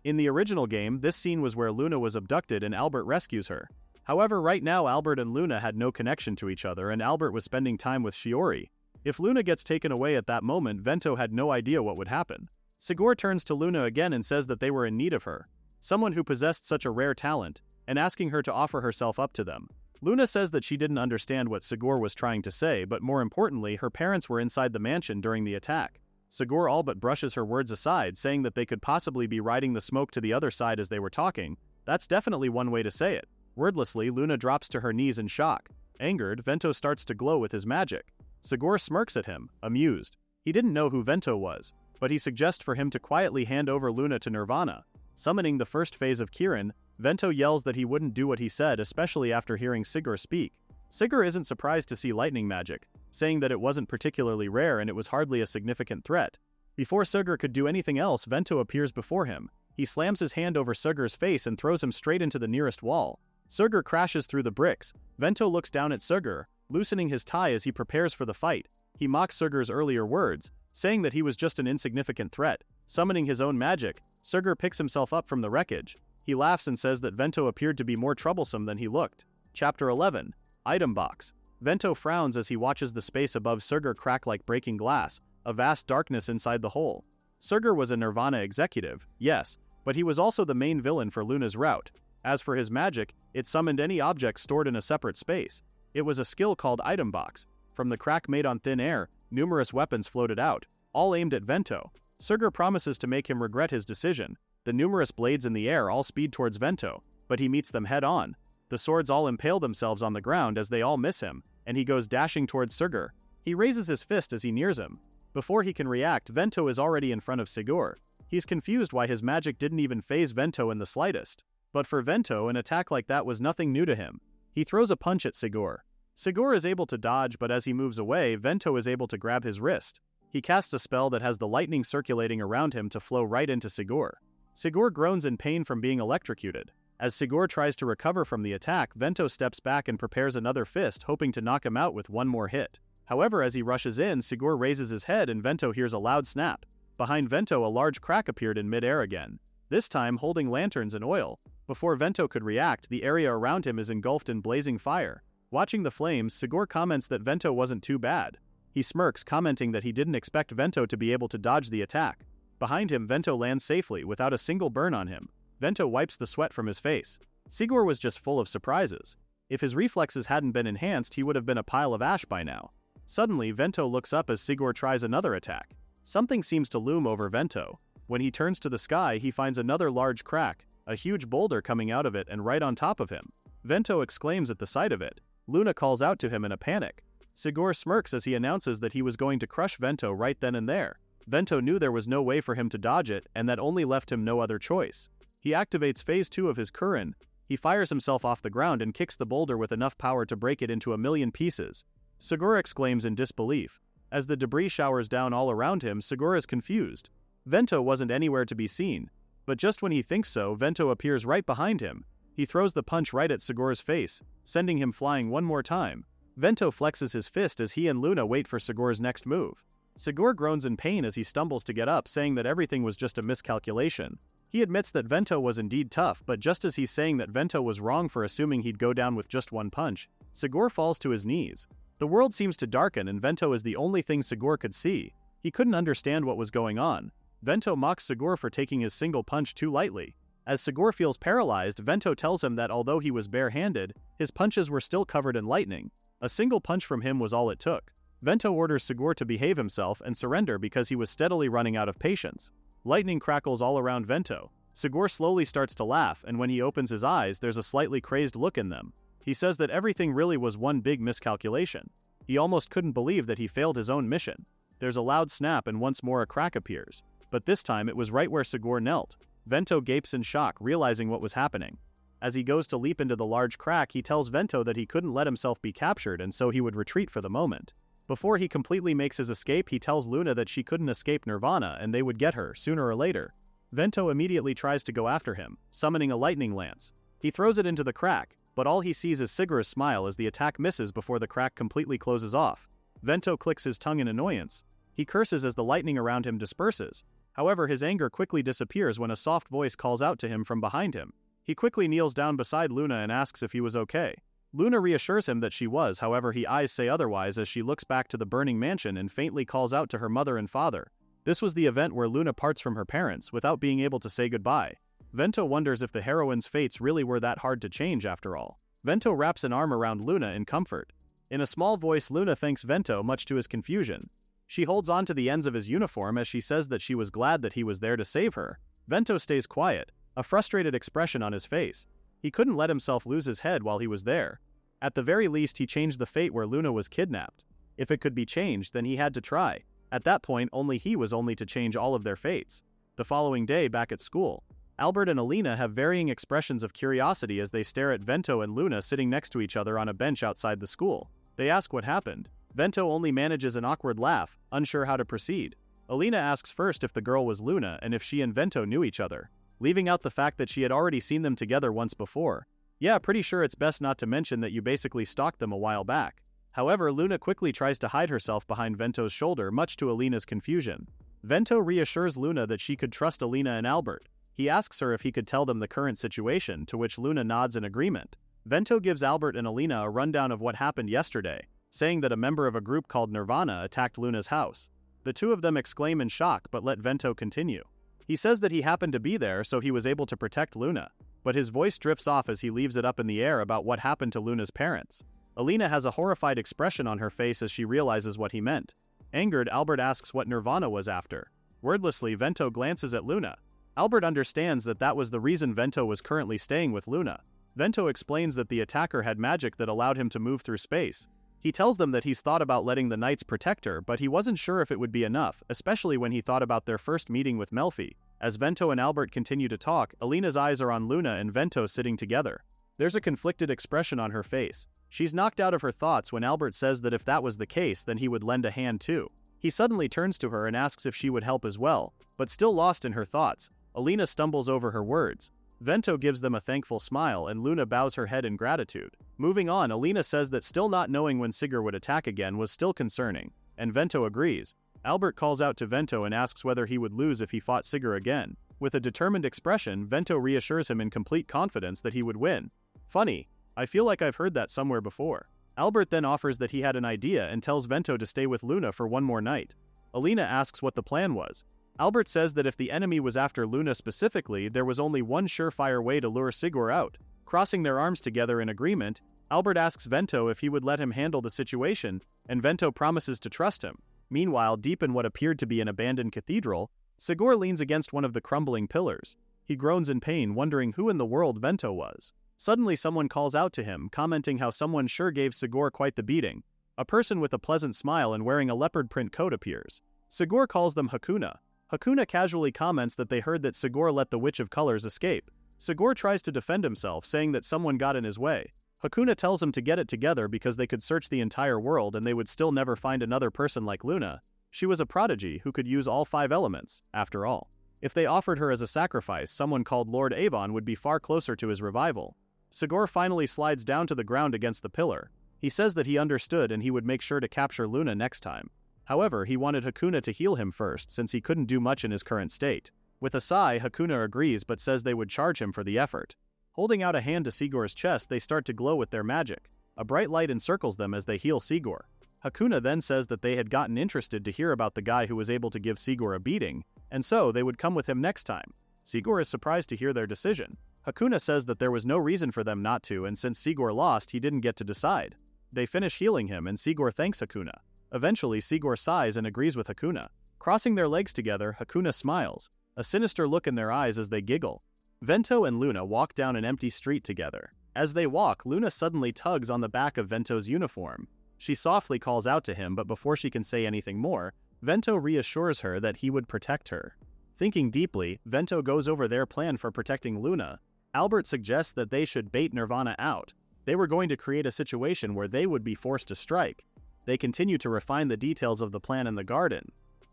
In the original game, this scene was where Luna was abducted and Albert rescues her. However, right now Albert and Luna had no connection to each other and Albert was spending time with Shiori. If Luna gets taken away at that moment, Vento had no idea what would happen. Sigurd turns to Luna again and says that they were in need of her, someone who possessed such a rare talent, and asking her to offer herself up to them. Luna says that she didn't understand what Sigurd was trying to say, but more importantly, her parents were inside the mansion during the attack. Sigurd all but brushes her words aside, saying that they could possibly be riding the smoke to the other side as they were talking. That's definitely one way to say it. Wordlessly, Luna drops to her knees in shock. Angered, Vento starts to glow with his magic. Sigurd smirks at him, amused. He didn't know who Vento was, but he suggests for him to quietly hand over Luna to Nirvana. Summoning the first phase of Kirin, Vento yells that he wouldn't do what he said, especially after hearing Sigurd speak. Sigurd isn't surprised to see lightning magic, saying that it wasn't particularly rare and it was hardly a significant threat. Before Sigurd could do anything else, Vento appears before him. He slams his hand over Sigurd's face and throws him straight into the nearest wall. Sigurd crashes through the bricks. Vento looks down at Sigurd, loosening his tie as he prepares for the fight. He mocks Sigurd's earlier words, saying that he was just an insignificant threat. Summoning his own magic, Sigurd picks himself up from the wreckage. He laughs and says that Vento appeared to be more troublesome than he looked. Chapter 11. Item Box. Vento frowns as he watches the space above Sigurd crack like breaking glass, a vast darkness inside the hole. Sigurd was a Nirvana executive, yes, but he was also the main villain for Luna's route. As for his magic, it summoned any object stored in a separate space. It was a skill called Item Box. From the crack made on thin air, numerous weapons floated out, all aimed at Vento. Sigurd promises to make him regret his decision. The numerous blades in the air all speed towards Vento, but he meets them head-on. The swords all impale themselves on the ground as they all miss him, and he goes dashing towards Sigurd. He raises his fist as he nears him. Before he can react, Vento is already in front of Sigurd. He's confused why his magic didn't even faze Vento in the slightest. But for Vento, an attack like that was nothing new to him. He throws a punch at Sigurd. Sigurd is able to dodge, but as he moves away, Vento is able to grab his wrist. He casts a spell that has the lightning circulating around him to flow right into Sigurd. Sigurd groans in pain from being electrocuted. As Sigurd tries to recover from the attack, Vento steps back and prepares another fist, hoping to knock him out with one more hit. However, as he rushes in, Sigurd raises his head and Vento hears a loud snap. Behind Vento, a large crack appeared in mid-air again, this time holding lanterns and oil. Before Vento could react, the area around him is engulfed in blazing fire. Watching the flames, Sigurd comments that Vento wasn't too bad. He smirks, commenting that he didn't expect Vento to be able to dodge the attack. Behind him, Vento lands safely, without a single burn on him. Vento wipes the sweat from his face. Sigurd was just full of surprises. If his reflexes hadn't been enhanced, he would have been a pile of ash by now. Suddenly, Vento looks up as Sigurd tries another attack. Something seems to loom over Vento. When he turns to the sky, he finds another large crack, a huge boulder coming out of it and right on top of him. Vento exclaims at the sight of it. Luna calls out to him in a panic. Sigurd smirks as he announces that he was going to crush Vento right then and there. Vento knew there was no way for him to dodge it, and that only left him no other choice. He activates Phase 2 of his Kirin. He fires himself off the ground and kicks the boulder with enough power to break it into 1,000,000 pieces. Sigurd exclaims in disbelief. As the debris showers down all around him, Sigurd is confused. Vento wasn't anywhere to be seen. But just when he thinks so, Vento appears right behind him. He throws the punch right at Sigurd's face, sending him flying one more time. Vento flexes his fist as he and Luna wait for Sigurd's next move. Sigurd groans in pain as he stumbles to get up, saying that everything was just a miscalculation. He admits that Vento was indeed tough, but just as he's saying that Vento was wrong for assuming he'd go down with just one punch, Sigurd falls to his knees. The world seems to darken and Vento is the only thing Sigurd could see. He couldn't understand what was going on. Vento mocks Sigurd for taking his single punch too lightly. As Sigurd feels paralyzed, Vento tells him that although he was barehanded, his punches were still covered in lightning. A single punch from him was all it took. Vento orders Sigurd to behave himself and surrender because he was steadily running out of patience. Lightning crackles all around Vento. Sigurd slowly starts to laugh, and when he opens his eyes, there's a slightly crazed look in them. He says that everything really was one big miscalculation. He almost couldn't believe that he failed his own mission. There's a loud snap and once more a crack appears. but this time it was right where Sigor knelt. Vento gapes in shock, realizing what was happening. As he goes to leap into the large crack, he tells Vento that he couldn't let himself be captured and so he would retreat for the moment. Before he completely makes his escape, he tells Luna that she couldn't escape Nirvana and they would get her, sooner or later. Vento immediately tries to go after him, summoning a lightning lance. He throws it into the crack, but all he sees is Sigur's smile as the attack misses before the crack completely closes off. Vento clicks his tongue in annoyance. He curses as the lightning around him disperses. However, his anger quickly disappears when a soft voice calls out to him from behind him. He quickly kneels down beside Luna and asks if he was okay. Luna reassures him that she was, however his eyes say otherwise as she looks back to the burning mansion and faintly calls out to her mother and father. This was the event where Luna parts from her parents without being able to say goodbye. Vento wonders if the heroine's fates really were that hard to change after all. Vento wraps an arm around Luna in comfort. In a small voice, Luna thanks Vento, much to his confusion. She holds on to the ends of his uniform as she says that she was glad that he was there to save her. Vento stays quiet, a frustrated expression on his face. He couldn't let himself lose his head while he was there. At the very least, he changed the fate where Luna was kidnapped. If it could be changed, then he had to try. At that point, only he was only to change all of their fates. The following day, back at school, Albert and Alina have varying expressions of curiosity as they stare at Vento and Luna sitting next to each other on a bench outside the school. They ask what happened. Vento only manages an awkward laugh, unsure how to proceed. Alina asks first if the girl was Luna and if she and Vento knew each other, leaving out the fact that she had already seen them together once before. Yeah, pretty sure it's best not to mention that you basically stalked them a while back. However, Luna quickly tries to hide herself behind Vento's shoulder, much to Alina's confusion. Vento reassures Luna that she could trust Alina and Albert. He asks her if he could tell them the current situation, to which Luna nods in agreement. Vento gives Albert and Alina a rundown of what happened yesterday, saying that a member of a group called Nirvana attacked Luna's house. The two of them exclaim in shock but let Vento continue. He says that he happened to be there so he was able to protect Luna, but his voice drifts off as he leaves it up in the air about what happened to Luna's parents. Alina has a horrified expression on her face as she realizes what he meant. Angered, Albert asks what Nirvana was after. Wordlessly, Vento glances at Luna. Albert understands that that was the reason Vento was currently staying with Luna. Vento explains that the attacker had magic that allowed him to move through space. He tells them that he's thought about letting the Knights protect her, but he wasn't sure if it would be enough, especially when he thought about their first meeting with Melfi. As Vento and Albert continue to talk, Alina's eyes are on Luna and Vento sitting together. There's a conflicted expression on her face. She's knocked out of her thoughts when Albert says that if that was the case, then he would lend a hand too. He suddenly turns to her and asks if she would help as well, but still lost in her thoughts, Alina stumbles over her words. Vento gives them a thankful smile and Luna bows her head in gratitude. Moving on, Alina says that still not knowing when Sigurd would attack again was still concerning, and Vento agrees. Albert calls out to Vento and asks whether he would lose if he fought Sigurd again. With a determined expression, Vento reassures him in complete confidence that he would win. Funny, I feel like I've heard that somewhere before. Albert then offers that he had an idea and tells Vento to stay with Luna for one more night. Alina asks what the plan was. Albert says that if the enemy was after Luna specifically, there was only one surefire way to lure Sigurd out. Crossing their arms together in agreement, Albert asks Vento if he would let him handle the situation, and Vento promises to trust him. Meanwhile, deep in what appeared to be an abandoned cathedral, Sigurd leans against one of the crumbling pillars. He groans in pain, wondering who in the world Vento was. Suddenly someone calls out to him, commenting how someone sure gave Sigurd quite the beating. A person with a pleasant smile and wearing a leopard print coat appears. Sigurd calls them Hakuna. Hakuna casually comments that they heard that Sigurd let the Witch of Colors escape. Sigurd tries to defend himself, saying that someone got in his way. Hakuna tells him to get it together because they could search the entire world and they would still never find another person like Luna. She was a prodigy who could use all 5 elements, after all. If they offered her as a sacrifice, someone called Lord Avon would be far closer to his revival. Sigurd finally slides down to the ground against the pillar. He says that he understood and he would make sure to capture Luna next time. However, he wanted Hakuna to heal him first since he couldn't do much in his current state. With a sigh, Hakuna agrees but says they would charge him for the effort. Holding out a hand to Sigurd's chest, they start to glow with their magic. A bright light encircles them as they heal Sigurd. Hakuna then says that they had gotten interested to hear about the guy who was able to give Sigurd a beating, and so they would come with him next time. Sigurd is surprised to hear their decision. Hakuna says that there was no reason for them not to, and since Sigurd lost, he didn't get to decide. They finish healing him and Sigurd thanks Hakuna. Eventually, Sigurd sighs and agrees with Hakuna. Crossing their legs together, Hakuna smiles, a sinister look in their eyes as they giggle. Vento and Luna walk down an empty street together. As they walk, Luna suddenly tugs on the back of Vento's uniform. She softly calls out to him, but before she can say anything more, Vento reassures her that he would protect her. Thinking deeply, Vento goes over their plan for protecting Luna. Albert suggests that they should bait Nirvana out. They were going to create a situation where they would be forced to strike. They continue to refine the details of the plan in the garden.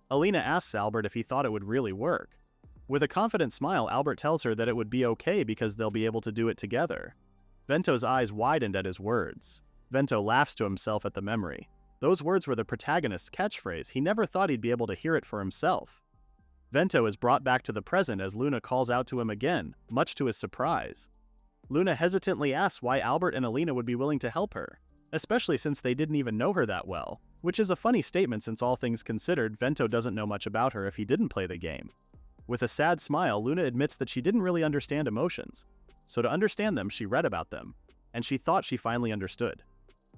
Alina asks Albert if he thought it would really work. With a confident smile, Albert tells her that it would be okay because they'll be able to do it together. Vento's eyes widened at his words. Vento laughs to himself at the memory. Those words were the protagonist's catchphrase. He never thought he'd be able to hear it for himself. Vento is brought back to the present as Luna calls out to him again, much to his surprise. Luna hesitantly asks why Albert and Alina would be willing to help her, especially since they didn't even know her that well, which is a funny statement since all things considered, Vento doesn't know much about her if he didn't play the game. With a sad smile, Luna admits that she didn't really understand emotions, so to understand them, she read about them, and she thought she finally understood.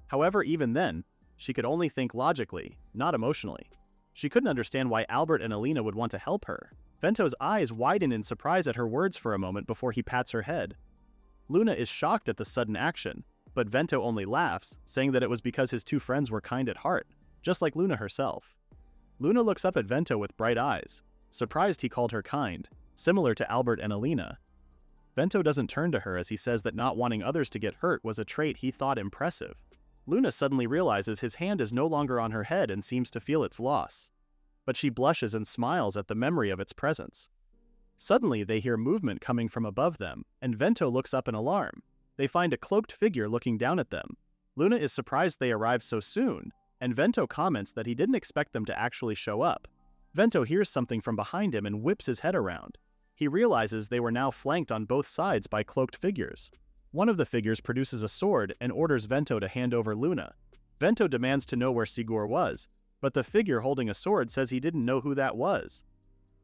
However, even then, she could only think logically, not emotionally. She couldn't understand why Albert and Alina would want to help her. Vento's eyes widen in surprise at her words for a moment before he pats her head. Luna is shocked at the sudden action, but Vento only laughs, saying that it was because his two friends were kind at heart, just like Luna herself. Luna looks up at Vento with bright eyes, surprised he called her kind, similar to Albert and Alina. Vento doesn't turn to her as he says that not wanting others to get hurt was a trait he thought impressive. Luna suddenly realizes his hand is no longer on her head and seems to feel its loss. But she blushes and smiles at the memory of its presence. Suddenly, they hear movement coming from above them, and Vento looks up in alarm. They find a cloaked figure looking down at them. Luna is surprised they arrived so soon, and Vento comments that he didn't expect them to actually show up. Vento hears something from behind him and whips his head around. He realizes they were now flanked on both sides by cloaked figures. One of the figures produces a sword and orders Vento to hand over Luna. Vento demands to know where Sigur was, but the figure holding a sword says he didn't know who that was.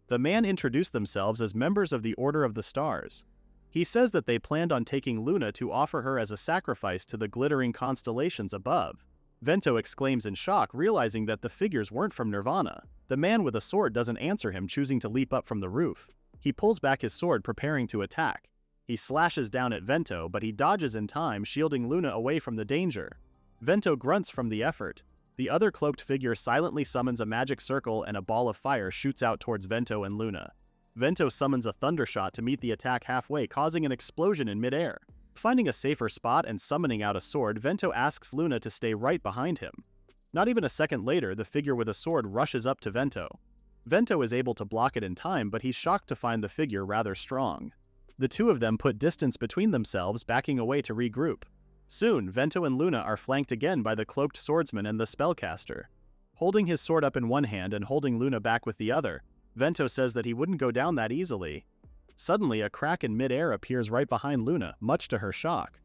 The man introduced themselves as members of the Order of the Stars. He says that they planned on taking Luna to offer her as a sacrifice to the glittering constellations above. Vento exclaims in shock, realizing that the figures weren't from Nirvana. The man with a sword doesn't answer him, choosing to leap up from the roof. He pulls back his sword, preparing to attack. He slashes down at Vento, but he dodges in time, shielding Luna away from the danger. Vento grunts from the effort. The other cloaked figure silently summons a magic circle and a ball of fire shoots out towards Vento and Luna. Vento summons a thundershot to meet the attack halfway, causing an explosion in midair. Finding a safer spot and summoning out a sword, Vento asks Luna to stay right behind him. Not even a second later, the figure with a sword rushes up to Vento. Vento is able to block it in time, but he's shocked to find the figure rather strong. The two of them put distance between themselves, backing away to regroup. Soon, Vento and Luna are flanked again by the cloaked swordsman and the spellcaster. Holding his sword up in one hand and holding Luna back with the other, Vento says that he wouldn't go down that easily. Suddenly, a crack in midair appears right behind Luna, much to her shock.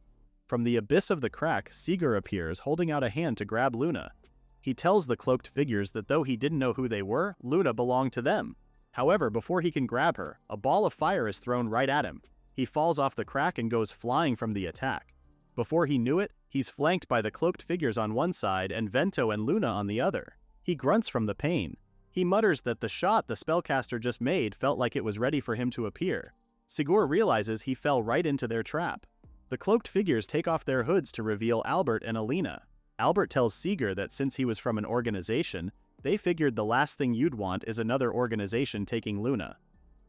From the abyss of the crack, Sigur appears, holding out a hand to grab Luna. He tells the cloaked figures that though he didn't know who they were, Luna belonged to them. However, before he can grab her, a ball of fire is thrown right at him. He falls off the crack and goes flying from the attack. Before he knew it, he's flanked by the cloaked figures on one side and Vento and Luna on the other. He grunts from the pain. He mutters that the shot the spellcaster just made felt like it was ready for him to appear. Sigur realizes he fell right into their trap. The cloaked figures take off their hoods to reveal Albert and Alina. Albert tells Sigur that since he was from an organization, they figured the last thing you'd want is another organization taking Luna.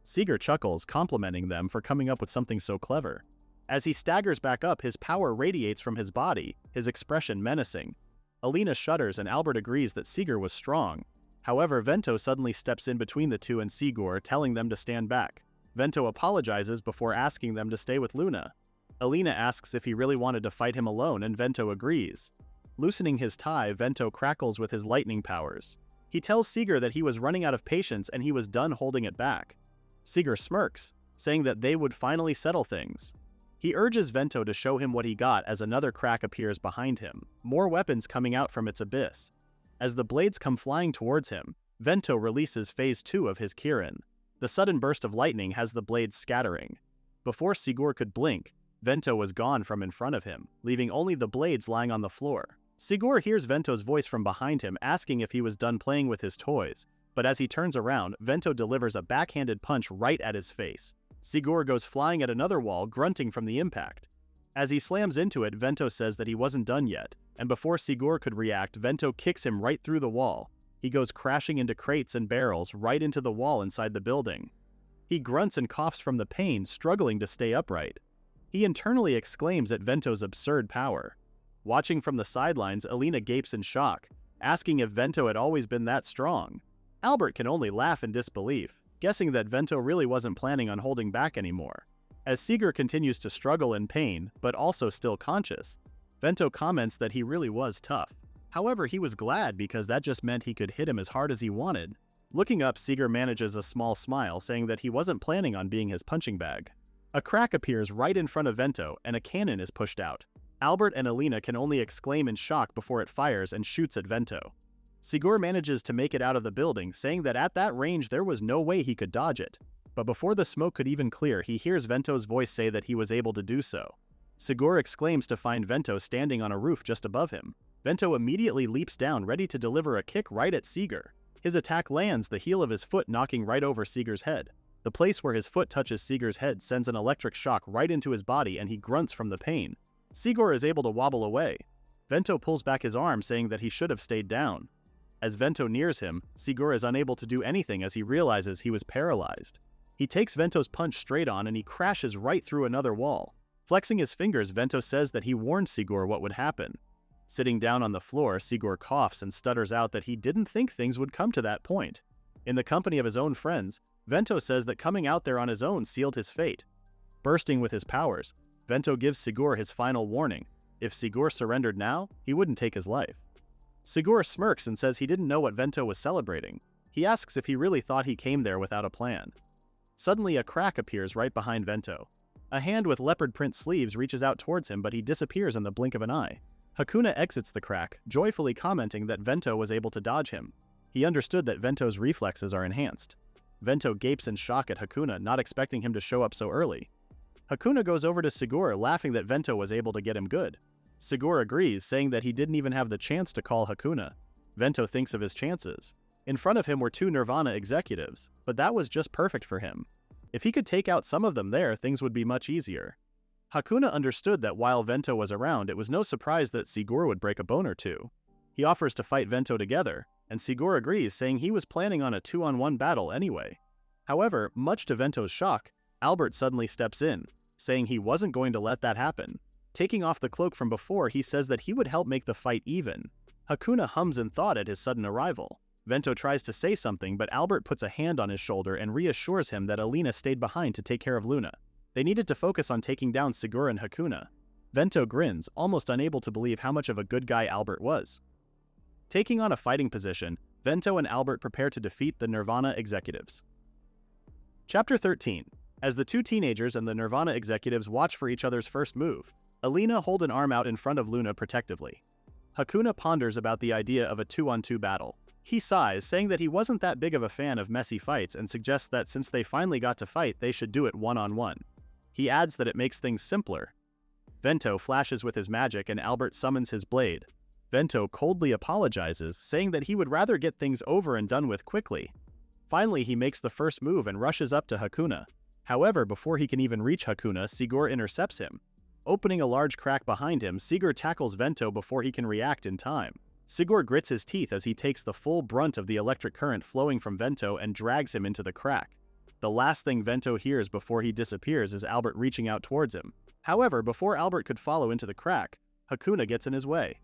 Sigur chuckles, complimenting them for coming up with something so clever. As he staggers back up, his power radiates from his body, his expression menacing. Alina shudders and Albert agrees that Sigur was strong. However, Vento suddenly steps in between the two and Sigur, telling them to stand back. Vento apologizes before asking them to stay with Luna. Alina asks if he really wanted to fight him alone and Vento agrees. Loosening his tie, Vento crackles with his lightning powers. He tells Sigur that he was running out of patience and he was done holding it back. Sigur smirks, saying that they would finally settle things. He urges Vento to show him what he got as another crack appears behind him, more weapons coming out from its abyss. As the blades come flying towards him, Vento releases Phase 2 of his Kirin. The sudden burst of lightning has the blades scattering. Before Sigur could blink, Vento was gone from in front of him, leaving only the blades lying on the floor. Sigur hears Vento's voice from behind him asking if he was done playing with his toys, but as he turns around, Vento delivers a backhanded punch right at his face. Sigur goes flying at another wall, grunting from the impact. As he slams into it, Vento says that he wasn't done yet, and before Sigur could react, Vento kicks him right through the wall. He goes crashing into crates and barrels right into the wall inside the building. He grunts and coughs from the pain, struggling to stay upright. He internally exclaims at Vento's absurd power. Watching from the sidelines, Alina gapes in shock, asking if Vento had always been that strong. Albert can only laugh in disbelief, guessing that Vento really wasn't planning on holding back anymore. As Seeger continues to struggle in pain, but also still conscious, Vento comments that he really was tough. However, he was glad because that just meant he could hit him as hard as he wanted. Looking up, Seeger manages a small smile, saying that he wasn't planning on being his punching bag. A crack appears right in front of Vento, and a cannon is pushed out. Albert and Alina can only exclaim in shock before it fires and shoots at Vento. Seeger manages to make it out of the building, saying that at that range there was no way he could dodge it. But before the smoke could even clear, he hears Vento's voice say that he was able to do so. Seeger exclaims to find Vento standing on a roof just above him. Vento immediately leaps down, ready to deliver a kick right at Seeger. His attack lands, the heel of his foot knocking right over Seeger's head. The place where his foot touches Seeger's head sends an electric shock right into his body, and he grunts from the pain. Seeger is able to wobble away. Vento pulls back his arm, saying that he should have stayed down. As Vento nears him, Seeger is unable to do anything as he realizes he was paralyzed. He takes Vento's punch straight on and he crashes right through another wall. Flexing his fingers, Vento says that he warned Seeger what would happen. Sitting down on the floor, Seeger coughs and stutters out that he didn't think things would come to that point. In the company of his own friends, Vento says that coming out there on his own sealed his fate. Bursting with his powers, Vento gives Seeger his final warning. If Seeger surrendered now, he wouldn't take his life. Seeger smirks and says he didn't know what Vento was celebrating. He asks if he really thought he came there without a plan. Suddenly, a crack appears right behind Vento. A hand with leopard print sleeves reaches out towards him, but he disappears in the blink of an eye. Hakuna exits the crack, joyfully commenting that Vento was able to dodge him. He understood that Vento's reflexes are enhanced. Vento gapes in shock at Hakuna, not expecting him to show up so early. Hakuna goes over to Seeger, laughing that Vento was able to get him good. Seeger agrees, saying that he didn't even have the chance to call Hakuna. Vento thinks of his chances. In front of him were 2 Nirvana executives, but that was just perfect for him. If he could take out some of them there, things would be much easier. Hakuna understood that while Vento was around, it was no surprise that Seeger would break a bone or two. He offers to fight Vento together, and Seeger agrees, saying he was planning on a 2-on-1 battle anyway. However, much to Vento's shock, Albert suddenly steps in, saying he wasn't going to let that happen. Taking off the cloak from before, he says that he would help make the fight even. Hakuna hums in thought at his sudden arrival. Vento tries to say something, but Albert puts a hand on his shoulder and reassures him that Alina stayed behind to take care of Luna. They needed to focus on taking down Seeger and Hakuna. Vento grins, almost unable to believe how much of a good guy Albert was. Taking on a fighting position, Vento and Albert prepare to defeat the Nirvana executives. Chapter 13. As the 2 teenagers and the Nirvana executives watch for each other's first move, Alina holds an arm out in front of Luna protectively. Hakuna ponders about the idea of a 2-on-2 battle. He sighs, saying that he wasn't that big of a fan of messy fights and suggests that since they finally got to fight, they should do it 1-on-1. He adds that it makes things simpler. Vento flashes with his magic and Albert summons his blade. Vento coldly apologizes, saying that he would rather get things over and done with quickly. Finally, he makes the first move and rushes up to Hakuna. However, before he can even reach Hakuna, Seeger intercepts him. Opening a large crack behind him, Seeger tackles Vento before he can react in time. Seeger grits his teeth as he takes the full brunt of the electric current flowing from Vento and drags him into the crack. The last thing Vento hears before he disappears is Albert reaching out towards him. However, before Albert could follow into the crack, Hakuna gets in his way.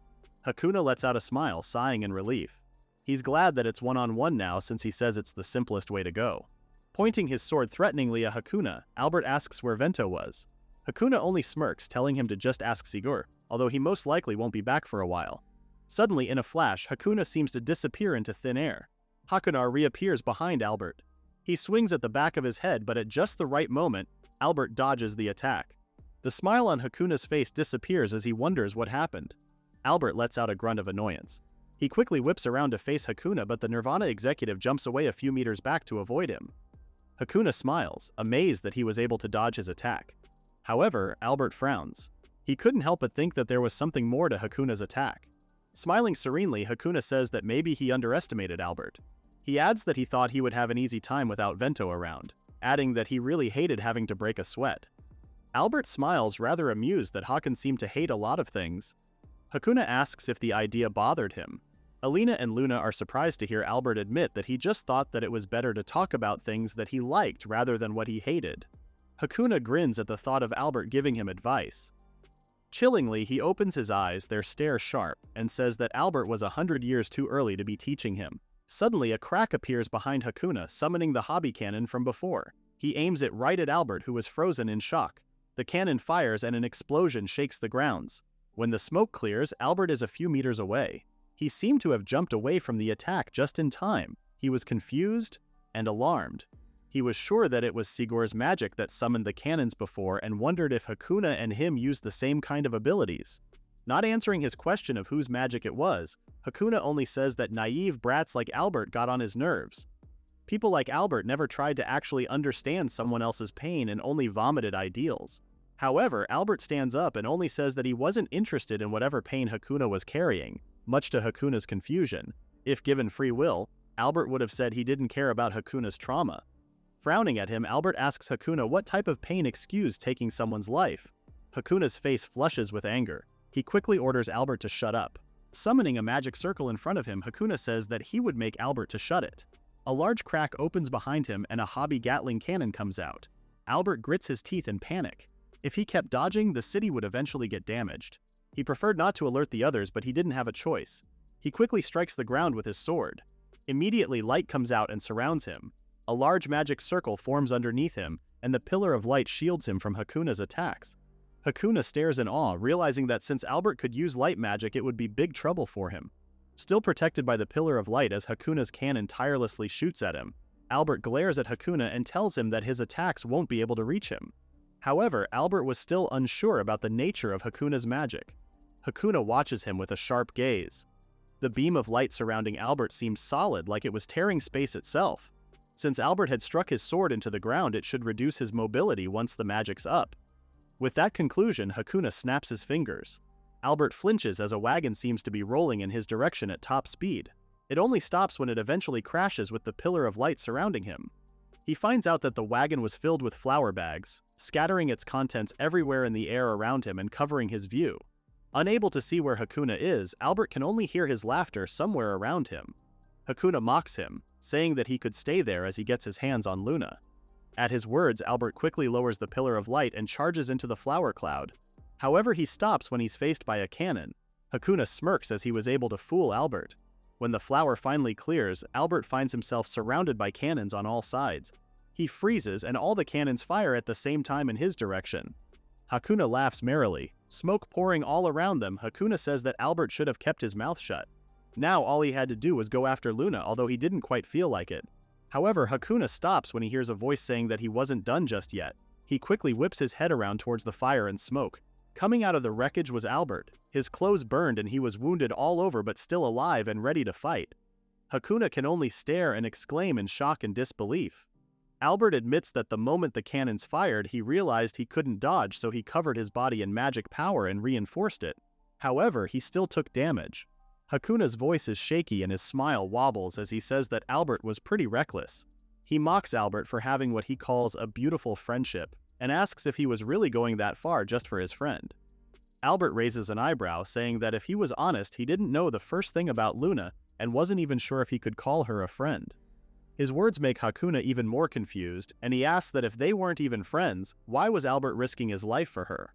Hakuna lets out a smile, sighing in relief. He's glad that it's 1-on-1 now, since he says it's the simplest way to go. Pointing his sword threateningly at Hakuna, Albert asks where Vento was. Hakuna only smirks, telling him to just ask Seeger, although he most likely won't be back for a while. Suddenly, in a flash, Hakuna seems to disappear into thin air. Hakuna reappears behind Albert. He swings at the back of his head, but at just the right moment, Albert dodges the attack. The smile on Hakuna's face disappears as he wonders what happened. Albert lets out a grunt of annoyance. He quickly whips around to face Hakuna, but the Nirvana executive jumps away a few meters back to avoid him. Hakuna smiles, amazed that he was able to dodge his attack. However, Albert frowns. He couldn't help but think that there was something more to Hakuna's attack. Smiling serenely, Hakuna says that maybe he underestimated Albert. He adds that he thought he would have an easy time without Vento around, adding that he really hated having to break a sweat. Albert smiles, rather amused that Hakan seemed to hate a lot of things. Hakuna asks if the idea bothered him. Alina and Luna are surprised to hear Albert admit that he just thought that it was better to talk about things that he liked rather than what he hated. Hakuna grins at the thought of Albert giving him advice. Chillingly, he opens his eyes, their stare sharp, and says that Albert was 100 years too early to be teaching him. Suddenly, a crack appears behind Hakuna, summoning the hobby cannon from before. He aims it right at Albert, who was frozen in shock. The cannon fires and an explosion shakes the grounds. When the smoke clears, Albert is a few meters away. He seemed to have jumped away from the attack just in time. He was confused and alarmed. He was sure that it was Sigur's magic that summoned the cannons before and wondered if Hakuna and him used the same kind of abilities. Not answering his question of whose magic it was, Hakuna only says that naive brats like Albert got on his nerves. People like Albert never tried to actually understand someone else's pain and only vomited ideals. However, Albert stands up and only says that he wasn't interested in whatever pain Hakuna was carrying, much to Hakuna's confusion. If given free will, Albert would have said he didn't care about Hakuna's trauma. Frowning at him, Albert asks Hakuna what type of pain excused taking someone's life. Hakuna's face flushes with anger. He quickly orders Albert to shut up. Summoning a magic circle in front of him, Hakuna says that he would make Albert to shut it. A large crack opens behind him and a hobby Gatling cannon comes out. Albert grits his teeth in panic. If he kept dodging, the city would eventually get damaged. He preferred not to alert the others, but he didn't have a choice. He quickly strikes the ground with his sword. Immediately, light comes out and surrounds him. A large magic circle forms underneath him, and the pillar of light shields him from Hakuna's attacks. Hakuna stares in awe, realizing that since Albert could use light magic, it would be big trouble for him. Still protected by the pillar of light as Hakuna's cannon tirelessly shoots at him, Albert glares at Hakuna and tells him that his attacks won't be able to reach him. However, Albert was still unsure about the nature of Hakuna's magic. Hakuna watches him with a sharp gaze. The beam of light surrounding Albert seemed solid, like it was tearing space itself. Since Albert had struck his sword into the ground, it should reduce his mobility once the magic's up. With that conclusion, Hakuna snaps his fingers. Albert flinches as a wagon seems to be rolling in his direction at top speed. It only stops when it eventually crashes with the pillar of light surrounding him. He finds out that the wagon was filled with flour bags, scattering its contents everywhere in the air around him and covering his view. Unable to see where Hakuna is, Albert can only hear his laughter somewhere around him. Hakuna mocks him, saying that he could stay there as he gets his hands on Luna. At his words, Albert quickly lowers the pillar of light and charges into the flower cloud. However, he stops when he's faced by a cannon. Hakuna smirks as he was able to fool Albert. When the flower finally clears, Albert finds himself surrounded by cannons on all sides. He freezes and all the cannons fire at the same time in his direction. Hakuna laughs merrily. Smoke pouring all around them, Hakuna says that Albert should have kept his mouth shut. Now all he had to do was go after Luna, although he didn't quite feel like it. However, Hakuna stops when he hears a voice saying that he wasn't done just yet. He quickly whips his head around towards the fire and smoke. Coming out of the wreckage was Albert. His clothes burned and he was wounded all over but still alive and ready to fight. Hakuna can only stare and exclaim in shock and disbelief. Albert admits that the moment the cannons fired, he realized he couldn't dodge, so he covered his body in magic power and reinforced it. However, he still took damage. Hakuna's voice is shaky and his smile wobbles as he says that Albert was pretty reckless. He mocks Albert for having what he calls a beautiful friendship, and asks if he was really going that far just for his friend. Albert raises an eyebrow, saying that if he was honest, he didn't know the first thing about Luna, and wasn't even sure if he could call her a friend. His words make Hakuna even more confused, and he asks that if they weren't even friends, why was Albert risking his life for her?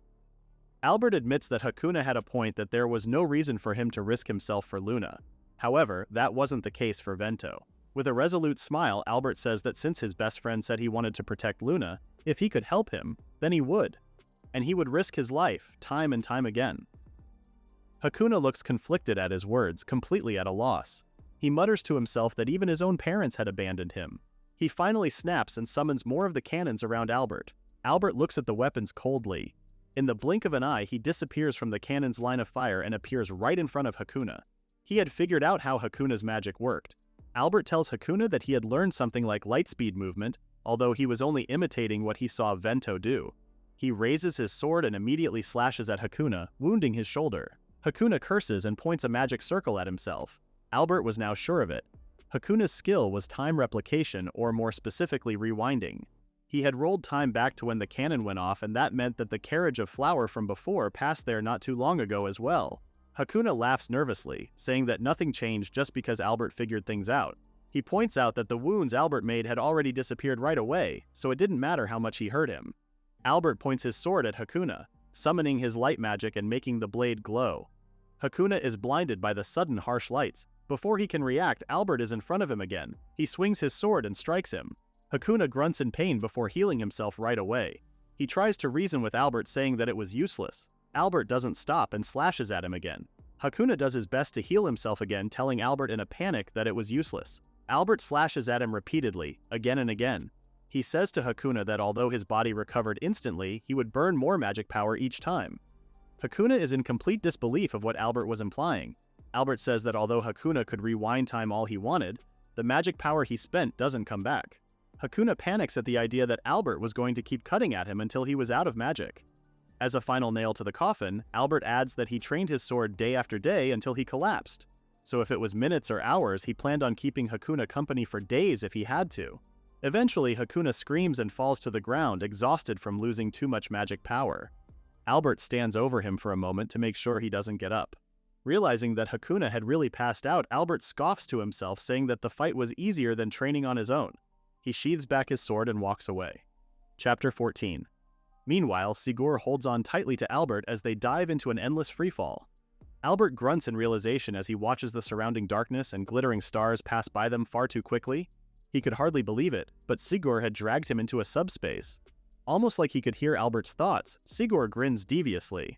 Albert admits that Hakuna had a point, that there was no reason for him to risk himself for Luna. However, that wasn't the case for Vento. With a resolute smile, Albert says that since his best friend said he wanted to protect Luna, if he could help him, then he would. And he would risk his life, time and time again. Hakuna looks conflicted at his words, completely at a loss. He mutters to himself that even his own parents had abandoned him. He finally snaps and summons more of the cannons around Albert. Albert looks at the weapons coldly. In the blink of an eye, he disappears from the cannon's line of fire and appears right in front of Hakuna. He had figured out how Hakuna's magic worked. Albert tells Hakuna that he had learned something like lightspeed movement, although he was only imitating what he saw Vento do. He raises his sword and immediately slashes at Hakuna, wounding his shoulder. Hakuna curses and points a magic circle at himself. Albert was now sure of it. Hakuna's skill was time replication, or more specifically rewinding. He had rolled time back to when the cannon went off, and that meant that the carriage of flour from before passed there not too long ago as well. Hakuna laughs nervously, saying that nothing changed just because Albert figured things out. He points out that the wounds Albert made had already disappeared right away, so it didn't matter how much he hurt him. Albert points his sword at Hakuna, summoning his light magic and making the blade glow. Hakuna is blinded by the sudden harsh lights. Before he can react, Albert is in front of him again. He swings his sword and strikes him. Hakuna grunts in pain before healing himself right away. He tries to reason with Albert, saying that it was useless. Albert doesn't stop and slashes at him again. Hakuna does his best to heal himself again, telling Albert in a panic that it was useless. Albert slashes at him repeatedly, again and again. He says to Hakuna that although his body recovered instantly, he would burn more magic power each time. Hakuna is in complete disbelief of what Albert was implying. Albert says that although Hakuna could rewind time all he wanted, the magic power he spent doesn't come back. Hakuna panics at the idea that Albert was going to keep cutting at him until he was out of magic. As a final nail to the coffin, Albert adds that he trained his sword day after day until he collapsed. So if it was minutes or hours, he planned on keeping Hakuna company for days if he had to. Eventually, Hakuna screams and falls to the ground, exhausted from losing too much magic power. Albert stands over him for a moment to make sure he doesn't get up. Realizing that Hakuna had really passed out, Albert scoffs to himself, saying that the fight was easier than training on his own. He sheathes back his sword and walks away. Chapter 14. Meanwhile, Sigur holds on tightly to Albert as they dive into an endless freefall. Albert grunts in realization as he watches the surrounding darkness and glittering stars pass by them far too quickly. He could hardly believe it, but Sigur had dragged him into a subspace. Almost like he could hear Albert's thoughts, Sigur grins deviously.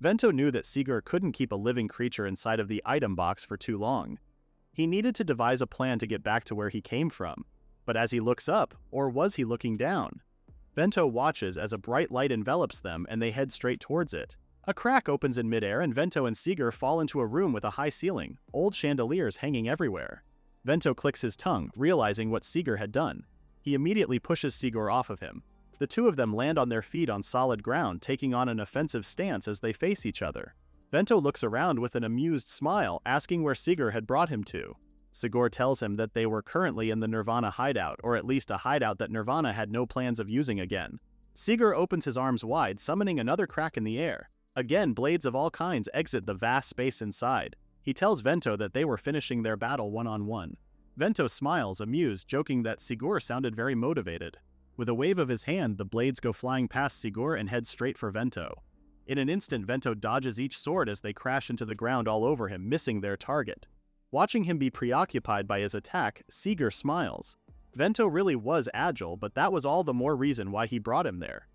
Vento knew that Sigur couldn't keep a living creature inside of the item box for too long. He needed to devise a plan to get back to where he came from. But as he looks up, or was he looking down? Vento watches as a bright light envelops them and they head straight towards it. A crack opens in midair and Vento and Sigur fall into a room with a high ceiling, old chandeliers hanging everywhere. Vento clicks his tongue, realizing what Sigur had done. He immediately pushes Sigur off of him. The two of them land on their feet on solid ground, taking on an offensive stance as they face each other. Vento looks around with an amused smile, asking where Sigur had brought him to. Sigur tells him that they were currently in the Nirvana hideout, or at least a hideout that Nirvana had no plans of using again. Sigur opens his arms wide, summoning another crack in the air. Again, blades of all kinds exit the vast space inside. He tells Vento that they were finishing their battle one-on-one. Vento smiles, amused, joking that Sigur sounded very motivated. With a wave of his hand, the blades go flying past Sigur and head straight for Vento. In an instant, Vento dodges each sword as they crash into the ground all over him, missing their target. Watching him be preoccupied by his attack, Sigur smiles. Vento really was agile, but that was all the more reason why he brought him there.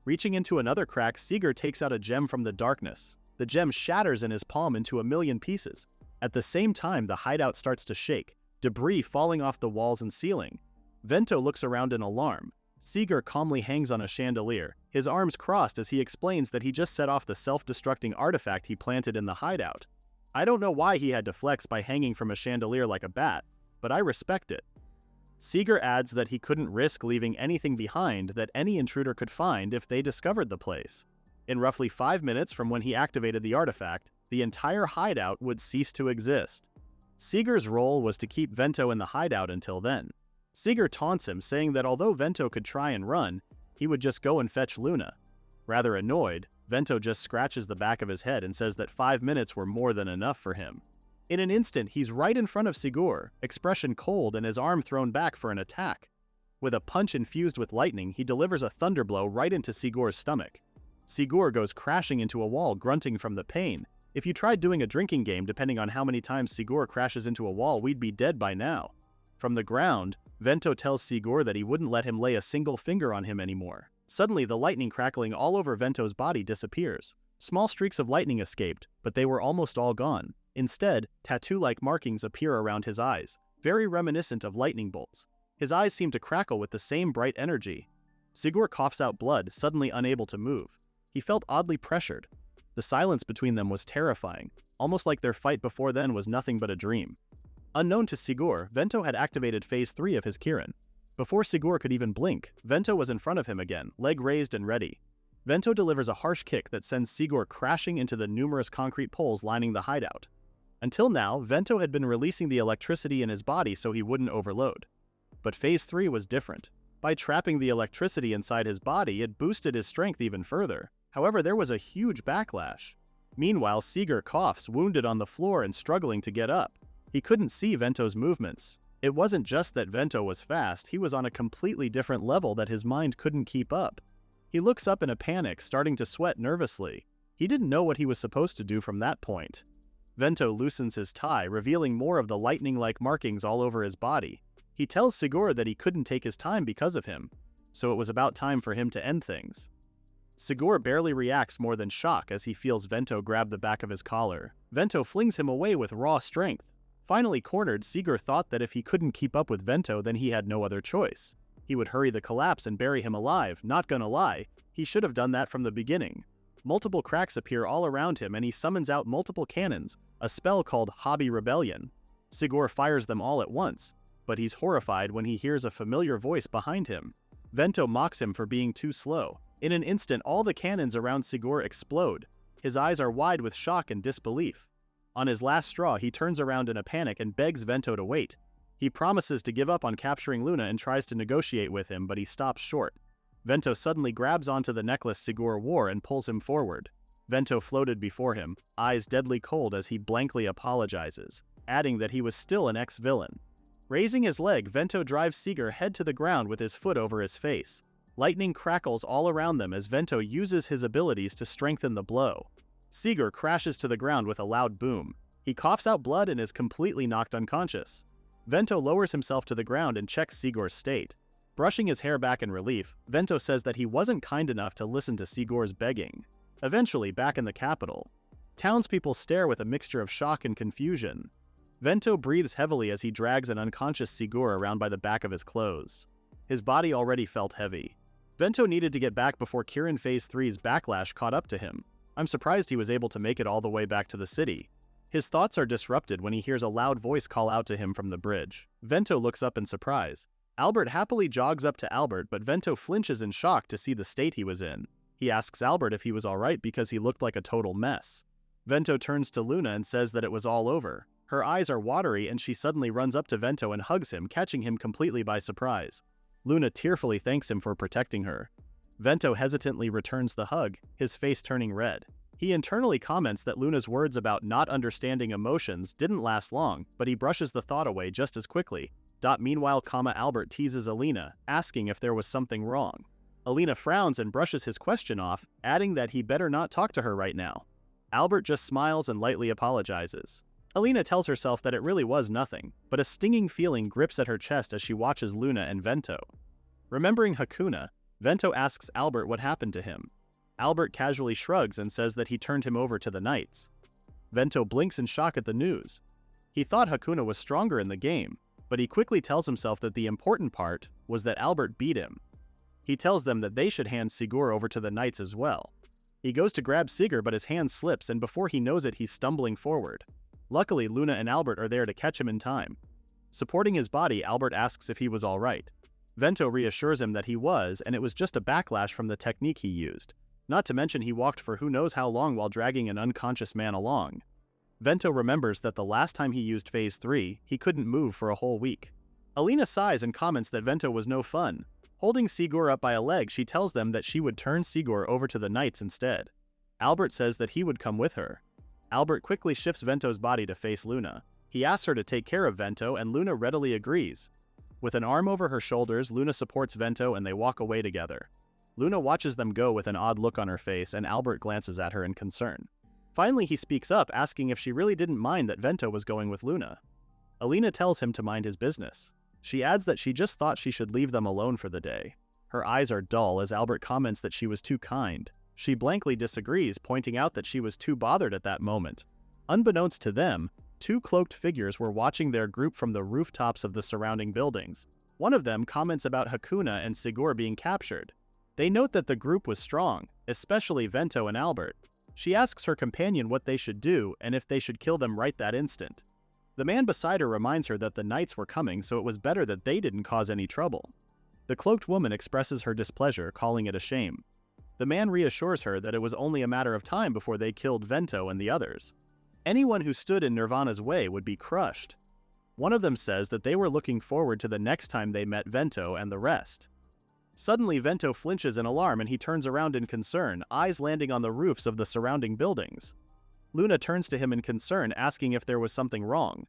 Reaching into another crack, Sigur takes out a gem from the darkness. The gem shatters in his palm into a million pieces. At the same time, the hideout starts to shake, debris falling off the walls and ceiling. Vento looks around in alarm. Sigur calmly hangs on a chandelier, his arms crossed as he explains that he just set off the self-destructing artifact he planted in the hideout. I don't know why he had to flex by hanging from a chandelier like a bat, but I respect it. Sigur adds that he couldn't risk leaving anything behind that any intruder could find if they discovered the place. In roughly 5 minutes from when he activated the artifact, the entire hideout would cease to exist. Sigur's role was to keep Vento in the hideout until then. Sigur taunts him, saying that although Vento could try and run, he would just go and fetch Luna. Rather annoyed, Vento just scratches the back of his head and says that 5 minutes were more than enough for him. In an instant, he's right in front of Sigur, expression cold and his arm thrown back for an attack. With a punch infused with lightning, he delivers a thunder blow right into Sigur's stomach. Sigur goes crashing into a wall, grunting from the pain. If you tried doing a drinking game, depending on how many times Sigur crashes into a wall, we'd be dead by now. From the ground, Vento tells Sigur that he wouldn't let him lay a single finger on him anymore. Suddenly, the lightning crackling all over Vento's body disappears. Small streaks of lightning escaped, but they were almost all gone. Instead, tattoo-like markings appear around his eyes, very reminiscent of lightning bolts. His eyes seem to crackle with the same bright energy. Sigur coughs out blood, suddenly unable to move. He felt oddly pressured. The silence between them was terrifying, almost like their fight before then was nothing but a dream. Unknown to Sigur, Vento had activated Phase 3 of his Kirin. Before Sigur could even blink, Vento was in front of him again, leg raised and ready. Vento delivers a harsh kick that sends Sigur crashing into the numerous concrete poles lining the hideout. Until now, Vento had been releasing the electricity in his body so he wouldn't overload. But Phase 3 was different. By trapping the electricity inside his body, it boosted his strength even further. However, there was a huge backlash. Meanwhile, Seeger coughs, wounded on the floor and struggling to get up. He couldn't see Vento's movements. It wasn't just that Vento was fast, he was on a completely different level that his mind couldn't keep up. He looks up in a panic, starting to sweat nervously. He didn't know what he was supposed to do from that point. Vento loosens his tie, revealing more of the lightning-like markings all over his body. He tells Seeger that he couldn't take his time because of him, so it was about time for him to end things. Seeger barely reacts more than shock as he feels Vento grab the back of his collar. Vento flings him away with raw strength. Finally cornered, Seeger thought that if he couldn't keep up with Vento, then he had no other choice. He would hurry the collapse and bury him alive. Not gonna lie, he should have done that from the beginning. Multiple cracks appear all around him and he summons out multiple cannons, a spell called Hobby Rebellion. Seeger fires them all at once, but he's horrified when he hears a familiar voice behind him. Vento mocks him for being too slow. In an instant, all the cannons around Seeger explode. His eyes are wide with shock and disbelief. On his last straw, he turns around in a panic and begs Vento to wait. He promises to give up on capturing Luna and tries to negotiate with him, but he stops short. Vento suddenly grabs onto the necklace Seeger wore and pulls him forward. Vento floated before him, eyes deadly cold as he blankly apologizes, adding that he was still an ex-villain. Raising his leg, Vento drives Seeger head to the ground with his foot over his face. Lightning crackles all around them as Vento uses his abilities to strengthen the blow. Seeger crashes to the ground with a loud boom. He coughs out blood and is completely knocked unconscious. Vento lowers himself to the ground and checks Seeger's state. Brushing his hair back in relief, Vento says that he wasn't kind enough to listen to Seeger's begging. Eventually, back in the capital, townspeople stare with a mixture of shock and confusion. Vento breathes heavily as he drags an unconscious Seeger around by the back of his clothes. His body already felt heavy. Vento needed to get back before Kirin Phase 3's backlash caught up to him. I'm surprised he was able to make it all the way back to the city. His thoughts are disrupted when he hears a loud voice call out to him from the bridge. Vento looks up in surprise. Albert happily jogs up to Albert, but Vento flinches in shock to see the state he was in. He asks Albert if he was alright because he looked like a total mess. Vento turns to Luna and says that it was all over. Her eyes are watery and she suddenly runs up to Vento and hugs him, catching him completely by surprise. Luna tearfully thanks him for protecting her. Vento hesitantly returns the hug, his face turning red. He internally comments that Luna's words about not understanding emotions didn't last long, but he brushes the thought away just as quickly. Meanwhile, Albert teases Alina, asking if there was something wrong. Alina frowns and brushes his question off, adding that he better not talk to her right now. Albert just smiles and lightly apologizes. Alina tells herself that it really was nothing, but a stinging feeling grips at her chest as she watches Luna and Vento. Remembering Hakuna, Vento asks Albert what happened to him. Albert casually shrugs and says that he turned him over to the Knights. Vento blinks in shock at the news. He thought Hakuna was stronger in the game, but he quickly tells himself that the important part was that Albert beat him. He tells them that they should hand Seeger over to the Knights as well. He goes to grab Seeger, but his hand slips, and before he knows it, he's stumbling forward. Luckily, Luna and Albert are there to catch him in time. Supporting his body, Albert asks if he was alright. Vento reassures him that he was, and it was just a backlash from the technique he used. Not to mention he walked for who knows how long while dragging an unconscious man along. Vento remembers that the last time he used Phase 3, he couldn't move for a whole week. Alina sighs and comments that Vento was no fun. Holding Seeger up by a leg, she tells them that she would turn Seeger over to the Knights instead. Albert says that he would come with her. Albert quickly shifts Vento's body to face Luna. He asks her to take care of Vento, and Luna readily agrees. With an arm over her shoulders, Luna supports Vento and they walk away together. Luna watches them go with an odd look on her face, and Albert glances at her in concern. Finally, he speaks up, asking if she really didn't mind that Vento was going with Luna. Alina tells him to mind his business. She adds that she just thought she should leave them alone for the day. Her eyes are dull as Albert comments that she was too kind. She blankly disagrees, pointing out that she was too bothered at that moment. Unbeknownst to them, two cloaked figures were watching their group from the rooftops of the surrounding buildings. One of them comments about Hakuna and Seeger being captured. They note that the group was strong, especially Vento and Albert. She asks her companion what they should do and if they should kill them right that instant. The man beside her reminds her that the Knights were coming, so it was better that they didn't cause any trouble. The cloaked woman expresses her displeasure, calling it a shame. The man reassures her that it was only a matter of time before they killed Vento and the others. Anyone who stood in Nirvana's way would be crushed. One of them says that they were looking forward to the next time they met Vento and the rest. Suddenly, Vento flinches in alarm and he turns around in concern, eyes landing on the roofs of the surrounding buildings. Luna turns to him in concern, asking if there was something wrong.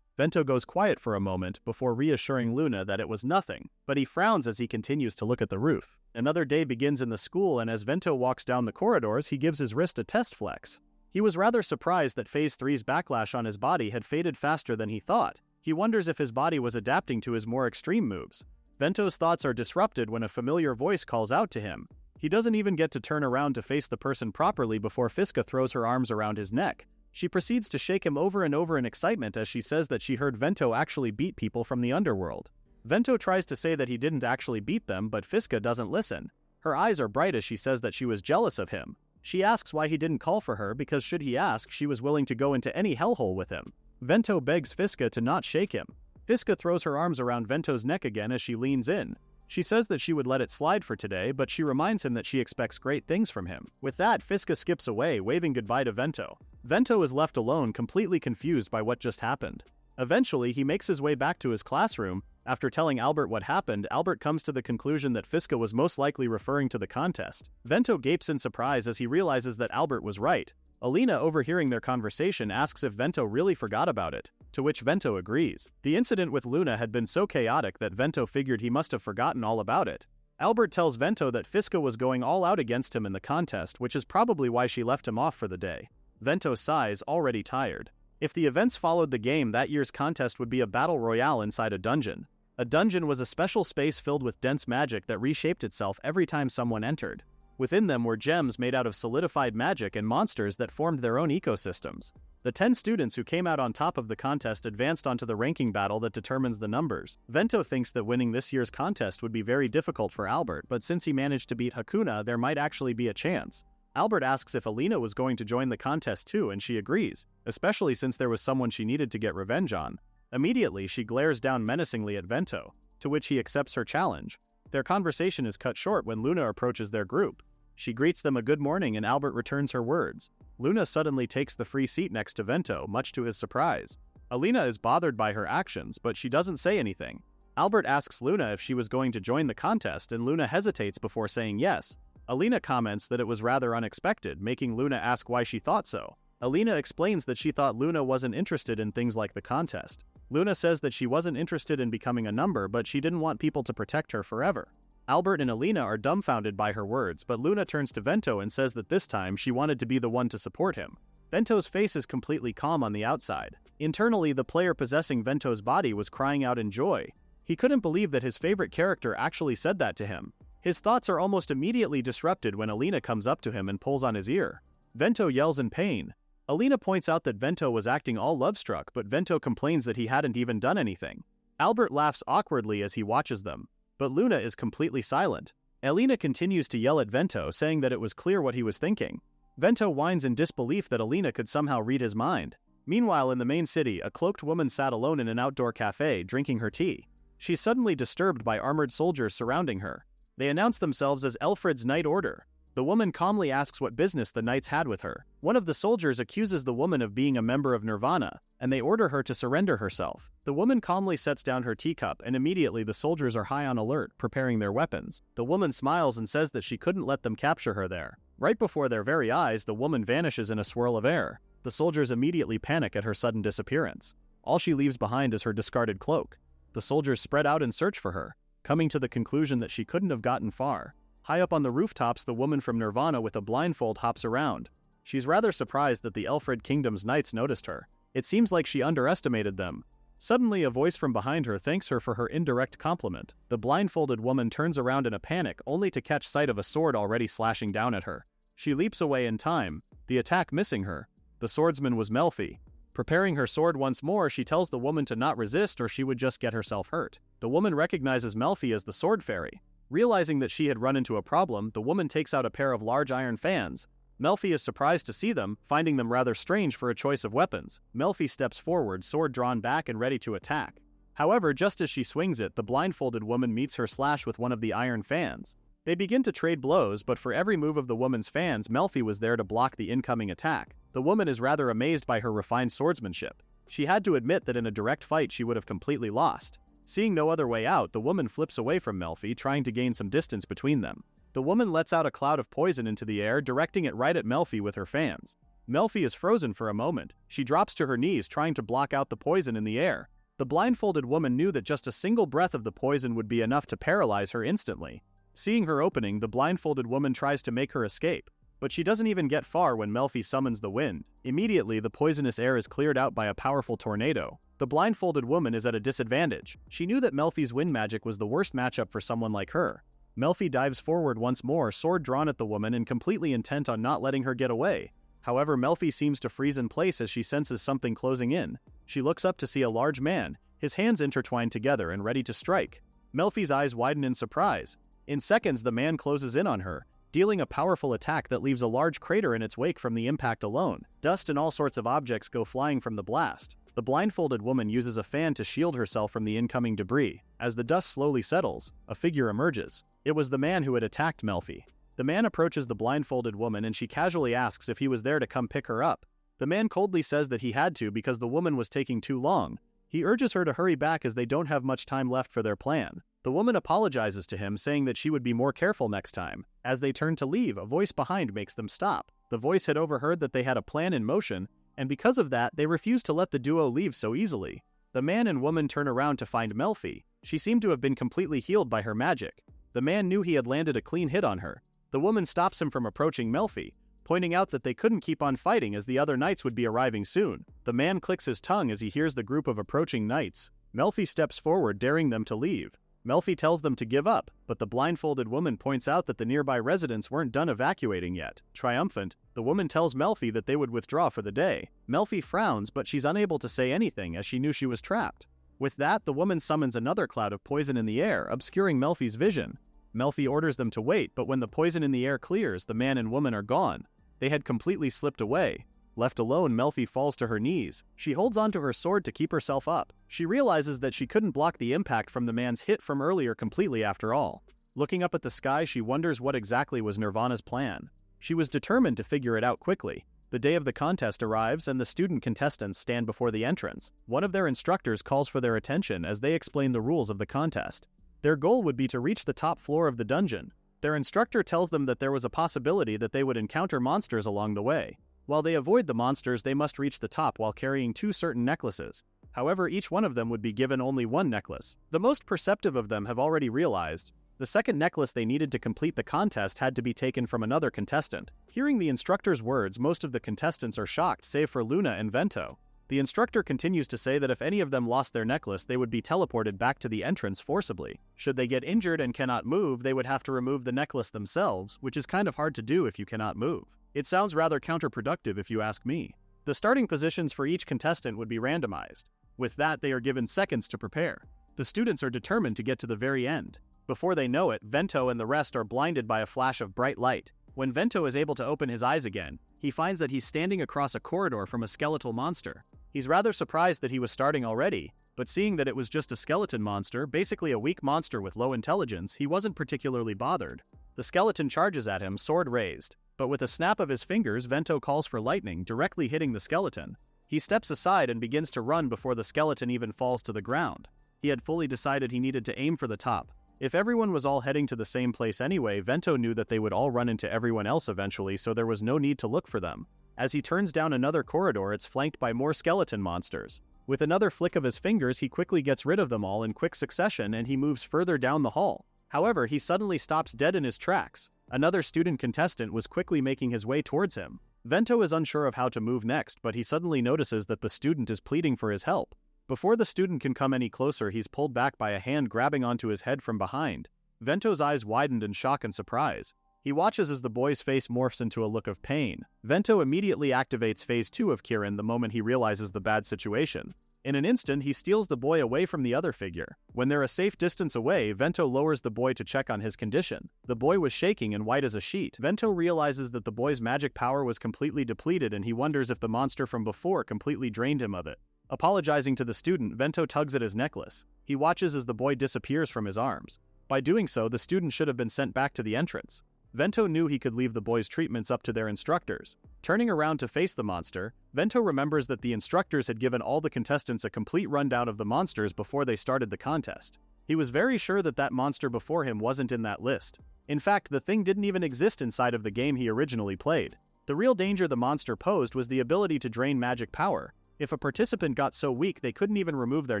Vento goes quiet for a moment before reassuring Luna that it was nothing, but he frowns as he continues to look at the roof. Another day begins in the school, and as Vento walks down the corridors, he gives his wrist a test flex. He was rather surprised that Phase 3's backlash on his body had faded faster than he thought. He wonders if his body was adapting to his more extreme moves. Vento's thoughts are disrupted when a familiar voice calls out to him. He doesn't even get to turn around to face the person properly before Fiska throws her arms around his neck. She proceeds to shake him over and over in excitement as she says that she heard Vento actually beat people from the underworld. Vento tries to say that he didn't actually beat them, but Fiska doesn't listen. Her eyes are bright as she says that she was jealous of him. She asks why he didn't call for her because should he ask, she was willing to go into any hellhole with him. Vento begs Fiska to not shake him. Fiska throws her arms around Vento's neck again as she leans in. She says that she would let it slide for today, but she reminds him that she expects great things from him. With that, Fiska skips away, waving goodbye to Vento. Vento is left alone, completely confused by what just happened. Eventually, he makes his way back to his classroom. After telling Albert what happened, Albert comes to the conclusion that Fiska was most likely referring to the contest. Vento gapes in surprise as he realizes that Albert was right. Alina, overhearing their conversation, asks if Vento really forgot about it, to which Vento agrees. The incident with Luna had been so chaotic that Vento figured he must have forgotten all about it. Albert tells Vento that Fiska was going all out against him in the contest, which is probably why she left him off for the day. Vento sighs, already tired. If the events followed the game, that year's contest would be a battle royale inside a dungeon. A dungeon was a special space filled with dense magic that reshaped itself every time someone entered. Within them were gems made out of solidified magic and monsters that formed their own ecosystems. The 10 students who came out on top of the contest advanced onto the ranking battle that determines the numbers. Vento thinks that winning this year's contest would be very difficult for Albert, but since he managed to beat Hakuna, there might actually be a chance. Albert asks if Alina was going to join the contest too, and she agrees, especially since there was someone she needed to get revenge on. Immediately, she glares down menacingly at Vento, to which he accepts her challenge. Their conversation is cut short when Luna approaches their group. She greets them a good morning and Albert returns her words. Luna suddenly takes the free seat next to Vento, much to his surprise. Alina is bothered by her actions, but she doesn't say anything. Albert asks Luna if she was going to join the contest, and Luna hesitates before saying yes. Alina comments that it was rather unexpected, making Luna ask why she thought so. Alina explains that she thought Luna wasn't interested in things like the contest. Luna says that she wasn't interested in becoming a number, but she didn't want people to protect her forever. Albert and Alina are dumbfounded by her words, but Luna turns to Vento and says that this time she wanted to be the one to support him. Vento's face is completely calm on the outside. Internally, the player possessing Vento's body was crying out in joy. He couldn't believe that his favorite character actually said that to him. His thoughts are almost immediately disrupted when Alina comes up to him and pulls on his ear. Vento yells in pain. Alina points out that Vento was acting all love-struck, but Vento complains that he hadn't even done anything. Albert laughs awkwardly as he watches them, but Luna is completely silent. Alina continues to yell at Vento, saying that it was clear what he was thinking. Vento whines in disbelief that Alina could somehow read his mind. Meanwhile, in the main city, a cloaked woman sat alone in an outdoor cafe, drinking her tea. She's suddenly disturbed by armored soldiers surrounding her. They announce themselves as Elfred's Knight Order. The woman calmly asks what business the knights had with her. One of the soldiers accuses the woman of being a member of Nirvana, and they order her to surrender herself. The woman calmly sets down her teacup, and immediately the soldiers are high on alert, preparing their weapons. The woman smiles and says that she couldn't let them capture her there. Right before their very eyes, the woman vanishes in a swirl of air. The soldiers immediately panic at her sudden disappearance. All she leaves behind is her discarded cloak. The soldiers spread out and search for her, coming to the conclusion that she couldn't have gotten far. High up on the rooftops, the woman from Nirvana with a blindfold hops around. She's rather surprised that the Elfred Kingdom's knights noticed her. It seems like she underestimated them. Suddenly, a voice from behind her thanks her for her indirect compliment. The blindfolded woman turns around in a panic, only to catch sight of a sword already slashing down at her. She leaps away in time, the attack missing her. The swordsman was Melfi. Preparing her sword once more, she tells the woman to not resist or she would just get herself hurt. The woman recognizes Melfi as the sword fairy. Realizing that she had run into a problem, the woman takes out a pair of large iron fans. Melfi is surprised to see them, finding them rather strange for a choice of weapons. Melfi steps forward, sword drawn back and ready to attack. However, just as she swings it, the blindfolded woman meets her slash with one of the iron fans. They begin to trade blows, but for every move of the woman's fans, Melfi was there to block the incoming attack. The woman is rather amazed by her refined swordsmanship. She had to admit that in a direct fight she would have completely lost. Seeing no other way out, the woman flips away from Melfi, trying to gain some distance between them. The woman lets out a cloud of poison into the air, directing it right at Melfi with her fans. Melfi is frozen for a moment. She drops to her knees trying to block out the poison in the air. The blindfolded woman knew that just a single breath of the poison would be enough to paralyze her instantly. Seeing her opening, the blindfolded woman tries to make her escape, but she doesn't even get far when Melfi summons the wind. Immediately, the poisonous air is cleared out by a powerful tornado. The blindfolded woman is at a disadvantage. She knew that Melfi's wind magic was the worst matchup for someone like her. Melfi dives forward once more, sword drawn at the woman and completely intent on not letting her get away. However, Melfi seems to freeze in place as she senses something closing in. She looks up to see a large man, his hands intertwined together and ready to strike. Melfi's eyes widen in surprise. In seconds, the man closes in on her, dealing a powerful attack that leaves a large crater in its wake from the impact alone. Dust and all sorts of objects go flying from the blast. The blindfolded woman uses a fan to shield herself from the incoming debris. As the dust slowly settles, a figure emerges. It was the man who had attacked Melfi. The man approaches the blindfolded woman and she casually asks if he was there to come pick her up. The man coldly says that he had to because the woman was taking too long. He urges her to hurry back as they don't have much time left for their plan. The woman apologizes to him, saying that she would be more careful next time. As they turn to leave, a voice behind makes them stop. The voice had overheard that they had a plan in motion, and because of that, they refused to let the duo leave so easily. The man and woman turn around to find Melfi. She seemed to have been completely healed by her magic. The man knew he had landed a clean hit on her. The woman stops him from approaching Melfi, pointing out that they couldn't keep on fighting as the other knights would be arriving soon. The man clicks his tongue as he hears the group of approaching knights. Melfi steps forward, daring them to leave. Melfi tells them to give up, but the blindfolded woman points out that the nearby residents weren't done evacuating yet. Triumphant, the woman tells Melfi that they would withdraw for the day. Melfi frowns, but she's unable to say anything as she knew she was trapped. With that, the woman summons another cloud of poison in the air, obscuring Melfi's vision. Melfi orders them to wait, but when the poison in the air clears, the man and woman are gone. They had completely slipped away. Left alone, Melfi falls to her knees. She holds onto her sword to keep herself up. She realizes that she couldn't block the impact from the man's hit from earlier completely after all. Looking up at the sky, she wonders what exactly was Nirvana's plan. She was determined to figure it out quickly. The day of the contest arrives and the student contestants stand before the entrance. One of their instructors calls for their attention as they explain the rules of the contest. Their goal would be to reach the top floor of the dungeon. Their instructor tells them that there was a possibility that they would encounter monsters along the way. While they avoid the monsters, they must reach the top while carrying 2 certain necklaces. However, each one of them would be given only 1 necklace. The most perceptive of them have already realized the second necklace they needed to complete the contest had to be taken from another contestant. Hearing the instructor's words, most of the contestants are shocked, save for Luna and Vento. The instructor continues to say that if any of them lost their necklace, they would be teleported back to the entrance forcibly. Should they get injured and cannot move, they would have to remove the necklace themselves, which is kind of hard to do if you cannot move. It sounds rather counterproductive if you ask me. The starting positions for each contestant would be randomized. With that, they are given seconds to prepare. The students are determined to get to the very end. Before they know it, Vento and the rest are blinded by a flash of bright light. When Vento is able to open his eyes again, he finds that he's standing across a corridor from a skeletal monster. He's rather surprised that he was starting already, but seeing that it was just a skeleton monster, basically a weak monster with low intelligence, he wasn't particularly bothered. The skeleton charges at him, sword raised. But with a snap of his fingers, Vento calls for lightning, directly hitting the skeleton. He steps aside and begins to run before the skeleton even falls to the ground. He had fully decided he needed to aim for the top. If everyone was all heading to the same place anyway, Vento knew that they would all run into everyone else eventually, so there was no need to look for them. As he turns down another corridor, it's flanked by more skeleton monsters. With another flick of his fingers, he quickly gets rid of them all in quick succession and he moves further down the hall. However, he suddenly stops dead in his tracks. Another student contestant was quickly making his way towards him. Vento is unsure of how to move next, but he suddenly notices that the student is pleading for his help. Before the student can come any closer, he's pulled back by a hand grabbing onto his head from behind. Vento's eyes widened in shock and surprise. He watches as the boy's face morphs into a look of pain. Vento immediately activates Phase 2 of Kirin the moment he realizes the bad situation. In an instant, he steals the boy away from the other figure. When they're a safe distance away, Vento lowers the boy to check on his condition. The boy was shaking and white as a sheet. Vento realizes that the boy's magic power was completely depleted and he wonders if the monster from before completely drained him of it. Apologizing to the student, Vento tugs at his necklace. He watches as the boy disappears from his arms. By doing so, the student should have been sent back to the entrance. Vento knew he could leave the boy's treatments up to their instructors. Turning around to face the monster, Vento remembers that the instructors had given all the contestants a complete rundown of the monsters before they started the contest. He was very sure that that monster before him wasn't in that list. In fact, the thing didn't even exist inside of the game he originally played. The real danger the monster posed was the ability to drain magic power. If a participant got so weak they couldn't even remove their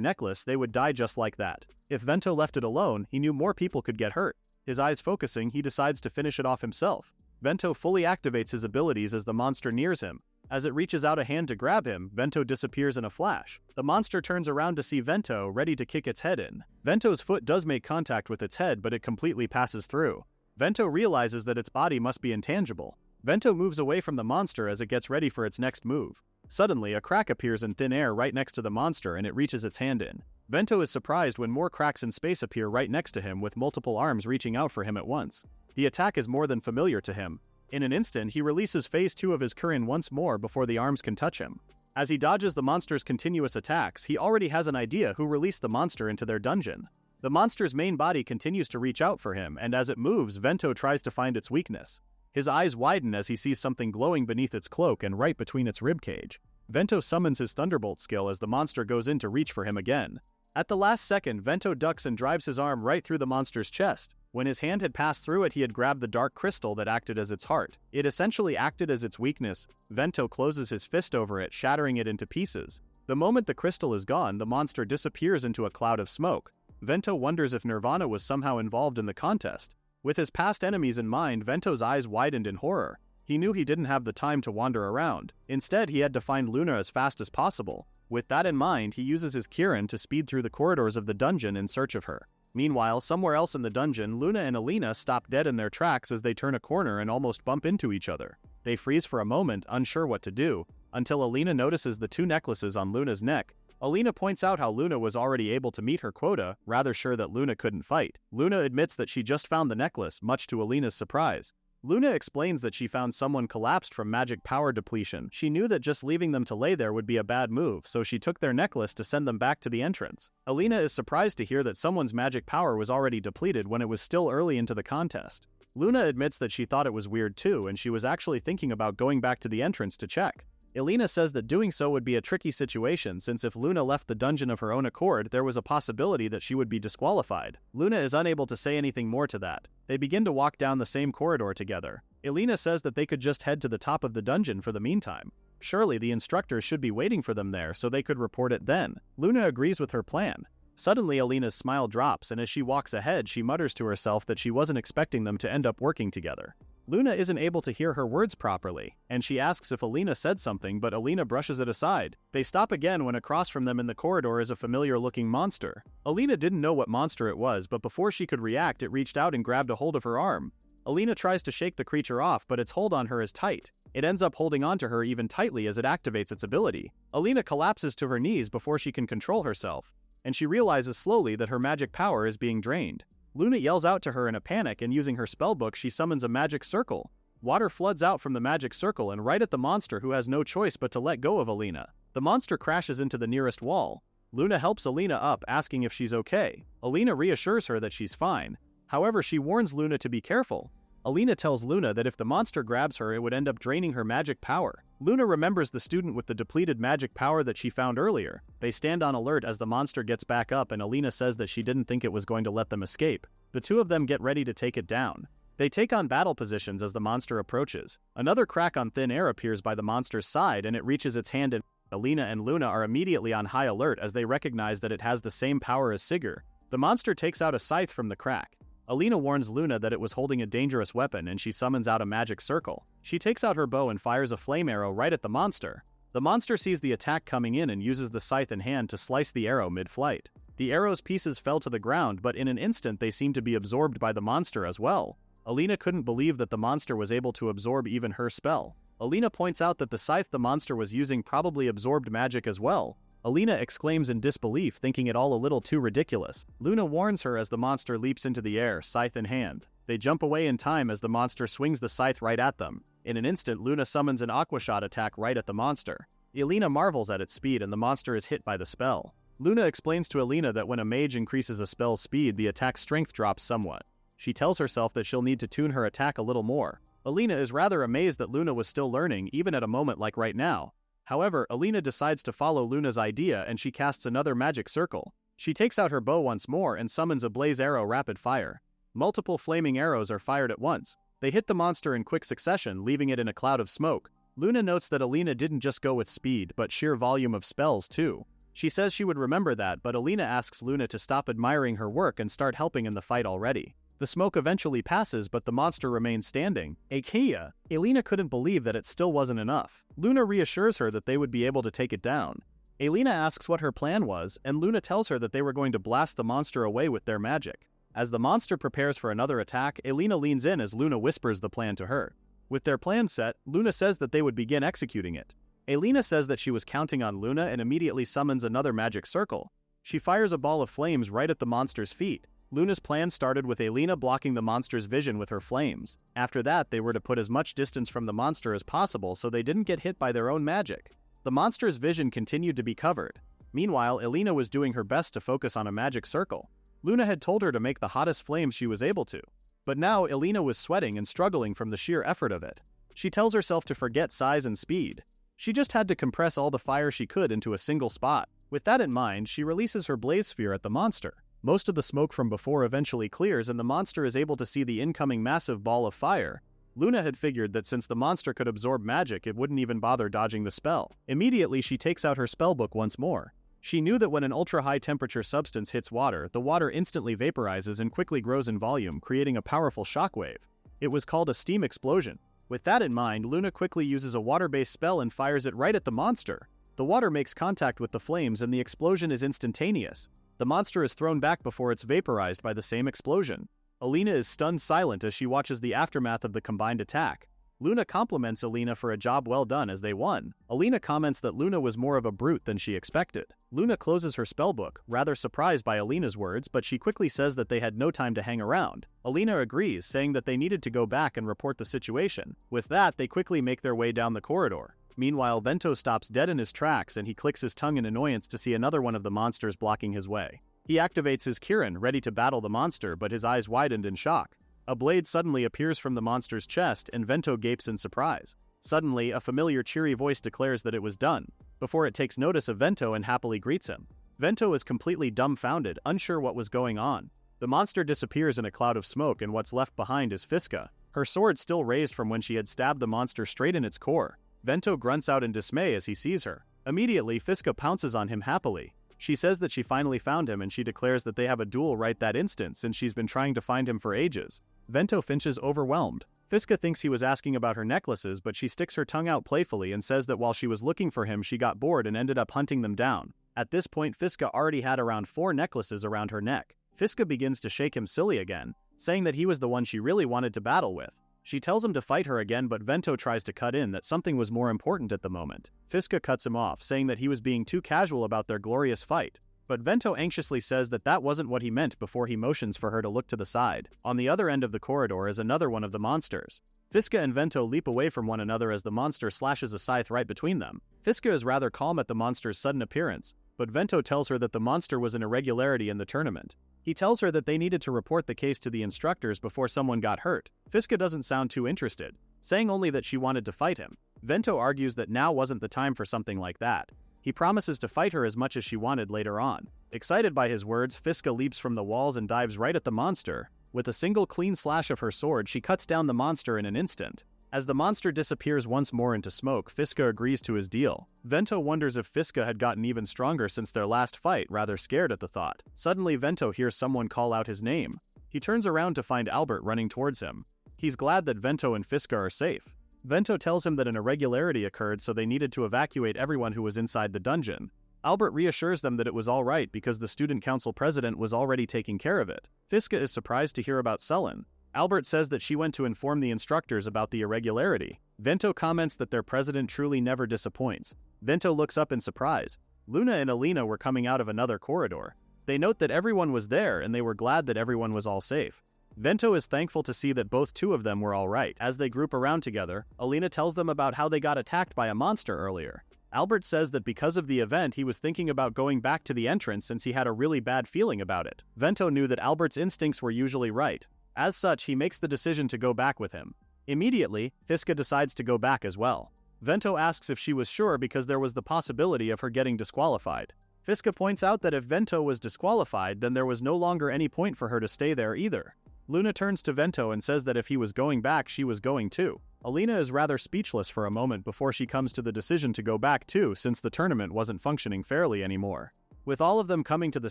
necklace, they would die just like that. If Vento left it alone, he knew more people could get hurt. His eyes focusing, he decides to finish it off himself. Vento fully activates his abilities as the monster nears him. As it reaches out a hand to grab him, Vento disappears in a flash. The monster turns around to see Vento, ready to kick its head in. Vento's foot does make contact with its head, but it completely passes through. Vento realizes that its body must be intangible. Vento moves away from the monster as it gets ready for its next move. Suddenly, a crack appears in thin air right next to the monster and it reaches its hand in. Vento is surprised when more cracks in space appear right next to him with multiple arms reaching out for him at once. The attack is more than familiar to him. In an instant, he releases phase 2 of his Kuririn once more before the arms can touch him. As he dodges the monster's continuous attacks, he already has an idea who released the monster into their dungeon. The monster's main body continues to reach out for him, and as it moves, Vento tries to find its weakness. His eyes widen as he sees something glowing beneath its cloak and right between its ribcage. Vento summons his Thunderbolt skill as the monster goes in to reach for him again. At the last second, Vento ducks and drives his arm right through the monster's chest. When his hand had passed through it, he had grabbed the dark crystal that acted as its heart. It essentially acted as its weakness. Vento closes his fist over it, shattering it into pieces. The moment the crystal is gone, the monster disappears into a cloud of smoke. Vento wonders if Nirvana was somehow involved in the contest. With his past enemies in mind, Vento's eyes widened in horror. He knew he didn't have the time to wander around. Instead, he had to find Luna as fast as possible. With that in mind, he uses his Kuririn to speed through the corridors of the dungeon in search of her. Meanwhile, somewhere else in the dungeon, Luna and Alina stop dead in their tracks as they turn a corner and almost bump into each other. They freeze for a moment, unsure what to do, until Alina notices the 2 necklaces on Luna's neck. Alina points out how Luna was already able to meet her quota, rather sure that Luna couldn't fight. Luna admits that she just found the necklace, much to Alina's surprise. Luna explains that she found someone collapsed from magic power depletion. She knew that just leaving them to lay there would be a bad move, so she took their necklace to send them back to the entrance. Alina is surprised to hear that someone's magic power was already depleted when it was still early into the contest. Luna admits that she thought it was weird too, and she was actually thinking about going back to the entrance to check. Alina says that doing so would be a tricky situation since if Luna left the dungeon of her own accord, there was a possibility that she would be disqualified. Luna is unable to say anything more to that. They begin to walk down the same corridor together. Alina says that they could just head to the top of the dungeon for the meantime. Surely the instructors should be waiting for them there so they could report it then. Luna agrees with her plan. Suddenly Alina's smile drops, and as she walks ahead she mutters to herself that she wasn't expecting them to end up working together. Luna isn't able to hear her words properly, and she asks if Alina said something, but Alina brushes it aside. They stop again when across from them in the corridor is a familiar-looking monster. Alina didn't know what monster it was, but before she could react, it reached out and grabbed a hold of her arm. Alina tries to shake the creature off, but its hold on her is tight. It ends up holding onto her even tightly as it activates its ability. Alina collapses to her knees before she can control herself, and she realizes slowly that her magic power is being drained. Luna yells out to her in a panic, and using her spellbook she summons a magic circle. Water floods out from the magic circle and right at the monster, who has no choice but to let go of Alina. The monster crashes into the nearest wall. Luna helps Alina up, asking if she's okay. Alina reassures her that she's fine. However, she warns Luna to be careful. Alina tells Luna that if the monster grabs her, it would end up draining her magic power. Luna remembers the student with the depleted magic power that she found earlier. They stand on alert as the monster gets back up, and Alina says that she didn't think it was going to let them escape. The two of them get ready to take it down. They take on battle positions as the monster approaches. Another crack on thin air appears by the monster's side, and it reaches its hand in. Alina and Luna are immediately on high alert as they recognize that it has the same power as Sigurd. The monster takes out a scythe from the crack. Alina warns Luna that it was holding a dangerous weapon, and she summons out a magic circle. She takes out her bow and fires a flame arrow right at the monster. The monster sees the attack coming in and uses the scythe in hand to slice the arrow mid-flight. The arrow's pieces fell to the ground, but in an instant they seemed to be absorbed by the monster as well. Alina couldn't believe that the monster was able to absorb even her spell. Alina points out that the scythe the monster was using probably absorbed magic as well. Alina exclaims in disbelief, thinking it all a little too ridiculous. Luna warns her as the monster leaps into the air, scythe in hand. They jump away in time as the monster swings the scythe right at them. In an instant, Luna summons an aqua shot attack right at the monster. Alina marvels at its speed, and the monster is hit by the spell. Luna explains to Alina that when a mage increases a spell's speed, the attack's strength drops somewhat. She tells herself that she'll need to tune her attack a little more. Alina is rather amazed that Luna was still learning, even at a moment like right now. However, Alina decides to follow Luna's idea, and she casts another magic circle. She takes out her bow once more and summons a blaze arrow rapid fire. Multiple flaming arrows are fired at once. They hit the monster in quick succession, leaving it in a cloud of smoke. Luna notes that Alina didn't just go with speed, but sheer volume of spells too. She says she would remember that, but Alina asks Luna to stop admiring her work and start helping in the fight already. The smoke eventually passes, but the monster remains standing. Akia! Alina couldn't believe that it still wasn't enough. Luna reassures her that they would be able to take it down. Alina asks what her plan was, and Luna tells her that they were going to blast the monster away with their magic. As the monster prepares for another attack, Alina leans in as Luna whispers the plan to her. With their plan set, Luna says that they would begin executing it. Alina says that she was counting on Luna and immediately summons another magic circle. She fires a ball of flames right at the monster's feet. Luna's plan started with Alina blocking the monster's vision with her flames. After that, they were to put as much distance from the monster as possible so they didn't get hit by their own magic. The monster's vision continued to be covered. Meanwhile, Alina was doing her best to focus on a magic circle. Luna had told her to make the hottest flames she was able to. But now, Alina was sweating and struggling from the sheer effort of it. She tells herself to forget size and speed. She just had to compress all the fire she could into a single spot. With that in mind, she releases her blaze sphere at the monster. Most of the smoke from before eventually clears and the monster is able to see the incoming massive ball of fire. Luna had figured that since the monster could absorb magic, it wouldn't even bother dodging the spell. Immediately, she takes out her spellbook once more. She knew that when an ultra-high temperature substance hits water, the water instantly vaporizes and quickly grows in volume, creating a powerful shockwave. It was called a steam explosion. With that in mind, Luna quickly uses a water-based spell and fires it right at the monster. The water makes contact with the flames and the explosion is instantaneous. The monster is thrown back before it's vaporized by the same explosion. Alina is stunned silent as she watches the aftermath of the combined attack. Luna compliments Alina for a job well done as they won. Alina comments that Luna was more of a brute than she expected. Luna closes her spellbook, rather surprised by Alina's words, but she quickly says that they had no time to hang around. Alina agrees, saying that they needed to go back and report the situation. With that, they quickly make their way down the corridor. Meanwhile, Vento stops dead in his tracks and he clicks his tongue in annoyance to see another one of the monsters blocking his way. He activates his Kirin, ready to battle the monster, but his eyes widened in shock. A blade suddenly appears from the monster's chest and Vento gapes in surprise. Suddenly, a familiar cheery voice declares that it was done, before it takes notice of Vento and happily greets him. Vento is completely dumbfounded, unsure what was going on. The monster disappears in a cloud of smoke and what's left behind is Fiska, her sword still raised from when she had stabbed the monster straight in its core. Vento grunts out in dismay as he sees her. Immediately, Fiska pounces on him happily. She says that she finally found him and she declares that they have a duel right that instant since she's been trying to find him for ages. Vento finches overwhelmed. Fiska thinks he was asking about her necklaces, but she sticks her tongue out playfully and says that while she was looking for him she got bored and ended up hunting them down. At this point, Fiska already had around 4 necklaces around her neck. Fiska begins to shake him silly again, saying that he was the one she really wanted to battle with. She tells him to fight her again, but Vento tries to cut in that something was more important at the moment. Fiska cuts him off, saying that he was being too casual about their glorious fight. But Vento anxiously says that that wasn't what he meant before he motions for her to look to the side. On the other end of the corridor is another one of the monsters. Fiska and Vento leap away from one another as the monster slashes a scythe right between them. Fiska is rather calm at the monster's sudden appearance, but Vento tells her that the monster was an irregularity in the tournament. He tells her that they needed to report the case to the instructors before someone got hurt. Fiska doesn't sound too interested, saying only that she wanted to fight him. Vento argues that now wasn't the time for something like that. He promises to fight her as much as she wanted later on. Excited by his words, Fiska leaps from the walls and dives right at the monster. With a single clean slash of her sword, she cuts down the monster in an instant. As the monster disappears once more into smoke, Fiska agrees to his deal. Vento wonders if Fiska had gotten even stronger since their last fight, rather scared at the thought. Suddenly, Vento hears someone call out his name. He turns around to find Albert running towards him. He's glad that Vento and Fiska are safe. Vento tells him that an irregularity occurred, so they needed to evacuate everyone who was inside the dungeon. Albert reassures them that it was all right because the student council president was already taking care of it. Fiska is surprised to hear about Sullen. Albert says that she went to inform the instructors about the irregularity. Vento comments that their president truly never disappoints. Vento looks up in surprise. Luna and Alina were coming out of another corridor. They note that everyone was there and they were glad that everyone was all safe. Vento is thankful to see that both two of them were all right. As they group around together, Alina tells them about how they got attacked by a monster earlier. Albert says that because of the event, he was thinking about going back to the entrance since he had a really bad feeling about it. Vento knew that Albert's instincts were usually right. As such, he makes the decision to go back with him. Immediately, Fiska decides to go back as well. Vento asks if she was sure because there was the possibility of her getting disqualified. Fiska points out that if Vento was disqualified, then there was no longer any point for her to stay there either. Luna turns to Vento and says that if he was going back, she was going too. Alina is rather speechless for a moment before she comes to the decision to go back too, since the tournament wasn't functioning fairly anymore. With all of them coming to the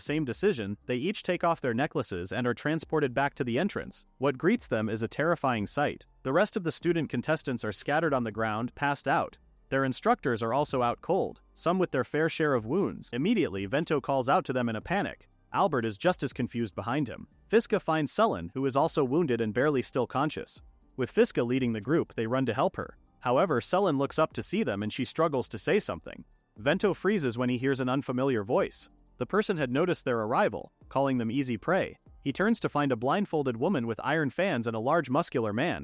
same decision, they each take off their necklaces and are transported back to the entrance. What greets them is a terrifying sight. The rest of the student contestants are scattered on the ground, passed out. Their instructors are also out cold, some with their fair share of wounds. Immediately, Vento calls out to them in a panic. Albert is just as confused behind him. Fiska finds Sullen, who is also wounded and barely still conscious. With Fiska leading the group, they run to help her. However, Sullen looks up to see them and she struggles to say something. Vento freezes when he hears an unfamiliar voice. The person had noticed their arrival, calling them easy prey. He turns to find a blindfolded woman with iron fans and a large muscular man,